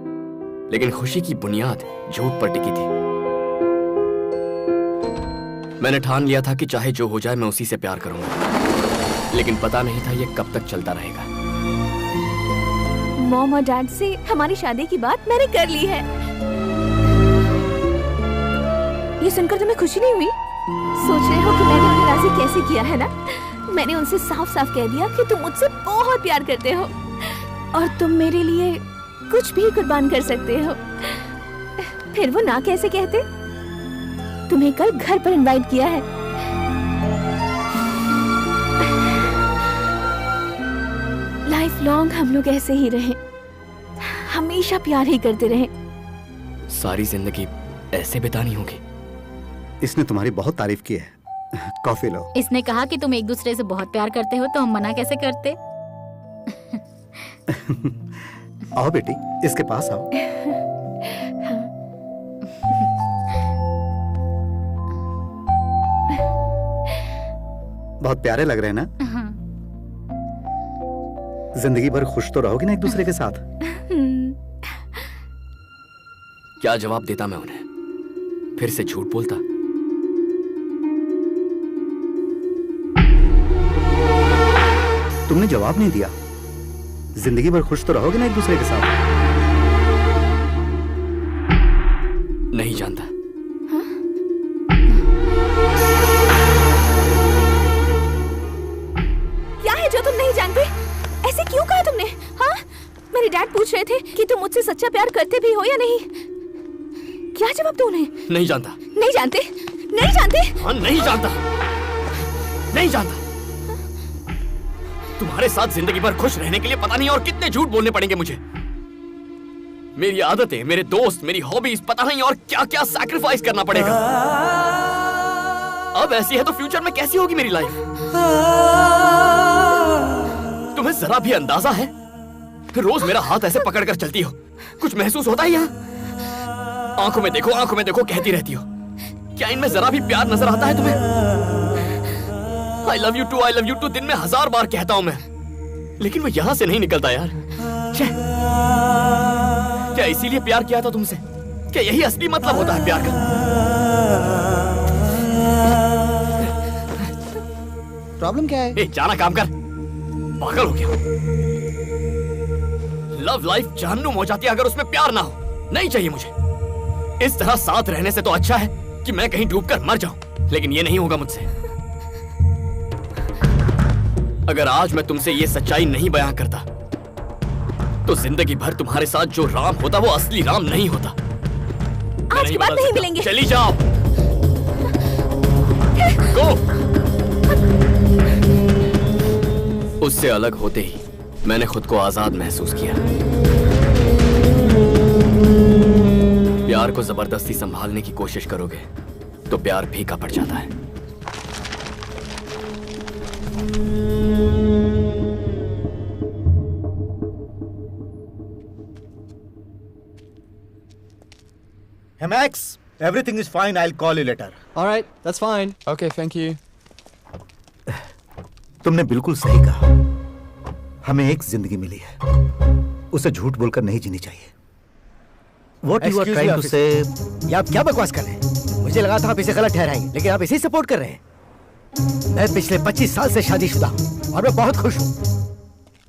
लेकिन खुशी की बुनियाद झूठ पर टिकी थी। मैंने ठान लिया था कि चाहे जो हो जाए मैं उसी से प्यार करूंगा, लेकिन पता नहीं था ये कब तक चलता रहेगा। मॉम और डैड से हमारी शादी की बात मैंने कर ली है। ये सुनकर तुम्हें खुशी नहीं हुई? सोच रहे हो कि मैंने उन्हें राजी कैसे किया है ना? मैंने उनसे साफ साफ कह दिया कि तुम मुझसे बहुत प्यार करते हो और तुम मेरे लिए कुछ भी कुर्बान कर सकते हो। फिर वो ना कैसे कहते? तुम्हें कल घर पर इनवाइट किया है। लाइफ लॉन्ग हम लोग ऐसे ही रहें, हमेशा प्यार ही करते रहें। सारी जिंदगी ऐसे बितानी होगी। इसने तुम्हारी बहुत तारीफ की है। कॉफी लो। इसने कहा कि तुम एक दूसरे से बहुत प्यार करते हो, तो हम मना कैसे करते? आओ बेटी, इसके पास आओ। बहुत प्यारे लग रहे हैं ना? जिंदगी भर खुश तो रहोगी ना एक दूसरे के साथ? क्या जवाब देता मैं उन्हें? फिर से झूठ बोलता? तुमने जवाब नहीं दिया। जिंदगी भर खुश तो रहोगे ना एक दूसरे के साथ? नहीं जानता। क्या है जो तुम नहीं जानते? ऐसे क्यों कहा तुमने? हाँ, मेरे डैड पूछ रहे थे कि तुम मुझसे सच्चा प्यार करते भी हो या नहीं। क्या जवाब दो उन्हें? नहीं जानता। नहीं जानते? नहीं जानते? हाँ, नहीं जानता। नहीं जानता। तुम्हारे साथ जिंदगी भर खुश रहने के लिए पता नहीं और कितने झूठ बोलने पड़ेंगे मुझे। मेरी आदतें, मेरे दोस्त, मेरी हॉबीज, पता नहीं और क्या क्या सैक्रिफाइस करना पड़ेगा। अब ऐसी है तो फ्यूचर में कैसी होगी मेरी लाइफ? तुम्हें जरा भी अंदाजा है? रोज मेरा हाथ ऐसे पकड़कर चलती हो, कुछ महसूस होता है यहाँ? आंखों में देखो, आंखों में देखो कहती रहती हो। क्या इनमें जरा भी प्यार नजर आता है तुम्हें? I love you too, I love you too दिन में 1000 बार कहता हूं मैं, लेकिन वो यहां से नहीं निकलता यार। क्या इसीलिए प्यार किया था तुमसे? क्या यही असली मतलब होता है प्यार का? प्रॉब्लम क्या है? जाना काम कर, पागल हो गया। लव लाइफ जहन्नुम हो जाती है अगर उसमें प्यार ना हो। नहीं चाहिए मुझे। इस तरह साथ रहने से तो अच्छा है कि मैं कहीं डूबकर मर जाऊं, लेकिन ये नहीं होगा मुझसे। अगर आज मैं तुमसे ये सच्चाई नहीं बयां करता, तो जिंदगी भर तुम्हारे साथ जो राम होता वो असली राम नहीं होता। आज की बात नहीं मिलेंगे। चली जाओ। गो। उससे अलग होते ही मैंने खुद को आजाद महसूस किया। प्यार को जबरदस्ती संभालने की कोशिश करोगे तो प्यार फीका पड़ जाता है। Hey Max, everything is fine. I'll call you later. All right, that's fine. Okay, thank you. तुमने बिल्कुल सही कहा। हमें एक जिंदगी मिली है, उसे झूठ बोलकर नहीं जीनी चाहिए। What you are trying to say? ये आप क्या बकवास कर रहे हैं? मुझे लगा था आप इसे गलत ठहराएंगे, लेकिन आप इसे सपोर्ट कर रहे हैं। मैं पिछले 25 साल से शादीशुदा हूँ और मैं बहुत खुश हूँ।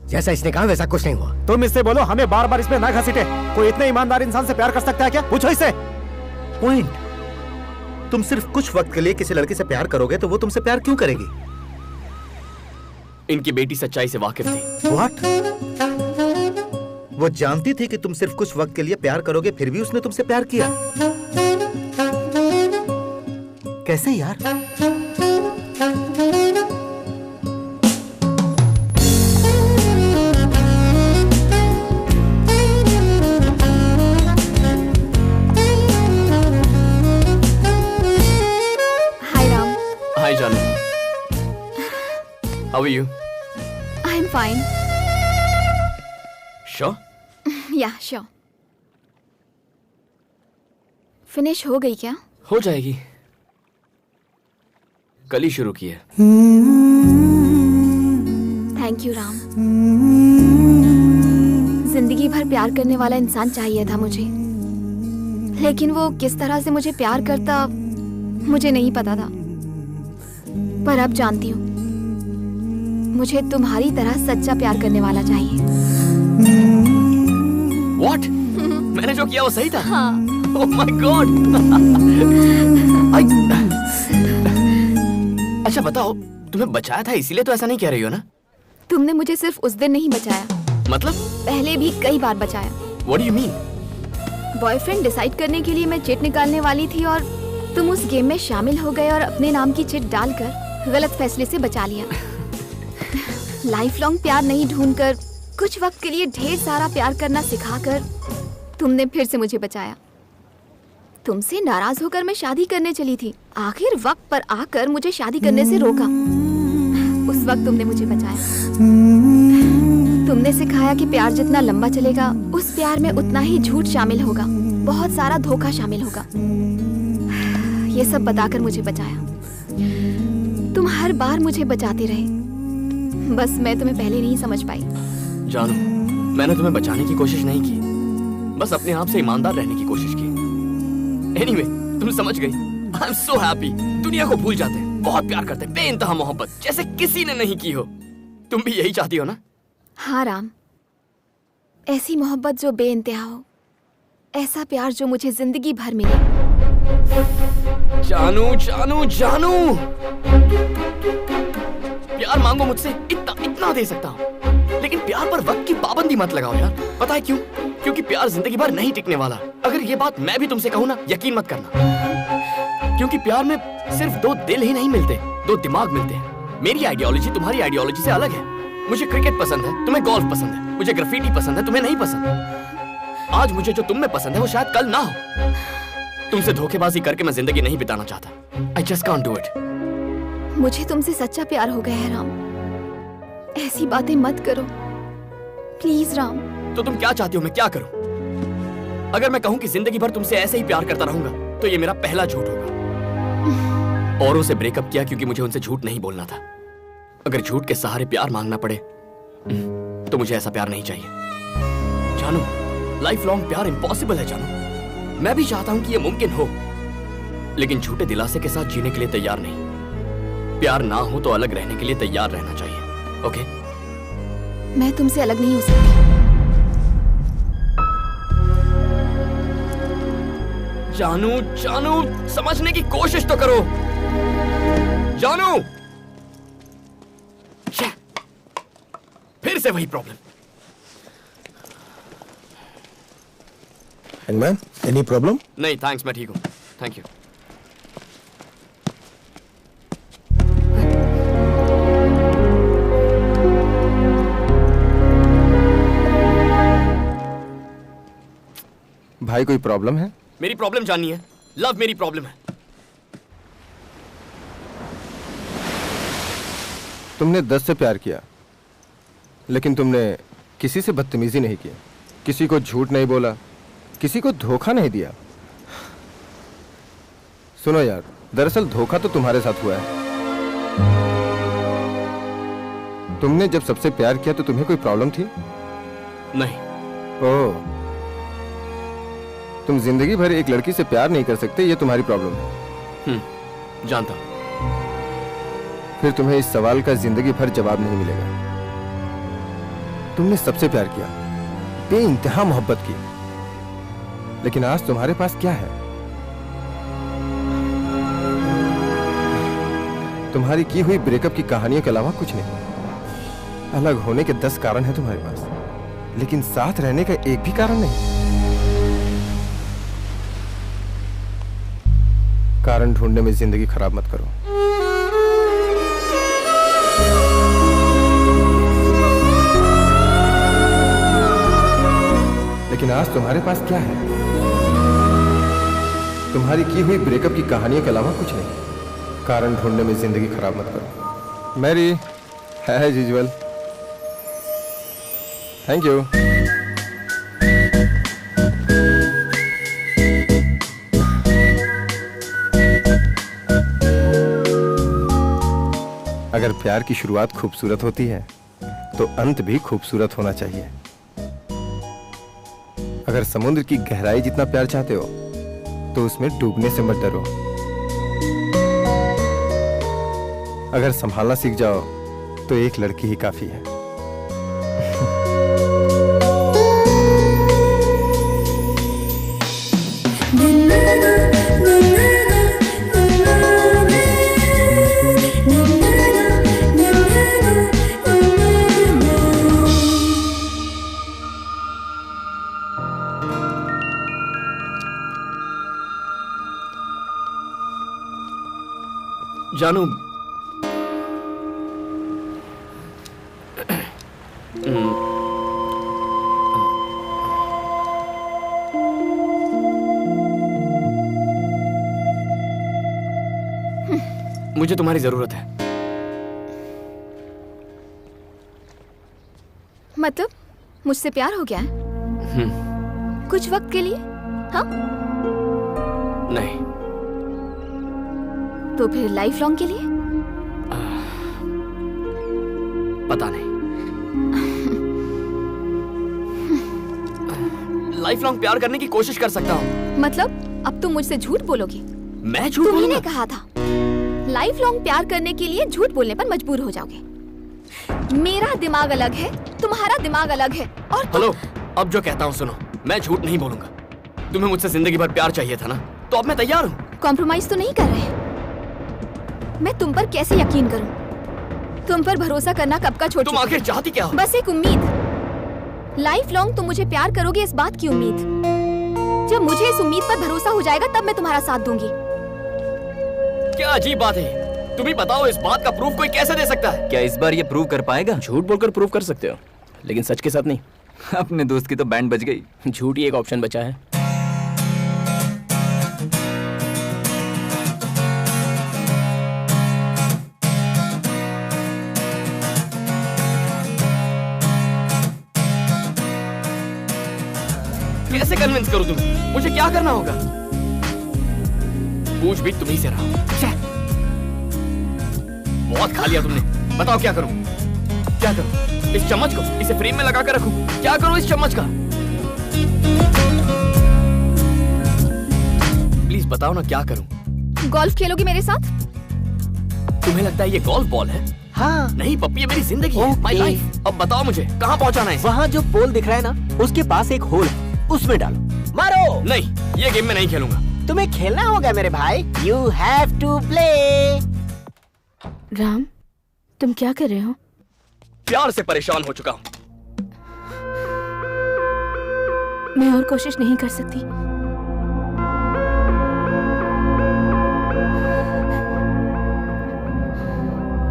जैसा इसने कहा वैसा कुछ नहीं हुआ। तुम इससे बोलो, हमें बार बार इसमें ना घसीटे। कोई इतने ईमानदार इंसान से प्यार कर सकता है क्या? पूछो इससे। पॉइंट। तुम सिर्फ कुछ वक्त के लिए किसी लड़के से प्यार करोगे तो वो तुमसे प्यार क्यों करेगी? इनकी बेटी सच्चाई से वाकिफ थी। What? वो जानती थी कि तुम सिर्फ कुछ वक्त के लिए प्यार करोगे, फिर भी उसने तुमसे प्यार किया। कैसे यार? Hi Janu. How are you? I am fine. Sure? या श्योर। फिनिश हो गई क्या? हो जाएगी, कल ही शुरू की है। Thank you Ram. जिंदगी भर प्यार करने वाला इंसान चाहिए था मुझे, लेकिन वो किस तरह से मुझे प्यार करता मुझे नहीं पता था। पर अब जानती हूँ, मुझे तुम्हारी तरह सच्चा प्यार करने वाला चाहिए। What? मैंने जो किया वो सही था? हाँ। Oh my God! अच्छा बताओ, तुम्हें बचाया था इसीलिए तो ऐसा नहीं कह रही हो ना? तुमने मुझे सिर्फ उस दिन नहीं बचाया, मतलब? पहले भी कई बार बचाया। What do you mean? Boyfriend decide करने के लिए मैं चिट निकालने वाली थी और तुम उस गेम में शामिल हो गए और अपने नाम की चिट डालकर गलत फैसले से बचा लिया। लाइफ लॉन्ग प्यार नहीं ढूंढकर कुछ वक्त के लिए ढेर सारा प्यार करना सिखाकर तुमने फिर से मुझे बचाया। तुमसे नाराज होकर मैं शादी करने चली थी, आखिर वक्त पर आकर मुझे शादी करने से रोका। उस वक्त तुमने मुझे बचाया। तुमने सिखाया कि प्यार जितना लंबा चलेगा उस प्यार में उतना ही झूठ शामिल होगा, बहुत सारा धोखा शामिल होगा। ये सब बताकर मुझे बचाया। तुम हर बार मुझे बचाते रहे, बस मैं तुम्हें पहले नहीं समझ पाई। जानू, मैंने तुम्हें बचाने की कोशिश नहीं की, बस अपने आप से ईमानदार रहने की कोशिश की। Anyway, तुम समझ गई। I'm so happy। दुनिया को भूल जाते हैं, बहुत प्यार करते हैं, बेइंतहा मोहब्बत जैसे किसी ने नहीं की हो। तुम भी यही चाहती हो ना? हाँ राम, ऐसी मोहब्बत जो बेइंतहा हो, ऐसा प्यार जो मुझे जिंदगी भर मिले। जानू जानू जानू, प्यार मांगो मुझसे, इतना दे सकता हूँ, लेकिन प्यार पर वक्त की पाबंदी मत लगाओ यार। पता है क्यों? क्योंकि प्यार जिंदगी भर नहीं टिकने वाला। अगर ये बात मैं भी तुमसे कहूँ ना, यकीन मत करना, क्योंकि प्यार में सिर्फ दो दिल ही नहीं मिलते, दो दिमाग मिलते हैं। मेरी आइडियोलॉजी तुम्हारी आइडियोलॉजी से अलग है। मुझे क्रिकेट पसंद है, तुम्हें गोल्फ पसंद है। मुझे ग्राफिटी पसंद है, तुम्हें नहीं पसंद। आज मुझे जो तुम में पसंद है वो शायद कल ना हो। तुमसे धोखेबाजी करके मैं जिंदगी नहीं बिताना चाहता। I just can't do it। मुझे तुमसे सच्चा प्यार हो गया है राम, ऐसी बातें मत करो प्लीज राम। तो तुम क्या चाहती हो मैं क्या करूं? अगर मैं कहूं कि जिंदगी भर तुमसे ऐसे ही प्यार करता रहूंगा तो ये मेरा पहला झूठ होगा। औरों से ब्रेकअप किया क्योंकि मुझे उनसे झूठ नहीं बोलना था। अगर झूठ के सहारे प्यार मांगना पड़े तो मुझे ऐसा प्यार नहीं चाहिए। जानू, लाइफ लॉन्ग प्यार इम्पॉसिबल है जानू। मैं भी चाहता हूं कि ये मुमकिन हो, लेकिन झूठे दिलासे के साथ जीने के लिए तैयार नहीं। प्यार ना हो तो अलग रहने के लिए तैयार रहना चाहिए। ओके? मैं तुमसे अलग नहीं हो सकती। जानू जानू, समझने की कोशिश तो करो। जानू, फिर से वही प्रॉब्लम। Hangman, any problem? नहीं थैंक्स, मैं ठीक हूँ। Thank you. भाई कोई प्रॉब्लम है? मेरी प्रॉब्लम जाननी है? लव मेरी प्रॉब्लम है। तुमने 10 से प्यार किया, लेकिन तुमने किसी से बदतमीजी नहीं की, किसी को झूठ नहीं बोला, किसी को धोखा नहीं दिया। सुनो यार, दरअसल धोखा तो तुम्हारे साथ हुआ है। तुमने जब सबसे प्यार किया तो तुम्हें कोई प्रॉब्लम थी? नहीं। ओह, तुम जिंदगी भर एक लड़की से प्यार नहीं कर सकते, ये तुम्हारी प्रॉब्लम है। जानता। फिर तुम्हें इस सवाल का जिंदगी भर जवाब नहीं मिलेगा। तुमने सबसे प्यार किया, बेइंतहा मोहब्बत की, लेकिन आज तुम्हारे पास क्या है? तुम्हारी की हुई ब्रेकअप की कहानियों के अलावा कुछ नहीं। अलग होने के 10 कारण हैं तुम्हारे पास, लेकिन साथ रहने का एक भी कारण नहीं। कारण ढूंढने में जिंदगी खराब मत करो। लेकिन आज तुम्हारे पास क्या है? तुम्हारी की हुई ब्रेकअप की कहानियों के अलावा कुछ नहीं। कारण ढूंढने में जिंदगी खराब मत करो। मैरी है यूजुअल। Thank you. अगर प्यार की शुरुआत खूबसूरत होती है तो अंत भी खूबसूरत होना चाहिए। अगर समुद्र की गहराई जितना प्यार चाहते हो तो उसमें डूबने से मत डरो। अगर संभालना सीख जाओ तो एक लड़की ही काफी है। जानू, मुझे तुम्हारी जरूरत है। मतलब मुझसे प्यार हो गया है? कुछ वक्त के लिए? हाँ? नहीं। तो फिर लाइफ लॉन्ग के लिए? पता नहीं। लाइफ लॉन्ग प्यार करने की कोशिश कर सकता हूँ। मतलब अब तुम मुझसे झूठ बोलोगे? मैं झूठ बोलूंगा? तुमने कहा था लाइफ लॉन्ग प्यार करने के लिए झूठ बोलने पर मजबूर हो जाओगे। मेरा दिमाग अलग है, तुम्हारा दिमाग अलग है। और हेलो, अब जो कहता हूँ सुनो, मैं झूठ नहीं बोलूंगा। तुम्हें मुझसे जिंदगी भर प्यार चाहिए था ना, तो अब मैं तैयार हूँ। कॉम्प्रोमाइज तो नहीं कर रहे? मैं तुम पर कैसे यकीन करूं? तुम पर भरोसा करना कब का छोड़ चुका। तुम आखिर चाहती क्या हो? बस एक उम्मीद। लाइफ लॉन्ग तुम मुझे प्यार करोगे इस बात की उम्मीद। जब मुझे इस उम्मीद पर भरोसा हो जाएगा तब मैं तुम्हारा साथ दूंगी। क्या अजीब बात है। तुम ही बताओ, इस बात का प्रूफ कोई कैसे दे सकता है? क्या इस बार ये प्रूव कर पाएगा? झूठ बोलकर प्रूव कर सकते हो, लेकिन सच के साथ नहीं। अपने दोस्त की तो बैंड बज गई। झूठ ही एक ऑप्शन बचा है। कैसे कन्विंस करूं तुम्हें? मुझे क्या करना होगा? पूछ भी तुम्ही से रहा। बहुत खा लिया तुमने, बताओ क्या करूं? क्या करूं? इस चम्मच को इसे फ्रेम में लगा कर रखूं? क्या करूं इस चम्मच का? प्लीज बताओ ना, क्या करूं? गोल्फ खेलोगी मेरे साथ? तुम्हें लगता है ये गोल्फ बॉल है? हाँ। नहीं पप्पी, ये मेरी जिंदगी है, माय लाइफ। अब बताओ मुझे कहाँ पहुँचाना है? वहाँ जो पोल दिख रहा है ना, उसके पास एक होल है, उसमें डालो। मारो। नहीं, ये गेम में नहीं खेलूंगा। तुम्हें खेलना होगा मेरे भाई। You have to play। Ram, तुम क्या कर रहे हो? प्यार से परेशान हो चुका हूँ। मैं और कोशिश नहीं कर सकती।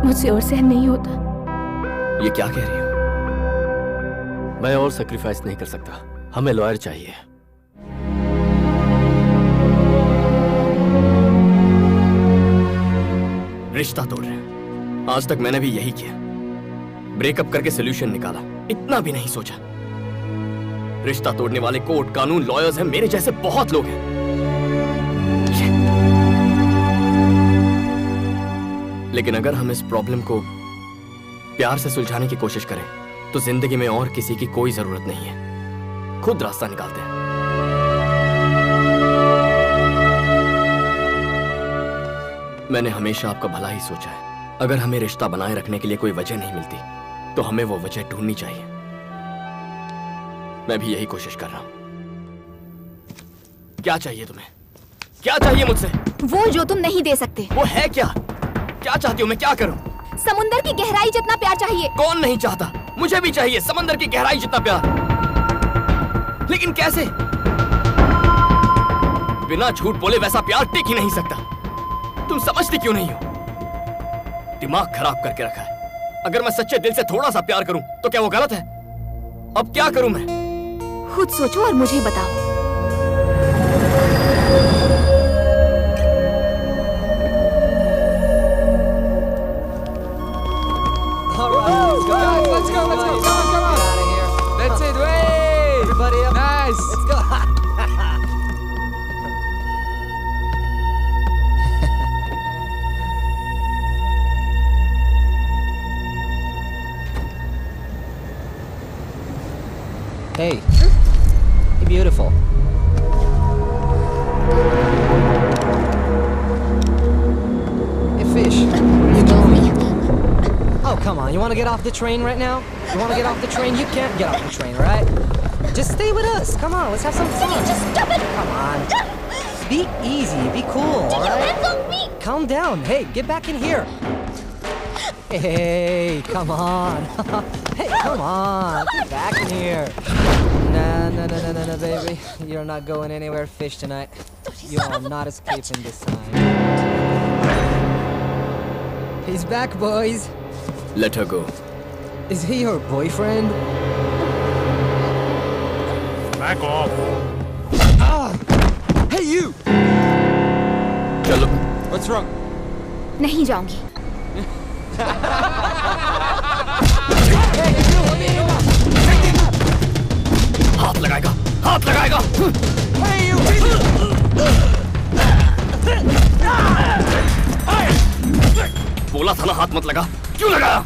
मुझसे और सहन नहीं होता। ये क्या कह रही हो? मैं और सैक्रिफाइस नहीं कर सकता, हमें लॉयर चाहिए। रिश्ता तोड़ रहे हैं। आज तक मैंने भी यही किया, ब्रेकअप करके सोल्यूशन निकाला, इतना भी नहीं सोचा। रिश्ता तोड़ने वाले कोर्ट, कानून, लॉयर्स हैं, मेरे जैसे बहुत लोग हैं। लेकिन अगर हम इस प्रॉब्लम को प्यार से सुलझाने की कोशिश करें तो जिंदगी में और किसी की कोई जरूरत नहीं है, खुद रास्ता निकालते हैं। मैंने हमेशा आपका भला ही सोचा है। अगर हमें रिश्ता बनाए रखने के लिए कोई वजह नहीं मिलती तो हमें वो वजह ढूंढनी चाहिए। मैं भी यही कोशिश कर रहा हूं। क्या चाहिए तुम्हें? क्या चाहिए मुझसे? वो जो तुम नहीं दे सकते। वो है क्या? क्या चाहती हो? मैं क्या करूं? समुंदर की गहराई जितना प्यार चाहिए। कौन नहीं चाहता? मुझे भी चाहिए समंदर की गहराई जितना प्यार। लेकिन कैसे? बिना झूठ बोले वैसा प्यार टिक ही नहीं सकता। तुम समझती क्यों नहीं हो? दिमाग खराब करके रखा है। अगर मैं सच्चे दिल से थोड़ा सा प्यार करूं तो क्या वो गलत है? अब क्या करूं मैं? खुद सोचो और मुझे बताओ। Let's go. Come on. That's it. Way. Everybody up. Nice. Let's go. Beautiful. Hey, fish. Where you going? Oh, come on. You want to get off the train right now? You want to get off the train? You can't get off the train, right? Just stay with us. Come on, let's have some fun. Just stop it. Come on. Be easy. Be cool, all right? Hands off me. Calm down. Hey, get back in here. Hey, come on. Hey, come on. Get back in here. No, baby. You're not going anywhere, fish, tonight. You are not escaping this time. He's back, boys. Let her go. Is he your boyfriend? Back off. Ah! Hey, you! चलो. What's wrong? नहीं जाऊंगी. हाथ लगाएगा. हाथ लगाएगा. बोला था ना हाथ मत लगा. क्यों लगाया?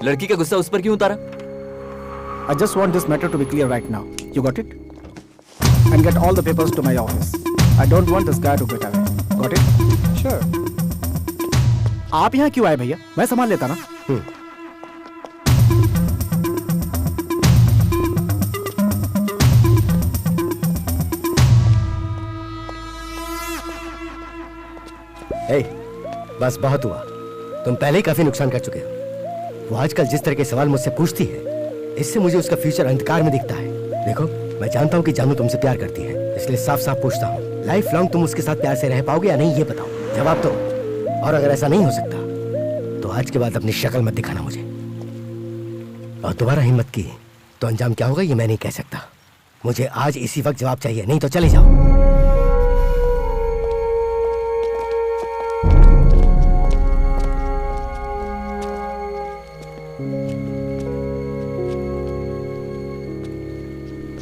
लड़की का गुस्सा उस पर क्यों उतारा? I just want this matter to be clear right now. You got it? And get all the papers to my office. I don't want this guy to get away. Got it? Sure. आप यहाँ क्यों आए भैया? मैं संभाल लेता ना. Hey, बस बहुत हुआ. तुम पहले ही काफी नुकसान कर चुके हो. वो आजकल जिस तरह के सवाल मुझसे पूछती है, इससे मुझे उसका फ्यूचर अंधकार में दिखता है. देखो, मैं जानता हूँ कि जानू तुमसे प्यार करती है, इसलिए साफ साफ पूछता हूँ, लाइफ लॉन्ग तुम उसके साथ प्यार से रह पाओगे या नहीं, ये बताओ. जवाब दो. और अगर ऐसा नहीं हो सकता तो आज के बाद अपनी शक्ल मत दिखाना मुझे. और दोबारा हिम्मत की तो अंजाम क्या होगा ये मैं नहीं कह सकता. मुझे आज इसी वक्त जवाब चाहिए, नहीं तो चले जाओ.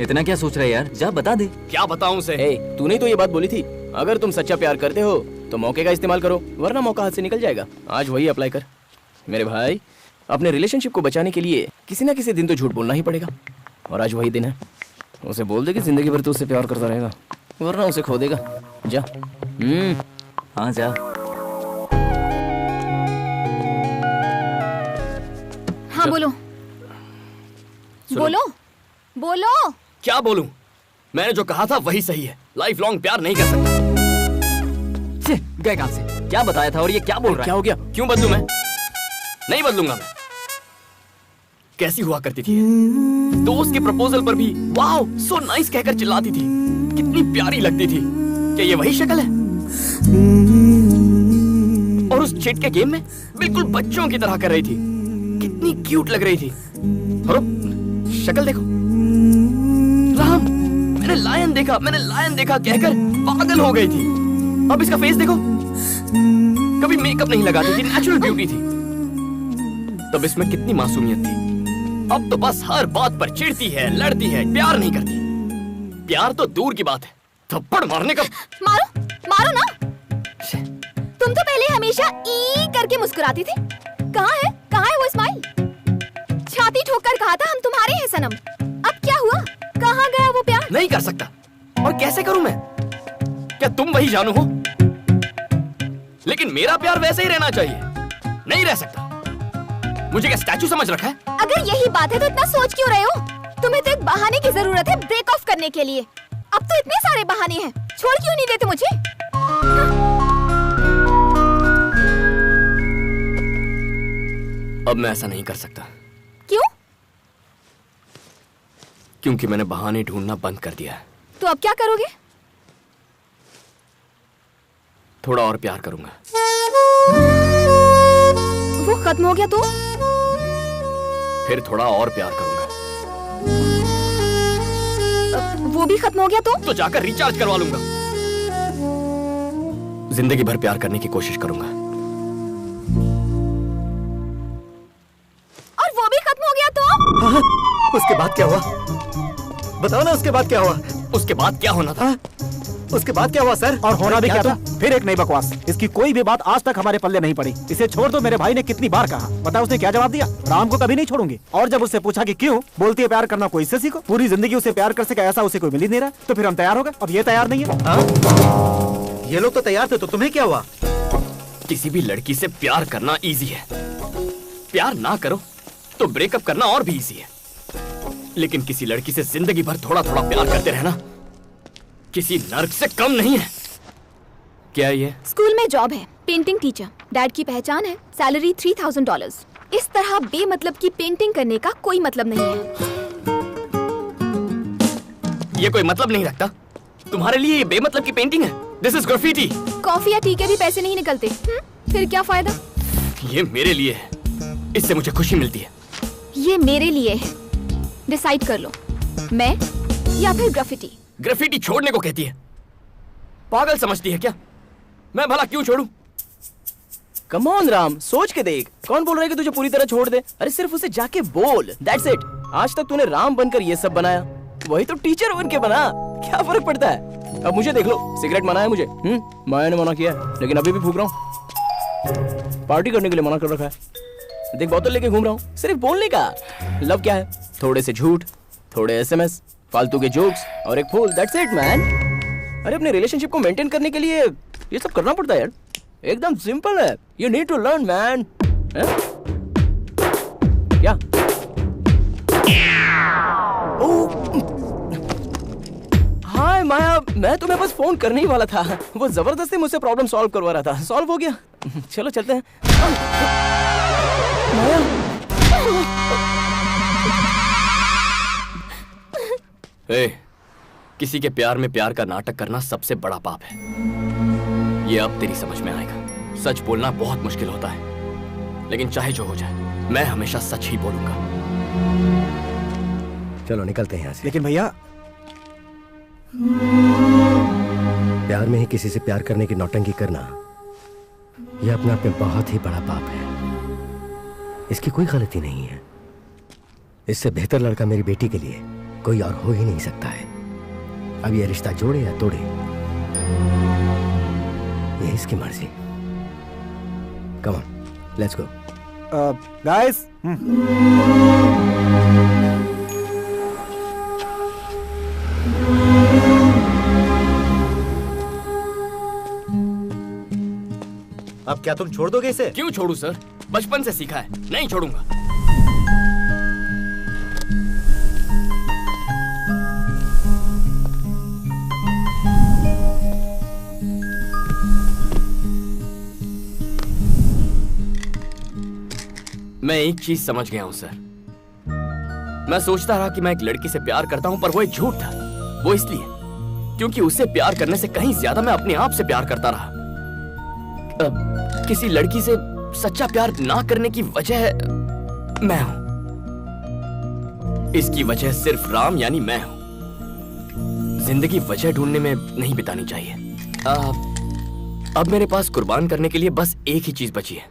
इतना क्या सोच रहा है यार? जा बता दे. क्या बताऊं उसे? तूने तो ये बात बोली थी, अगर तुम सच्चा प्यार करते हो तो मौके का इस्तेमाल करो, वरना मौका हाथ से निकल जाएगा. आज वही अप्लाई कर. मेरे भाई, अपने रिलेशनशिप को बचाने के लिए किसी ना किसी दिन तो झूठ बोलना ही पड़ेगा, और आज वही दिन है. उसे बोल दे कि जिंदगी भर तू उससे प्यार करता रहेगा, वरना उसे खो देगा. जा. हाँ जा. हाँ बोलो. बोलो. बोलो. क्या बोलूं? मैंने जो कहा था वही सही है. लाइफ लॉन्ग प्यार नहीं कर सकता. गए काम से. क्या बताया था और ये क्या बोल रहा है? क्या हो गया? क्यों बदलूं मैं? नहीं बदलूंगा मैं. कैसी हुआ करती थी? दोस्त के प्रपोजल पर भी वाओ सो नाइस कहकर चिल्लाती थी. कितनी प्यारी लगती थी. क्या ये वही शक्ल है? और उस चिट के गेम में बिल्कुल बच्चों की तरह कर रही थी. कितनी क्यूट लग रही थी. और शक्ल देखो. राम, मैंने लायन देखा कहकर पागल हो गई थी. अब इसका फेस देखो. कभी मेकअप नहीं लगाती थी, नेचुरल ब्यूटी थी. तब इसमें कितनी मासूमियत थी. अब तो बस हर बात पर चिढ़ती है, लड़ती है, प्यार नहीं करती. प्यार तो दूर की बात है, थप्पड़ मारने का. मारो ना. तुम तो पहले पहले हमेशा ई करके मुस्कुराती थी। कहाँ है वो स्माइल? छाती ठोक कर कहा था हम तुम्हारे हैं सनम। अब क्या हुआ? कहाँ गया वो प्यार? नहीं कर सकता। और कैसे करूं मैं? क्या तुम वही जानू हो? लेकिन मेरा प्यार वैसे ही रहना चाहिए। नहीं रह सकता। मुझे क्या स्टैचू समझ रखा है? अगर यही बात है तो इतना सोच क्यों रहे हो? तुम्हें तो एक बहाने की जरूरत है ब्रेक ऑफ करने के लिए। अब तो इतने सारे बहाने हैं, छोड़ क्यों नहीं देते मुझे? अब मैं ऐसा नहीं कर सकता। क्यों? क्योंकि मैंने बहाने ढूंढना बंद कर दिया है। तो अब क्या करोगे? थोड़ा और प्यार करूंगा। वो खत्म हो गया तो? फिर थोड़ा और प्यार करूंगा। वो भी खत्म हो गया तो जाकर रिचार्ज करवा लूंगा। जिंदगी भर प्यार करने की कोशिश करूंगा। और वो भी खत्म हो गया तो? उसके बाद क्या हुआ? बताओ ना, उसके बाद क्या हुआ? उसके बाद क्या होना था? उसके बाद क्या हुआ सर? और होना भी क्या था? फिर एक नई बकवास। इसकी कोई भी बात आज तक हमारे पल्ले नहीं पड़ी। इसे छोड़ दो। मेरे भाई ने कितनी बार कहा, पता उसने क्या जवाब दिया? राम को कभी नहीं छोड़ूंगी। और जब उससे पूछा कि क्यों, बोलती है प्यार करना कोई इससे सीखो। पूरी जिंदगी उसे प्यार कर सके ऐसा उसे कोई मिल ही नहीं रहा। तो फिर हम तैयार हो गए। अब ये तैयार नहीं है। ये लोग तो तैयार थे, तो तुम्हें क्या हुआ? किसी भी लड़की से प्यार करना इजी है। प्यार ना करो तो ब्रेकअप करना और भी इजी है। लेकिन किसी लड़की से जिंदगी भर थोड़ा थोड़ा प्यार करते रहना किसी नर्क से कम नहीं है। क्या ये? स्कूल में जॉब है, पेंटिंग टीचर। डैड की पहचान है, सैलरी $3000। इस तरह बेमतलब की पेंटिंग करने का कोई मतलब नहीं है। ये कोई मतलब नहीं रखता? तुम्हारे लिए ये बेमतलब की पेंटिंग है? This is graffiti. कॉफी या टी के भी पैसे नहीं निकलते। फिर क्या फायदा? ये मेरे लिए है, इससे मुझे खुशी मिलती है। ये मेरे लिए है। डिसाइड कर लो, मैं या फिर ग्राफिटी। ग्राफिटी छोड़ने को कहती है? पागल समझती है क्या? मैं भला क्यों छोड़ूं? कम ऑन राम, सोच के देख। कौन बोल रहा है कि तुझे पूरी तरह छोड़ दे? अरे सिर्फ उसे जाके बोल, दैट्स इट। आज तक तूने राम बनकर ये सब बनाया, वही तो टीचर बन के बना। क्या फर्क पड़ता है? अब मुझे देख लो, सिगरेट मना है मुझे। मैंने मना किया है, लेकिन अभी भी फूक रहा हूँ। पार्टी करने के लिए मना कर रखा है। देख बोतल लेके घूम रहा हूँ, सिर्फ बोलने का। लव क्या है? थोड़े से झूठ, थोड़े एसएमएस, फालतू के जोक्स और एक फूल, दैट्स इट मैन। अरे अपने रिलेशनशिप को मेंटेन करने के लिए ये सब करना पड़ता है यार। एकदम सिंपल है। You need to learn man. क्या? हाय माया, मैं तुम्हें बस फोन करने ही वाला था। वो जबरदस्ती मुझसे प्रॉब्लम सॉल्व करवा रहा था। सॉल्व हो गया। चलो चलते हैं। माया, किसी के प्यार में प्यार का नाटक करना सबसे बड़ा पाप है। ये अब तेरी समझ में आएगा। सच बोलना बहुत मुश्किल होता है, लेकिन चाहे जो हो जाए मैं हमेशा सच ही बोलूंगा। चलो निकलते हैं यहाँ से। लेकिन भैया, प्यार में ही किसी से प्यार करने की नौटंकी करना यह अपने आप में बहुत ही बड़ा पाप है। इसकी कोई गलती नहीं है। इससे बेहतर लड़का मेरी बेटी के लिए कोई और हो ही नहीं सकता है। अब ये रिश्ता जोड़े या तोड़े, ये इसकी मर्जी। Come on, let's go. Guys, अब क्या तुम छोड़ दोगे इसे? क्यों छोड़ू सर? बचपन से सीखा है, नहीं छोड़ूंगा। मैं एक चीज समझ गया हूं सर। मैं सोचता रहा कि मैं एक लड़की से प्यार करता हूं, पर वो एक झूठ था। वो इसलिए क्योंकि उससे प्यार करने से कहीं ज्यादा मैं अपने आप से प्यार करता रहा। किसी लड़की से सच्चा प्यार ना करने की वजह मैं हूं। इसकी वजह सिर्फ राम यानी मैं हूं। जिंदगी वजह ढूंढने में नहीं बितानी चाहिए। अब मेरे पास कुर्बान करने के लिए बस एक ही चीज बची है,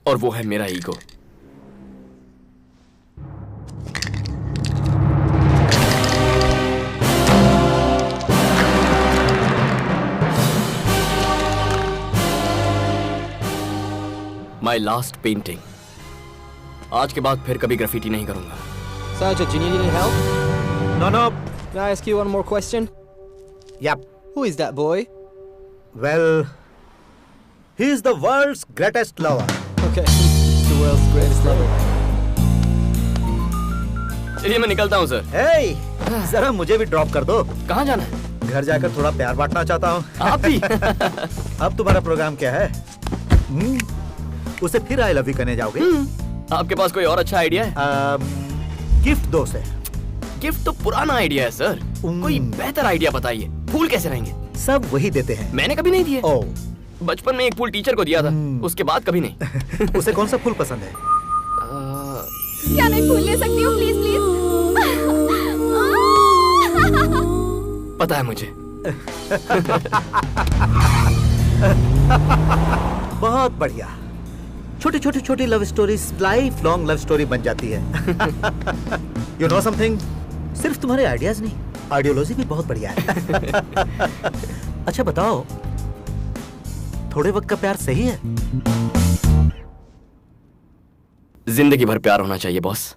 और वो है मेरा ईगो। My last painting. आज के बाद फिर कभी ग्राफिटी नहीं करूंगा। Sergeant, do you need any help? No, no. Can I ask you one more question? Yep. Who is that boy? Well, he is the world's greatest lover. Okay, he's the world's greatest lover. चलिए मैं निकलता हूँ sir. Hey, जरा मुझे भी drop कर दो। कहाँ जाना है? घर जाकर थोड़ा प्यार बांटना चाहता हूँ। आप भी? अब तुम्हारा प्रोग्राम क्या है? उसे फिर आई लव यू कहने जाओगे? आपके पास कोई और अच्छा आइडिया है? गिफ्ट दो से। गिफ्ट तो पुराना आइडिया है सर। कोई बेहतर आइडिया बताइए। फूल कैसे रहेंगे? सब वही देते हैं। मैंने कभी नहीं दिए। ओह, बचपन में एक फूल टीचर को दिया था, उसके बाद कभी नहीं। उसे कौन सा फूल पसंद है? क्या मैं फूल ले सकती हूँ प्लीज प्लीज? पता है मुझे। बहुत बढ़िया। छोटी love stories life long love story बन जाती है। यू नो समथिंग, सिर्फ तुम्हारे आइडियाज नहीं, आइडियोलॉजी भी बहुत बढ़िया है। अच्छा बताओ, थोड़े वक्त का प्यार सही है? जिंदगी भर प्यार होना चाहिए बॉस।